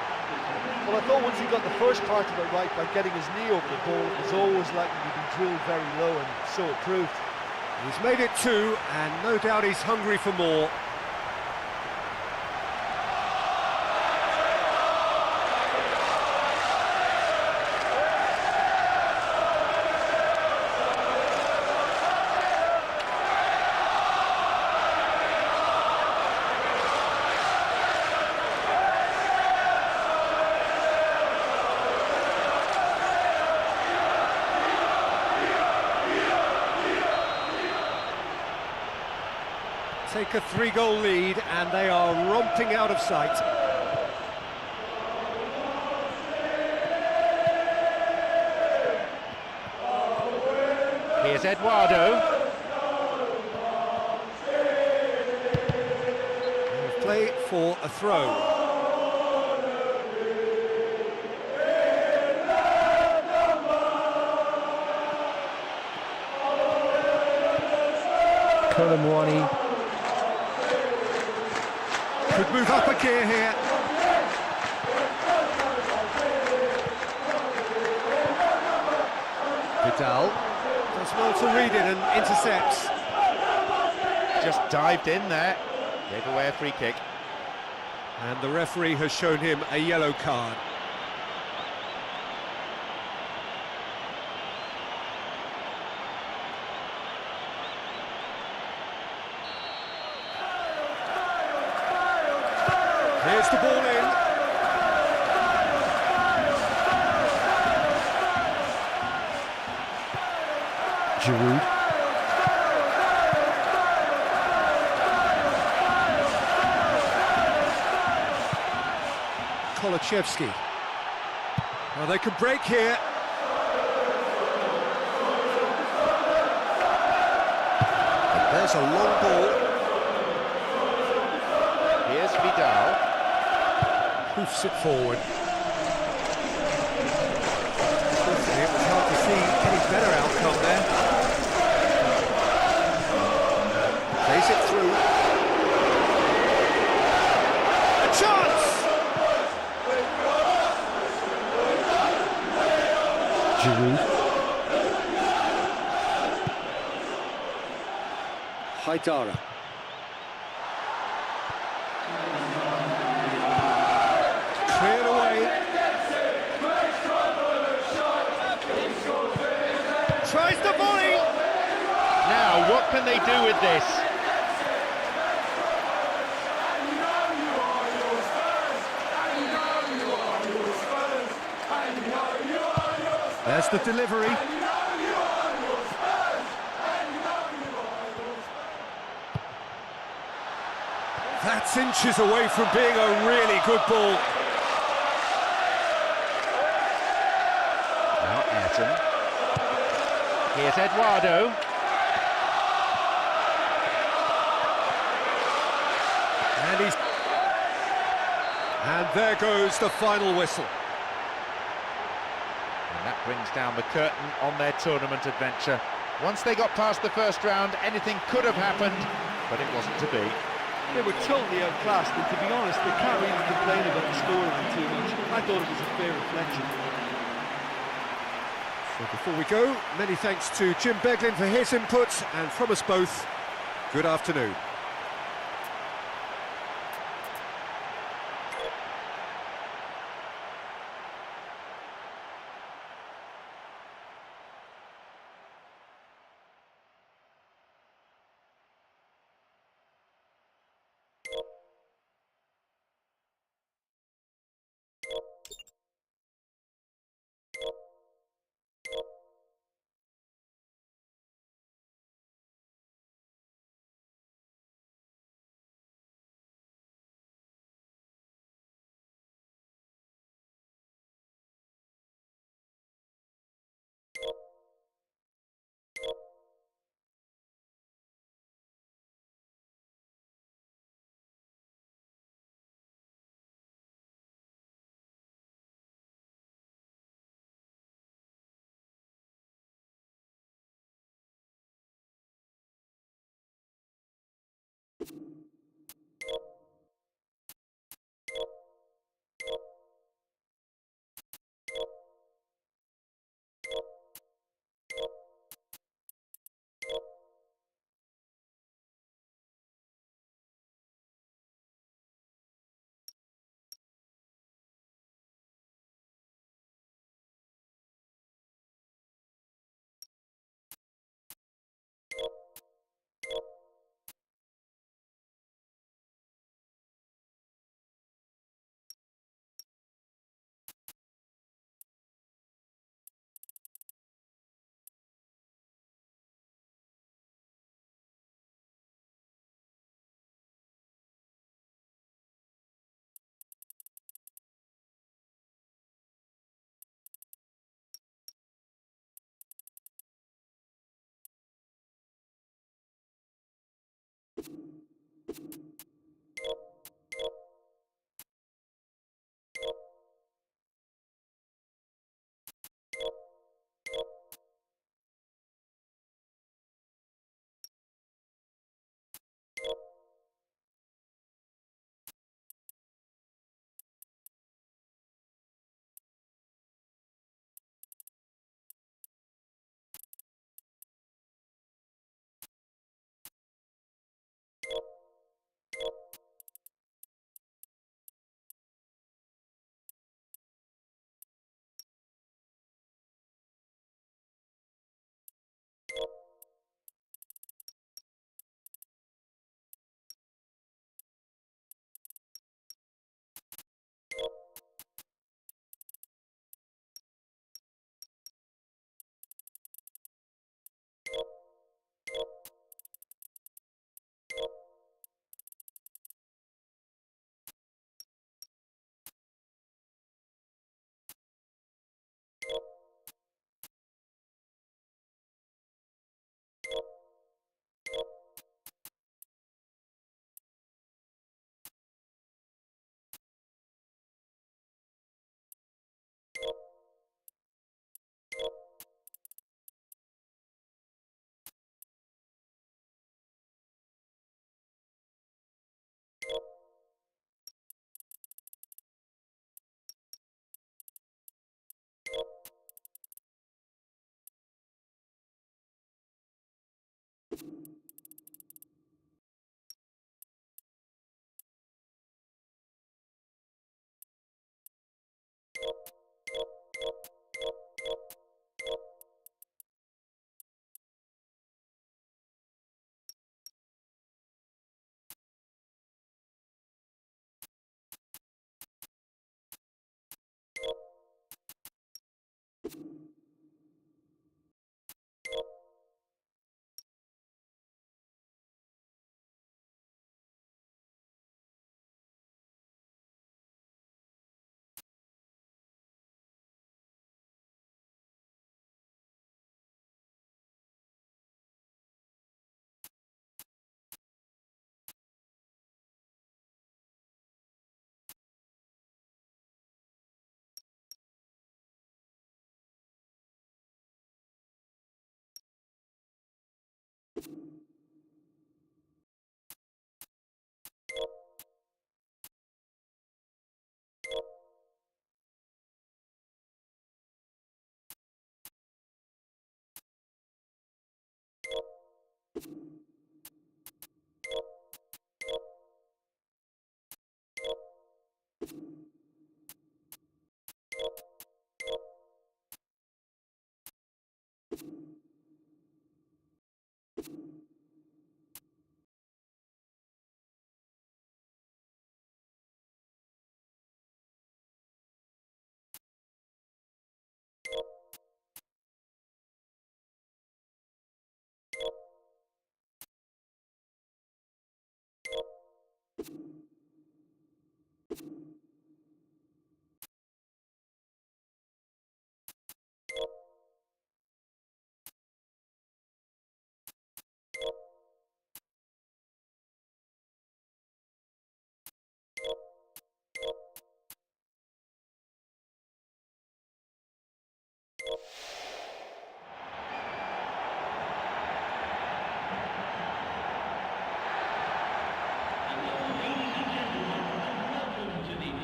Well, I thought once he got the first part of it right by getting his knee over the ball, it was always likely to be drilled very low, and so it proved. He's made it 2, and no doubt he's hungry for more. Take a 3-goal lead, and they are romping out of sight. Here's Eduardo. Play for a throw. Colomwani. Could move up a gear here. Vidal does well to read it and intercepts. Just dived in there. Gave away a free kick. And the referee has shown him a yellow card. Here's the ball in. Giroud. Kolachevsky. Well, they can break here. And there's a long ball. Here's Vidal. Hoofs it forward. It was hard to see any better outcome there. Plays it through. A chance! Giroud. Haidara. Cleared away. Tries the volley. Now, what can they do with this? There's the delivery. That's inches away from being a really good ball. Now Ayrton. Here's Eduardo. And there goes the final whistle. And that brings down the curtain on their tournament adventure. Once they got past the first round, anything could have happened. but it wasn't to be. They were totally outclassed, and to be honest, they can't really complain about the scoreline too much. I thought it was a fair reflection. So before we go, many thanks to Jim Beglin for his input, and from us both, good afternoon.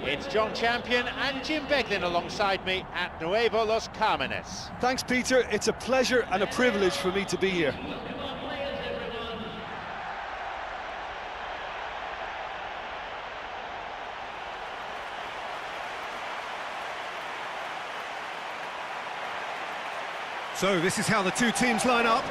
It's John Champion and Jim Beglin alongside me at Nuevo Los Carmenes. Thanks, Peter. It's a pleasure and a privilege for me to be here. So this is how the two teams line up.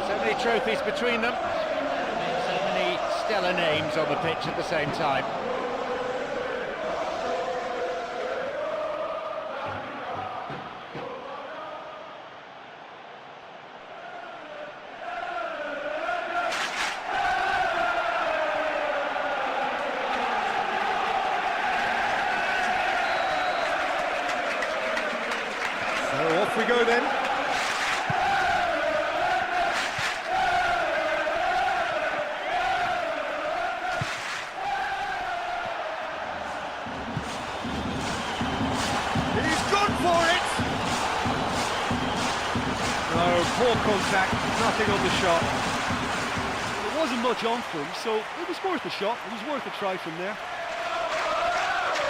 So many trophies between them, so many stellar names on the pitch at the same time. So off we go then. He's gone for it! No, poor contact, nothing on the shot. There wasn't much on for him, so it was worth a shot. It was worth a try from there.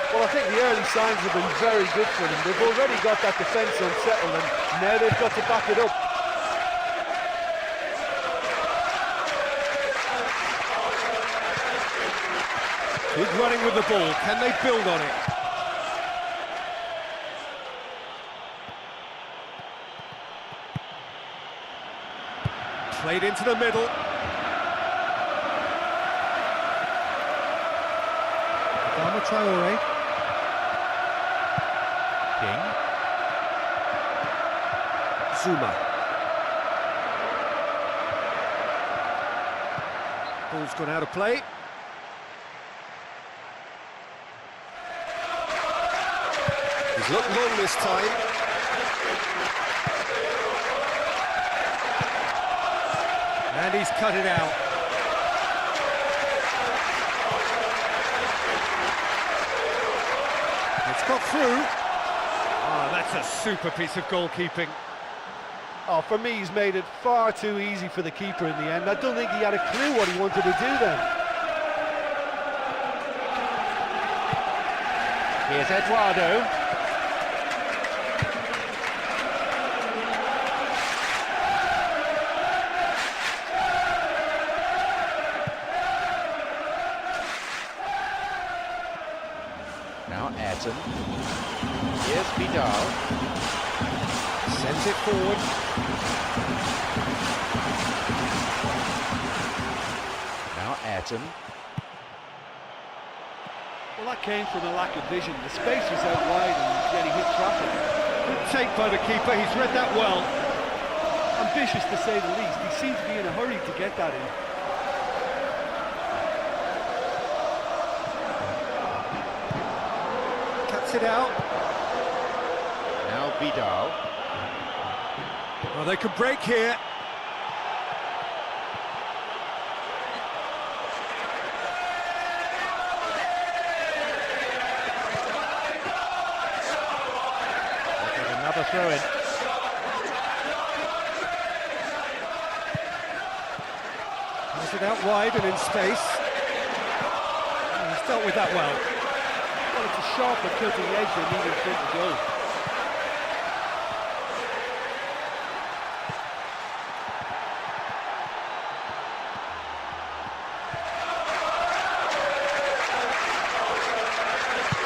Well, I think the early signs have been very good for them. They've already got that defence unsettled, and now they've got to back it up. Good running with the ball, can they build on it? Played into the middle. Adama Traore. King. Zuma. Ball's gone out of play. He's looked long this time. And he's cut it out. It's got through. Oh, that's a super piece of goalkeeping. Oh, for me, he's made it far too easy for the keeper in the end. I don't think he had a clue what he wanted to do then. Here's Eduardo. Now Ayrton. Here's Vidal. Sends it forward. Now Ayrton. Well, that came from a lack of vision. The space was out wide and yet he hit traffic. Good take by the keeper, he's read that well. Ambitious to say the least. He seemed to be in a hurry to get that in. Cuts it out. Now Vidal. Well, they could break here. Another throw in. Pass it out wide and in space. Oh, he's dealt with that well. Well, it's a sharper cutting edge than needed for him to go.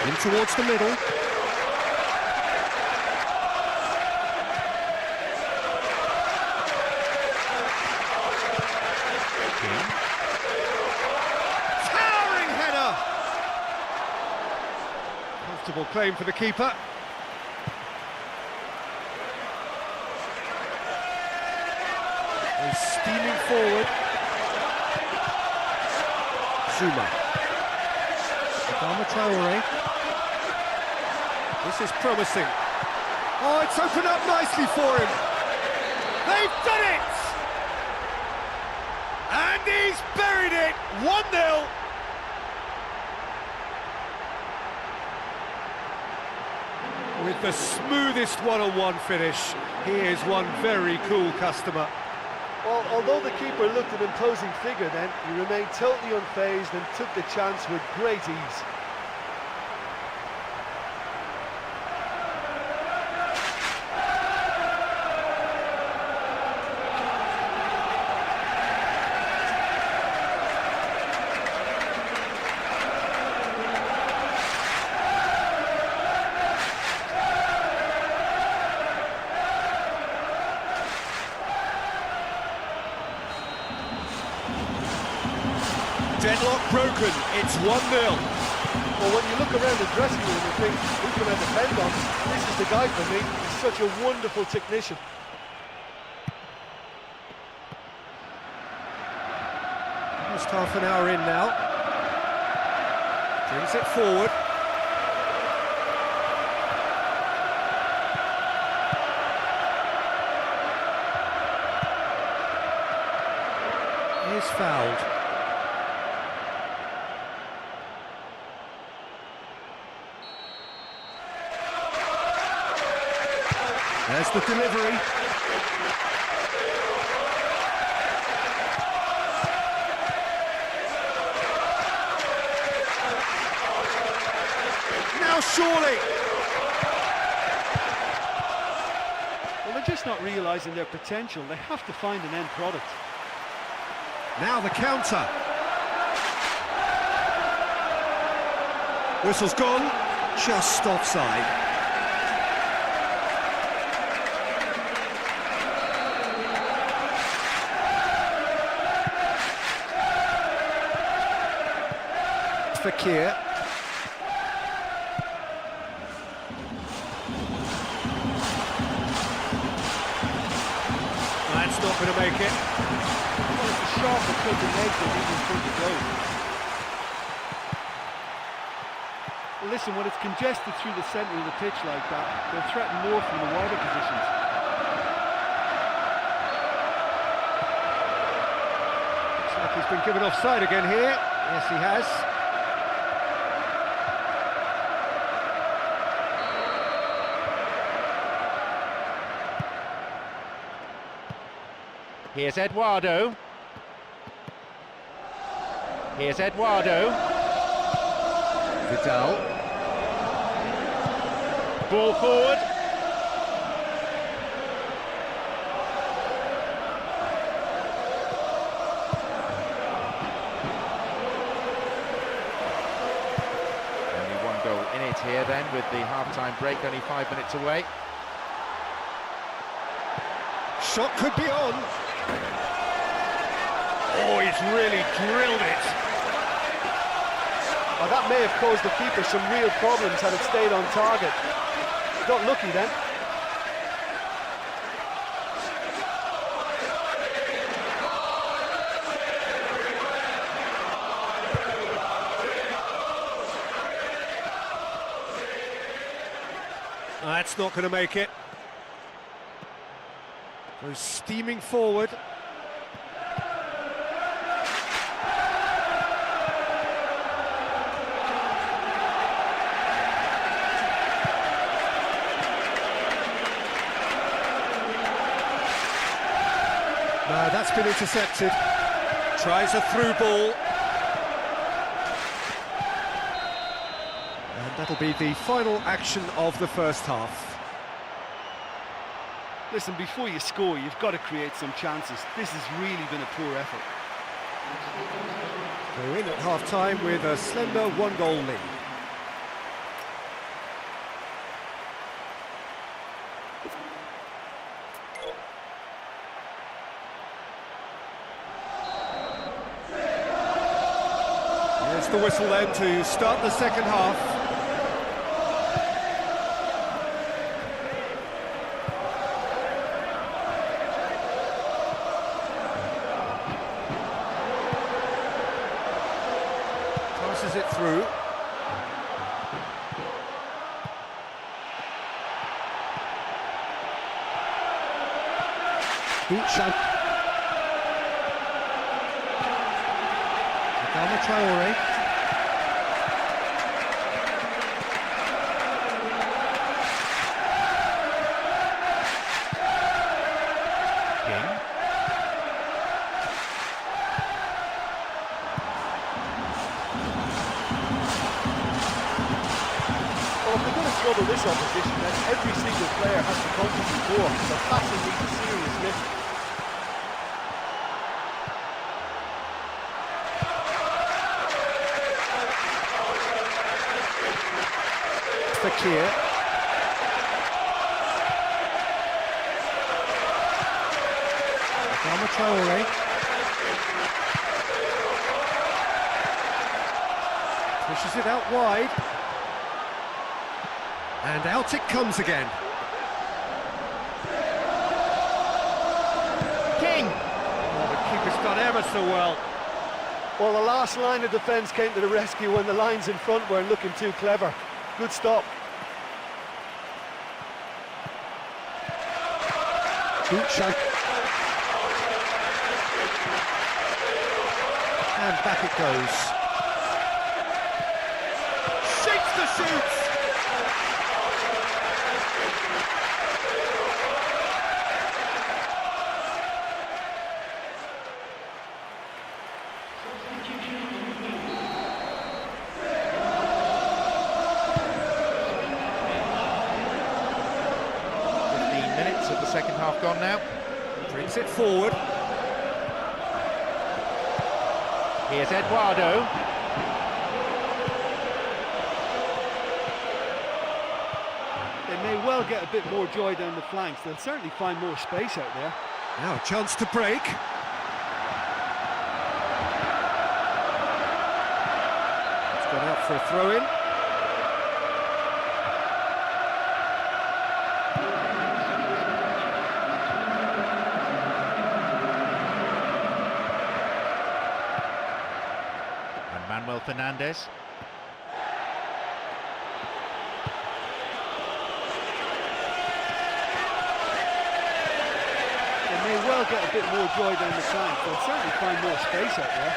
In towards the middle. Towering header! Comfortable claim for the keeper. steaming forward. Zuma. Adama Traore. This is promising. Oh, it's opened up nicely for him. They've done it! And he's buried it! 1-0. With the smoothest one-on-one finish, he is one very cool customer. Well, although the keeper looked an imposing figure then, he remained totally unfazed and took the chance with great ease. Deadlock broken, it's 1-0. Well, when you look around the dressing room and think, who can I depend on? This is the guy for me. He's such a wonderful technician. Almost half an hour in now. Brings it forward. He is fouled. There's the delivery. Now surely. Well, they're just not realising their potential. They have to find an end product. Now the counter. Whistle's gone, just offside. Fakir. That's not going to make it. Well, it's a sharper cut than leg that leads him through the goal. Well, listen, when it's congested through the centre of the pitch like that, they'll threaten more from the wider positions. Looks like he's been given offside again here. Yes, he has. Here's Eduardo. Here's Eduardo. Vidal. Ball forward. Only one goal in it here then, with the half-time break only 5 minutes away. Shot could be on. Oh, he's really drilled it. Well, that may have caused the keeper some real problems had it stayed on target. Got lucky then. That's not going to make it. Goes steaming forward. No, that's been intercepted. Tries a through ball. And that'll be the final action of the first half. Listen, before you score, you've got to create some chances. This has really been a poor effort. We're in at half-time with a slender one-goal lead. There's the whistle then to start the second half. passes it through. Deep shot. Adama Traore. King. Well, if they're going to trouble this opposition, then every single player has to contribute more. The passing needs a serious lift. Fakir. Adama Traore. Pushes it out wide. And out it comes again. King! Oh, the keeper's done ever so well. Well, the last line of defence came to the rescue when the lines in front weren't looking too clever. Good stop. Deep shot. And back it goes. Shakes the shoots! Of the second half gone now. Brings it forward. Here's Eduardo. They may well get a bit more joy down the flanks. They'll certainly find more space out there. Now a chance to break. It's gone out for a throw-in. Manuel Fernandes. They may well get a bit more joy down the flanks. They'll certainly find more space out there.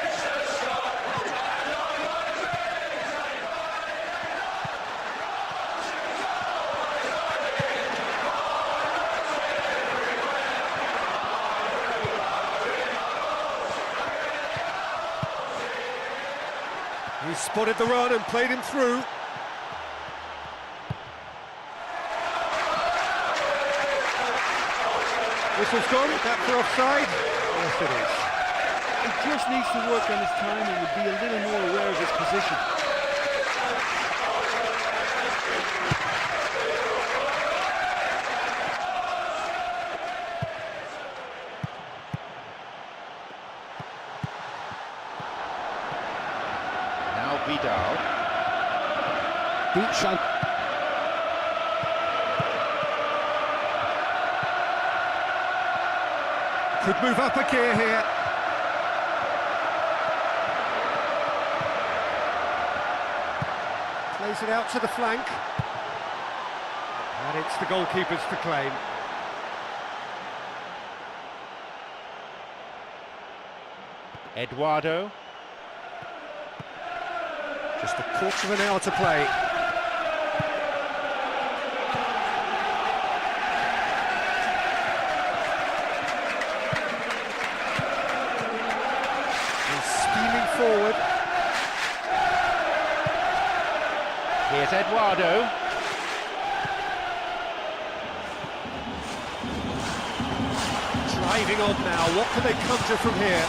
He spotted the run and played him through. Whistle's gone, that for offside? Yes, it is. He just needs to work on his timing and be a little more aware of his position. Now Vidal. Deep shot. Could move up a gear here. Plays it out to the flank. And it's the goalkeepers to claim. Eduardo. Just a quarter of an hour to play. He's steaming forward. Here's Eduardo. Driving on now. What can they conjure from here?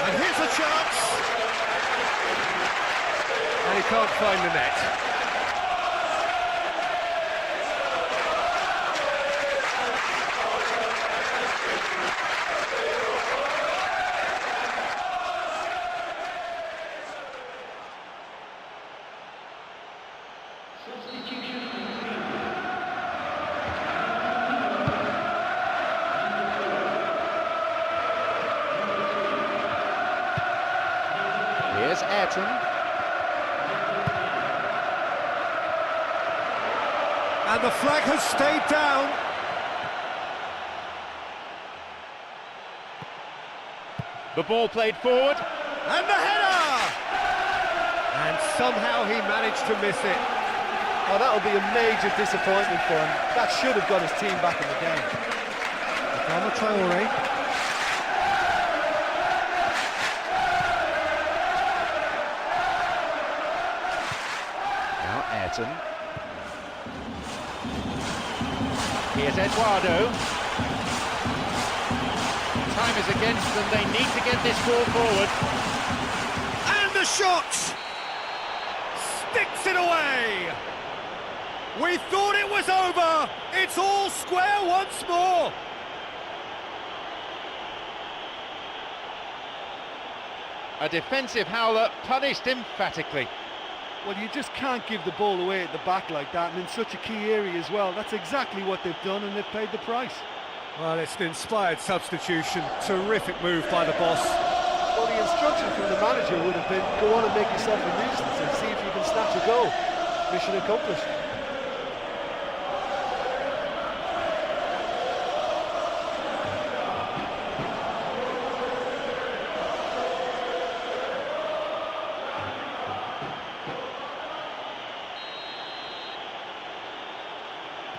And here's a chance. And he can't find the net. Here's Ayrton. And the flag has stayed down. The ball played forward. And the header! And somehow he managed to miss it. Oh, that'll be a major disappointment for him. That should have got his team back in the game. Adama Traore. Now Ayrton. Here's Eduardo. Time is against them, they need to get this ball forward. And the shot! Sticks it away! We thought it was over! It's all square once more! A defensive howler punished emphatically. Well, you just can't give the ball away at the back like that, and in such a key area as well. That's exactly what they've done, and they've paid the price. Well, it's an inspired substitution. Terrific move by the boss. Well, the instruction from the manager would have been, go on and make yourself a nuisance and see if you can snatch a goal. Mission accomplished.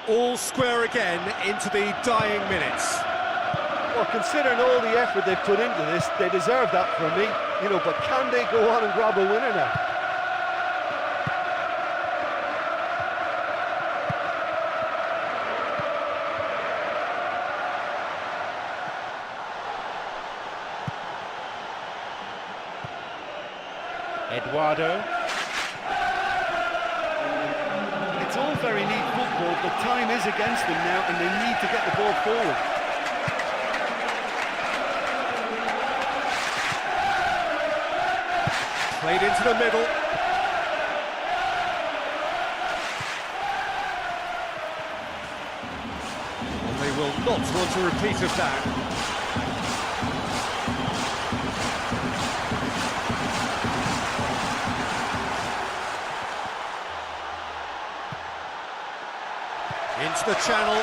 All square again into the dying minutes. Well, considering all the effort they've put into this, they deserve that from me. You know, but can they go on and grab a winner now? Eduardo. It's all very neat football, but time is against them now, and they need to get the ball forward. Played into the middle. And they will not want a repeat of that. Into the channel.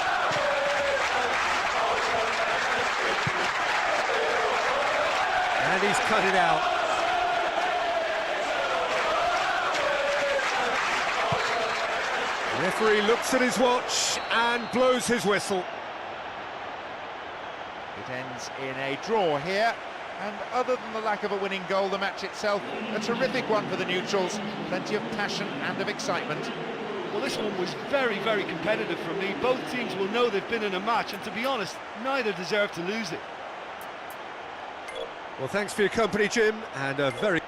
And he's cut it out. The referee looks at his watch and blows his whistle. It ends in a draw here, and other than the lack of a winning goal, the match itself, a terrific one for the neutrals. Plenty of passion and of excitement. Well, this one was very, very competitive for me. Both teams will know they've been in a match, and to be honest, neither deserve to lose it. Well, thanks for your company, Jim, and a very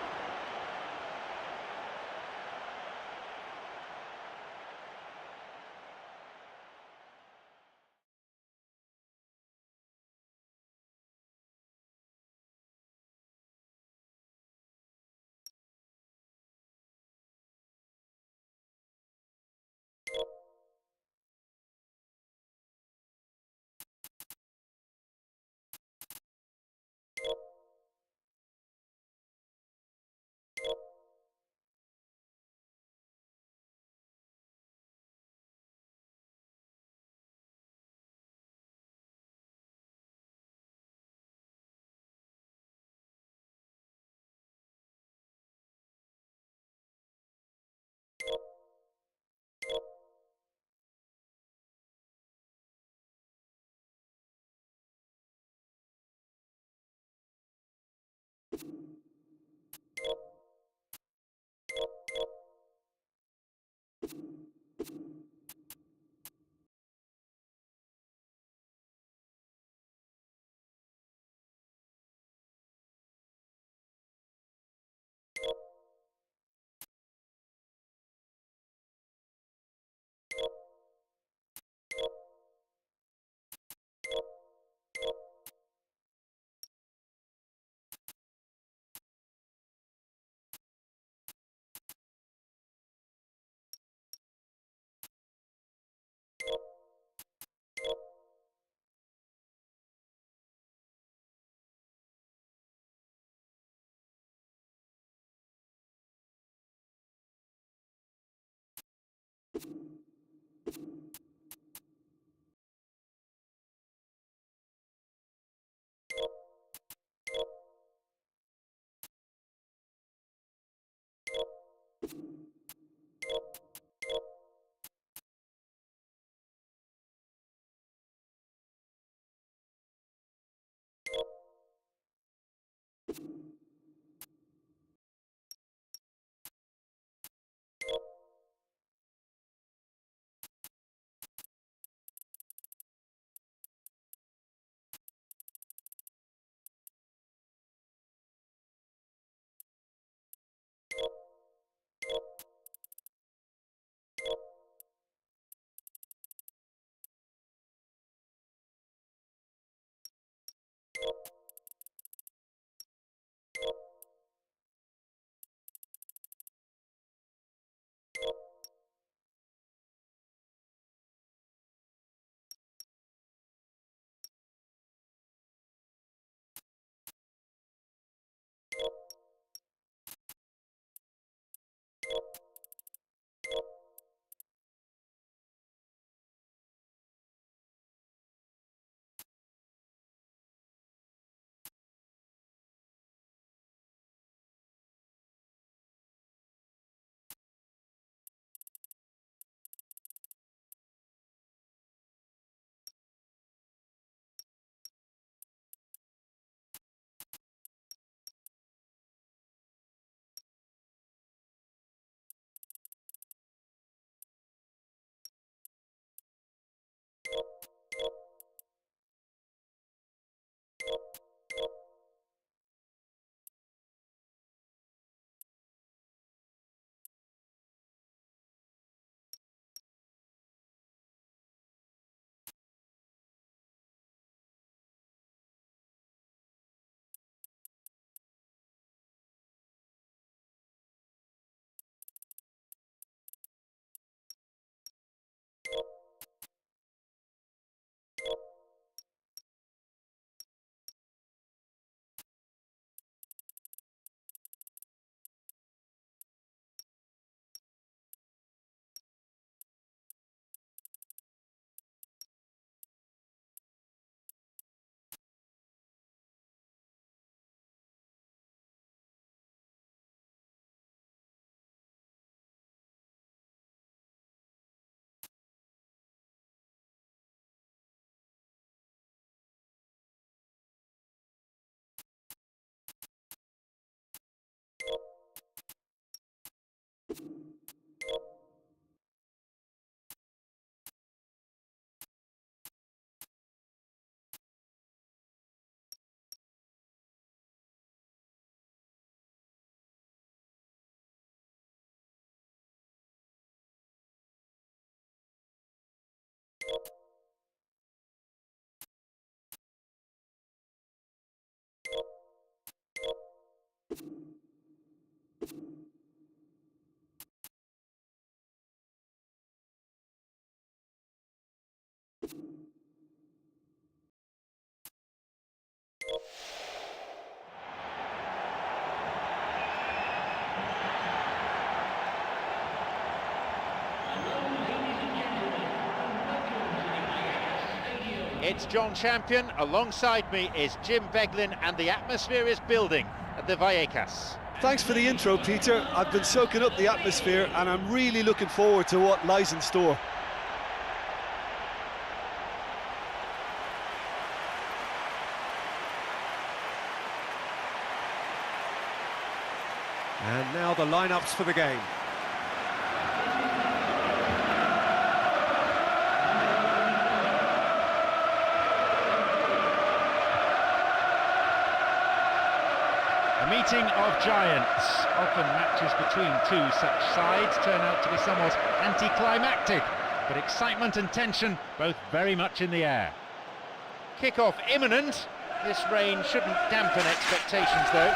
It's John Champion, alongside me is Jim Beglin, and the atmosphere is building at the Vallecas. Thanks for the intro, Peter. I've been soaking up the atmosphere and I'm really looking forward to what lies in store. And now the lineups for the game. A meeting of giants. Often matches between two such sides turn out to be somewhat anticlimactic, but excitement and tension both very much in the air. Kick-off imminent. This rain shouldn't dampen expectations though.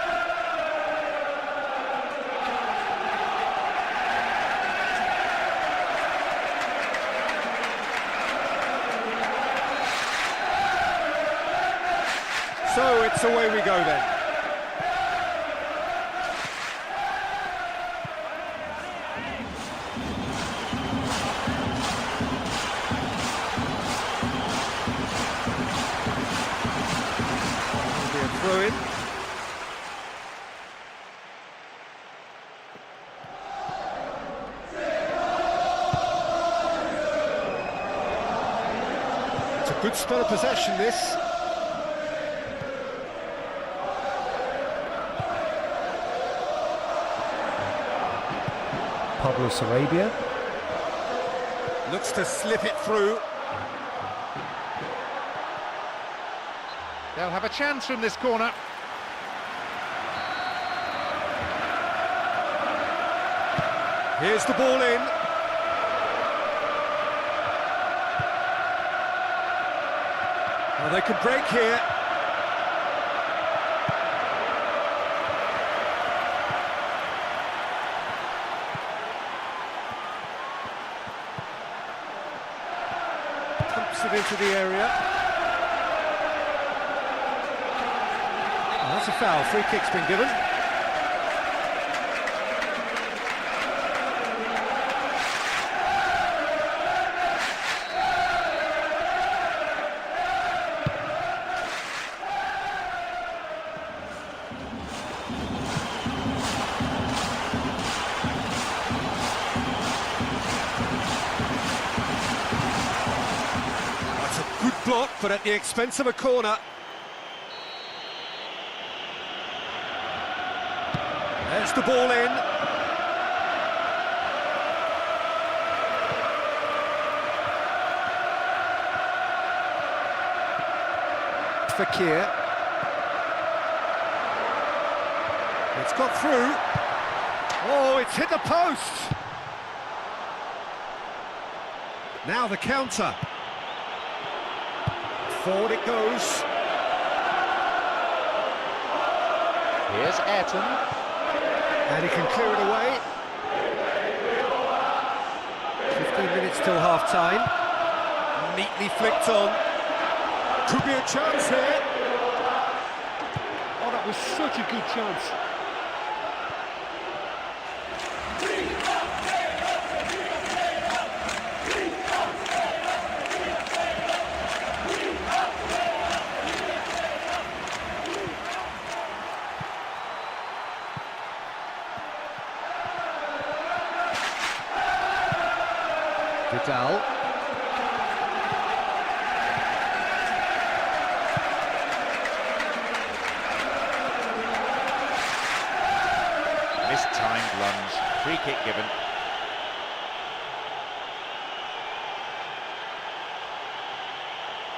So it's away we go then. Throw in. It's a good spell of possession, this. Pablo Sarabia. Looks to slip it through. They'll have a chance from this corner. Here's the ball in. Well, they could break here. Pumps it into the area. Oh, that's a foul. Free kick's been given. Good block, but at the expense of a corner. There's the ball in. Fakir. It's got through. Oh, it's hit the post. Now the counter. Forward it goes. Here's Ayrton. And he can clear it away. 15 minutes till half-time. Neatly flicked on. Could be a chance here. Oh, that was such a good chance. Vidal. Mistimed lunge, free kick given.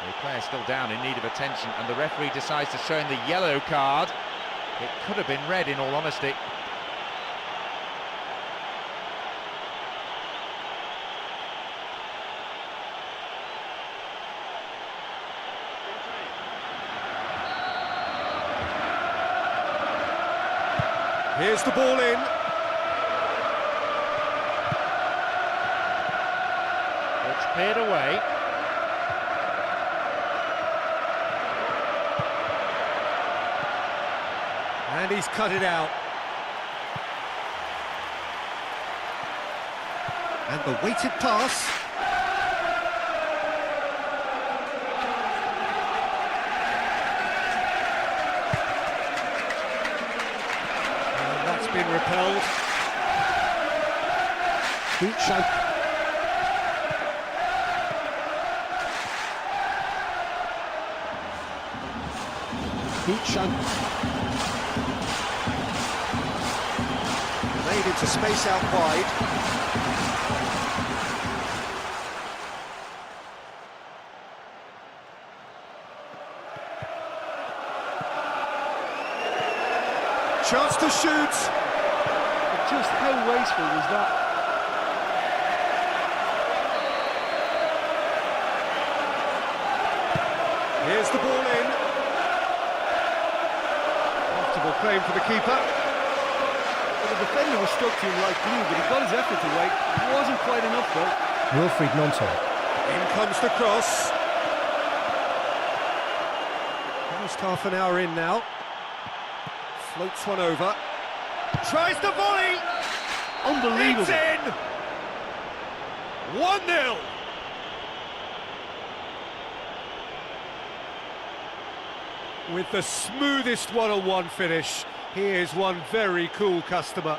The player's still down in need of attention, and the referee decides to show him the yellow card. It could have been red, in all honesty. Here's the ball in. It's cleared away. And he's cut it out. And the weighted pass. And that's been repelled. Deep shot. Deep shot. Made into space out wide. Chance to shoot. Just how wasteful was that? Here's the ball in. Comfortable claim for the keeper. The defender was stuck to him like glue, but he got his effort away. It wasn't quite enough, though. Wilfried Gnonto. In comes the cross. Almost half an hour in now. Floats one over. Tries the volley. Unbelievable. It's in. 1-0. With the smoothest one-on-one finish. Here's one very cool customer.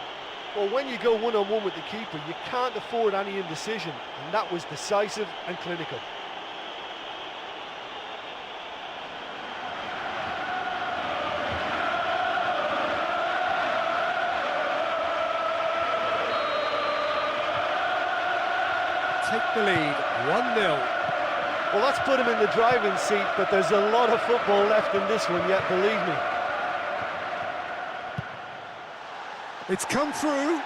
Well, when you go one-on-one with the keeper, you can't afford any indecision, and that was decisive and clinical. take the lead, 1-0. Well, that's put him in the driving seat, but there's a lot of football left in this one yet, believe me. It's come through.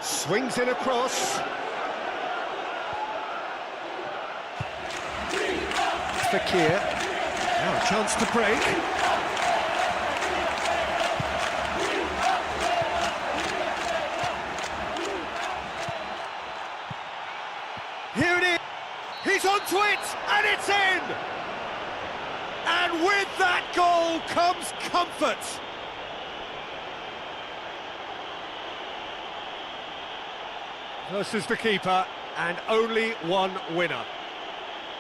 Swings in across. Fakir. Now a chance to break. Here it is. He's onto it, and it's in. And with that goal comes comfort. Versus the keeper, and only one winner.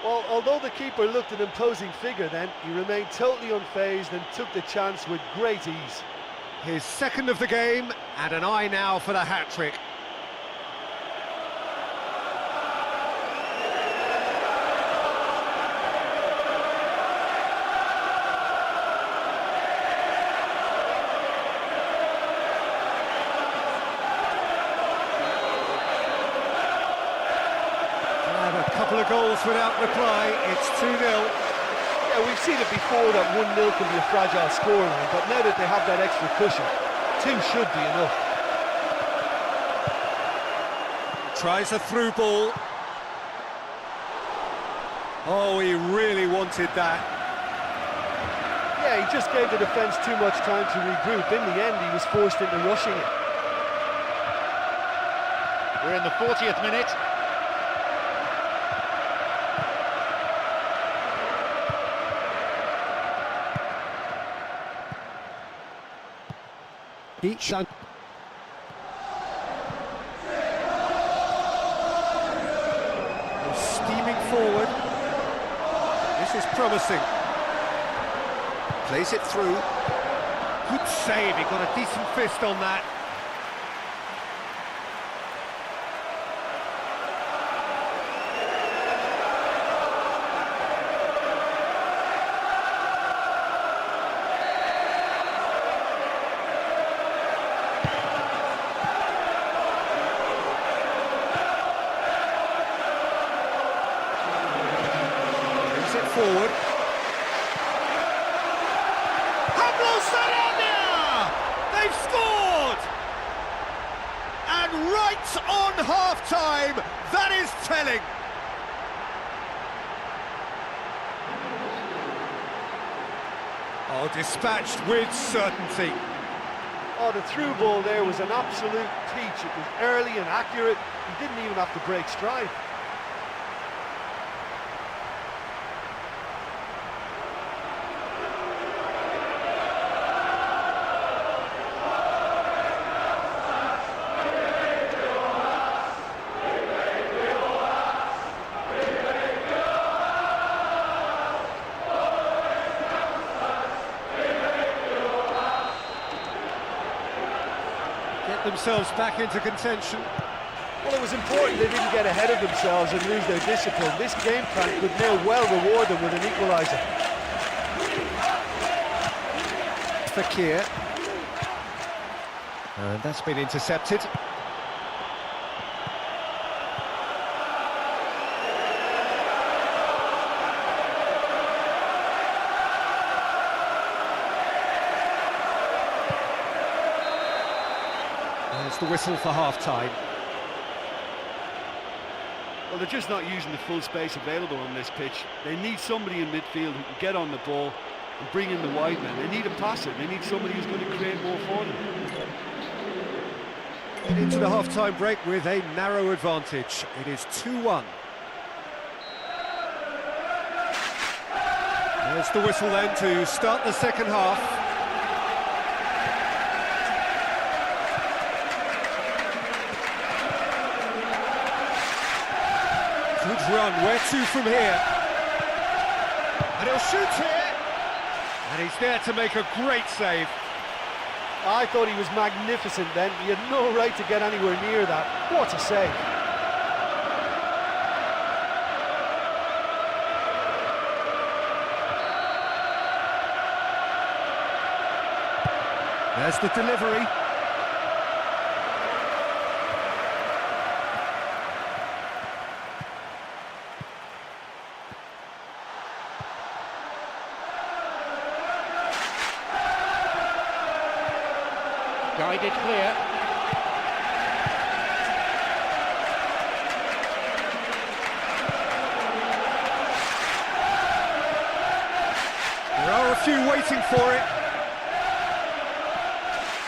Well, although the keeper looked an imposing figure then, he remained totally unfazed and took the chance with great ease. His second of the game, and an eye now for the hat-trick. A couple of goals without reply, it's 2-0. Yeah, we've seen it before that 1-0 can be a fragile scoreline, but now that they have that extra cushion, 2 should be enough. Tries a through ball. Oh, he really wanted that. Yeah, he just gave the defence too much time to regroup. In the end, he was forced into rushing it. We're in the 40th minute. E04. Steaming forward. This is promising. Plays it through. Good save, he got a decent fist on that. Forward. Pablo Sarabia! They've scored! And right on half-time, that is telling. Oh, dispatched with certainty. Oh, the through ball there was an absolute peach. It was early and accurate. He didn't even have to break stride. Get themselves back into contention. Well, it was important they didn't get ahead of themselves and lose their discipline. This game plan could now well reward them with an equaliser. Fakir. And that's been intercepted. There's the whistle for half-time. Well, they're just not using the full space available on this pitch. They need somebody in midfield who can get on the ball and bring in the wide men. They need a passer. They need somebody who's going to create more for them. Into the half-time break with a narrow advantage. It is 2-1. There's the whistle then to start the second half. Good run, where to from here? And he'll shoot here! And he's there to make a great save. I thought he was magnificent then. He had no right to get anywhere near that. What a save. There's the delivery. Guided clear. There are a few waiting for it.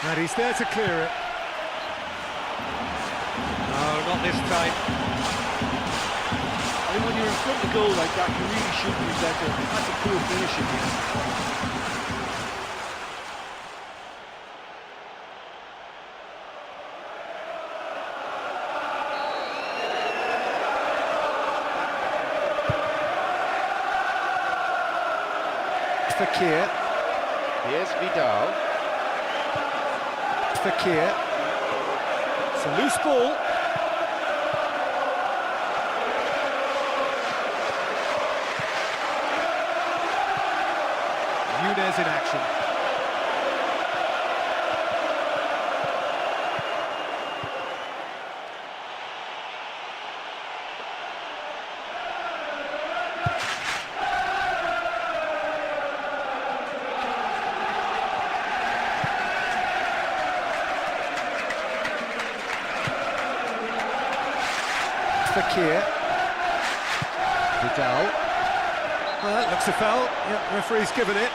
And he's there to clear it. No, not this time. I mean, when you're in front of goal like that, you really should be better. That's a poor finish again. Fakir. Here's Vidal. Fakir. It's a loose ball. Nunez in action. Fakir. Vidal. Well, that looks a foul. Yeah, referee's given it.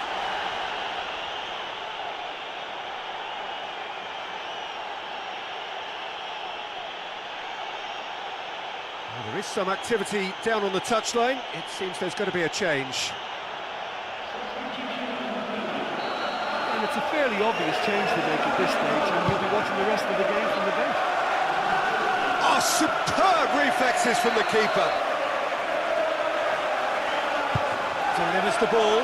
Well, there is some activity down on the touchline. It seems there's going to be a change. And it's a fairly obvious change to make at this stage, and you'll be watching the rest of the game from the bench. Oh, superb reflexes from the keeper. Delivers the ball.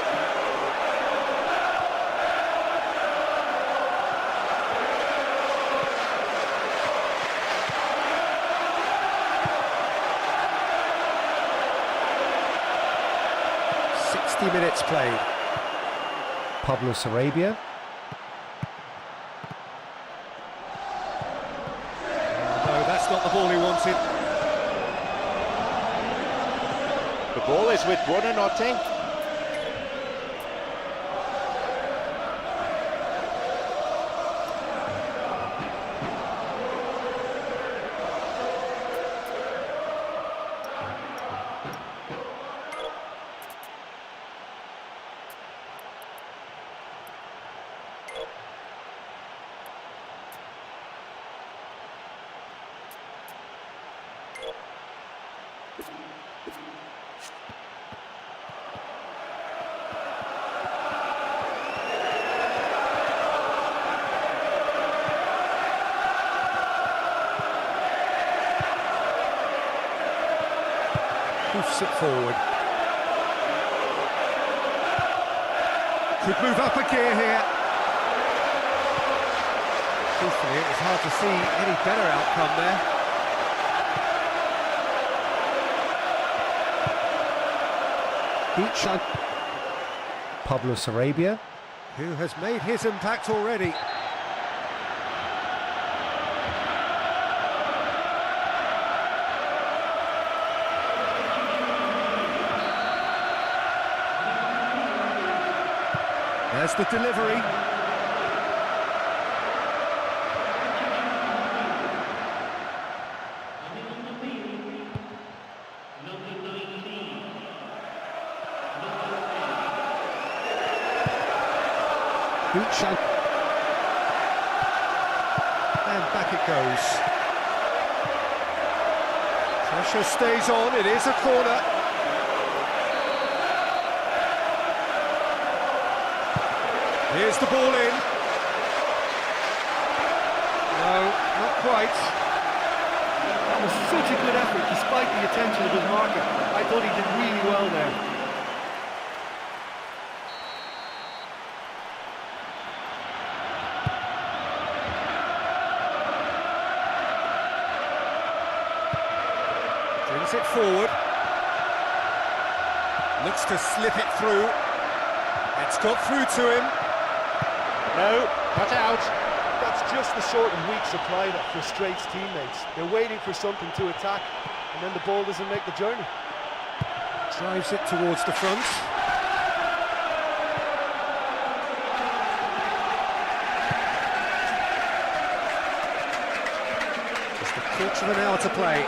Minutes played. Pablo Sarabia. No, that's not the ball he wanted. The ball is with Buonanotte. Hoofs it forward. Could move up a gear here. Truthfully, it was hard to see any better outcome there. Deep shot. Pablo Sarabia. Who has made his impact already. There's the delivery. Deep shot. And back it goes. Pressure stays on, it is a corner. Here's the ball in. No, not quite. That was such a good effort, despite the attention of his marker. I thought he did really well there. it forward. Looks to slip it through. It's got through to him. No, cut out. That's just the sort of weak supply that frustrates teammates. They're waiting for something to attack, and then the ball doesn't make the journey. Drives it towards the front. Just a quarter of an hour to play.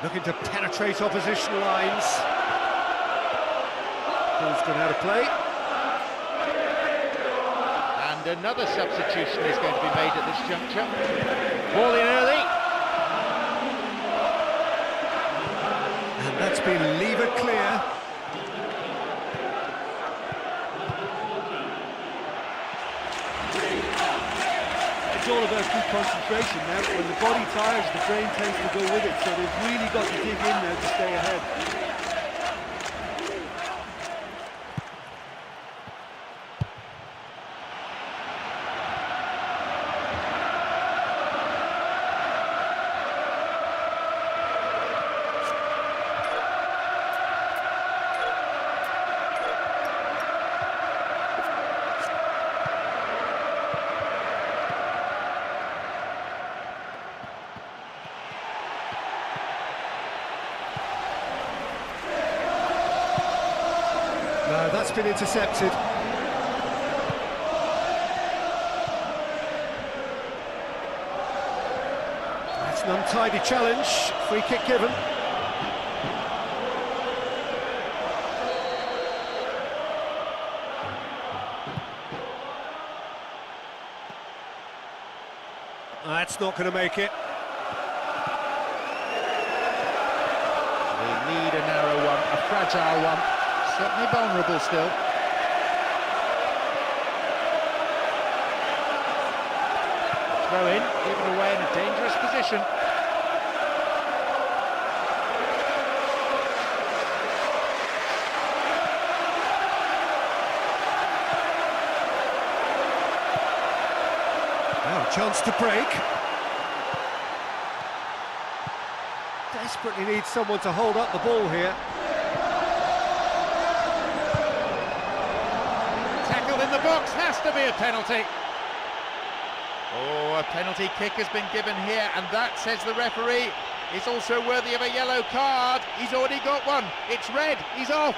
Looking to penetrate opposition lines. Ball's gone out of play. And another substitution is going to be made at this juncture. Ball in early. And that's been levered clear. It's all about good concentration now. When the body tires, the brain tends to go with it, so they've really got to dig in now to stay ahead. No, that's been intercepted. That's an untidy challenge. Free kick given. That's not going to make it. They need a narrow one, a fragile one. Certainly vulnerable still. Throw in, given away in a dangerous position. Now a chance to break. Desperately needs someone to hold up the ball here. In the box, has to be a penalty. Oh, a penalty kick has been given here, and that, says the referee, is also worthy of a yellow card. He's already got one. It's red. He's off.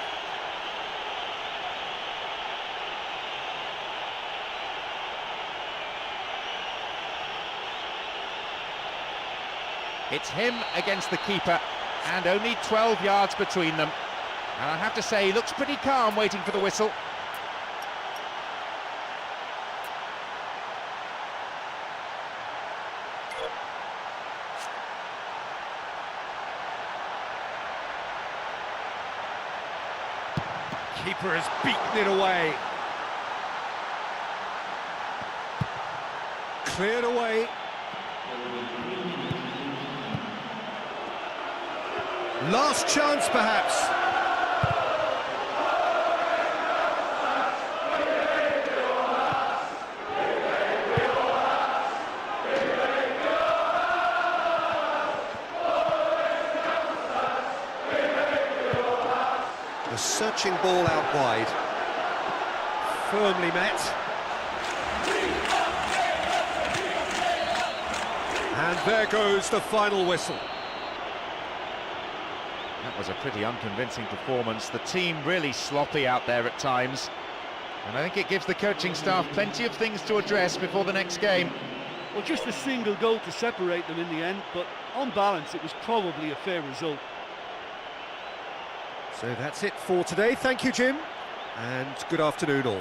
It's him against the keeper, and only 12 yards between them. And I have to say, he looks pretty calm waiting for the whistle. Keeper has beaten it away. Cleared away. Last chance, perhaps. The searching ball out wide. Firmly met. And there goes the final whistle. That was a pretty unconvincing performance. The team really sloppy out there at times. And I think it gives the coaching staff plenty of things to address before the next game. Well, just a single goal to separate them in the end, but on balance it was probably a fair result. So that's it for today. Thank you, Jim, and good afternoon all.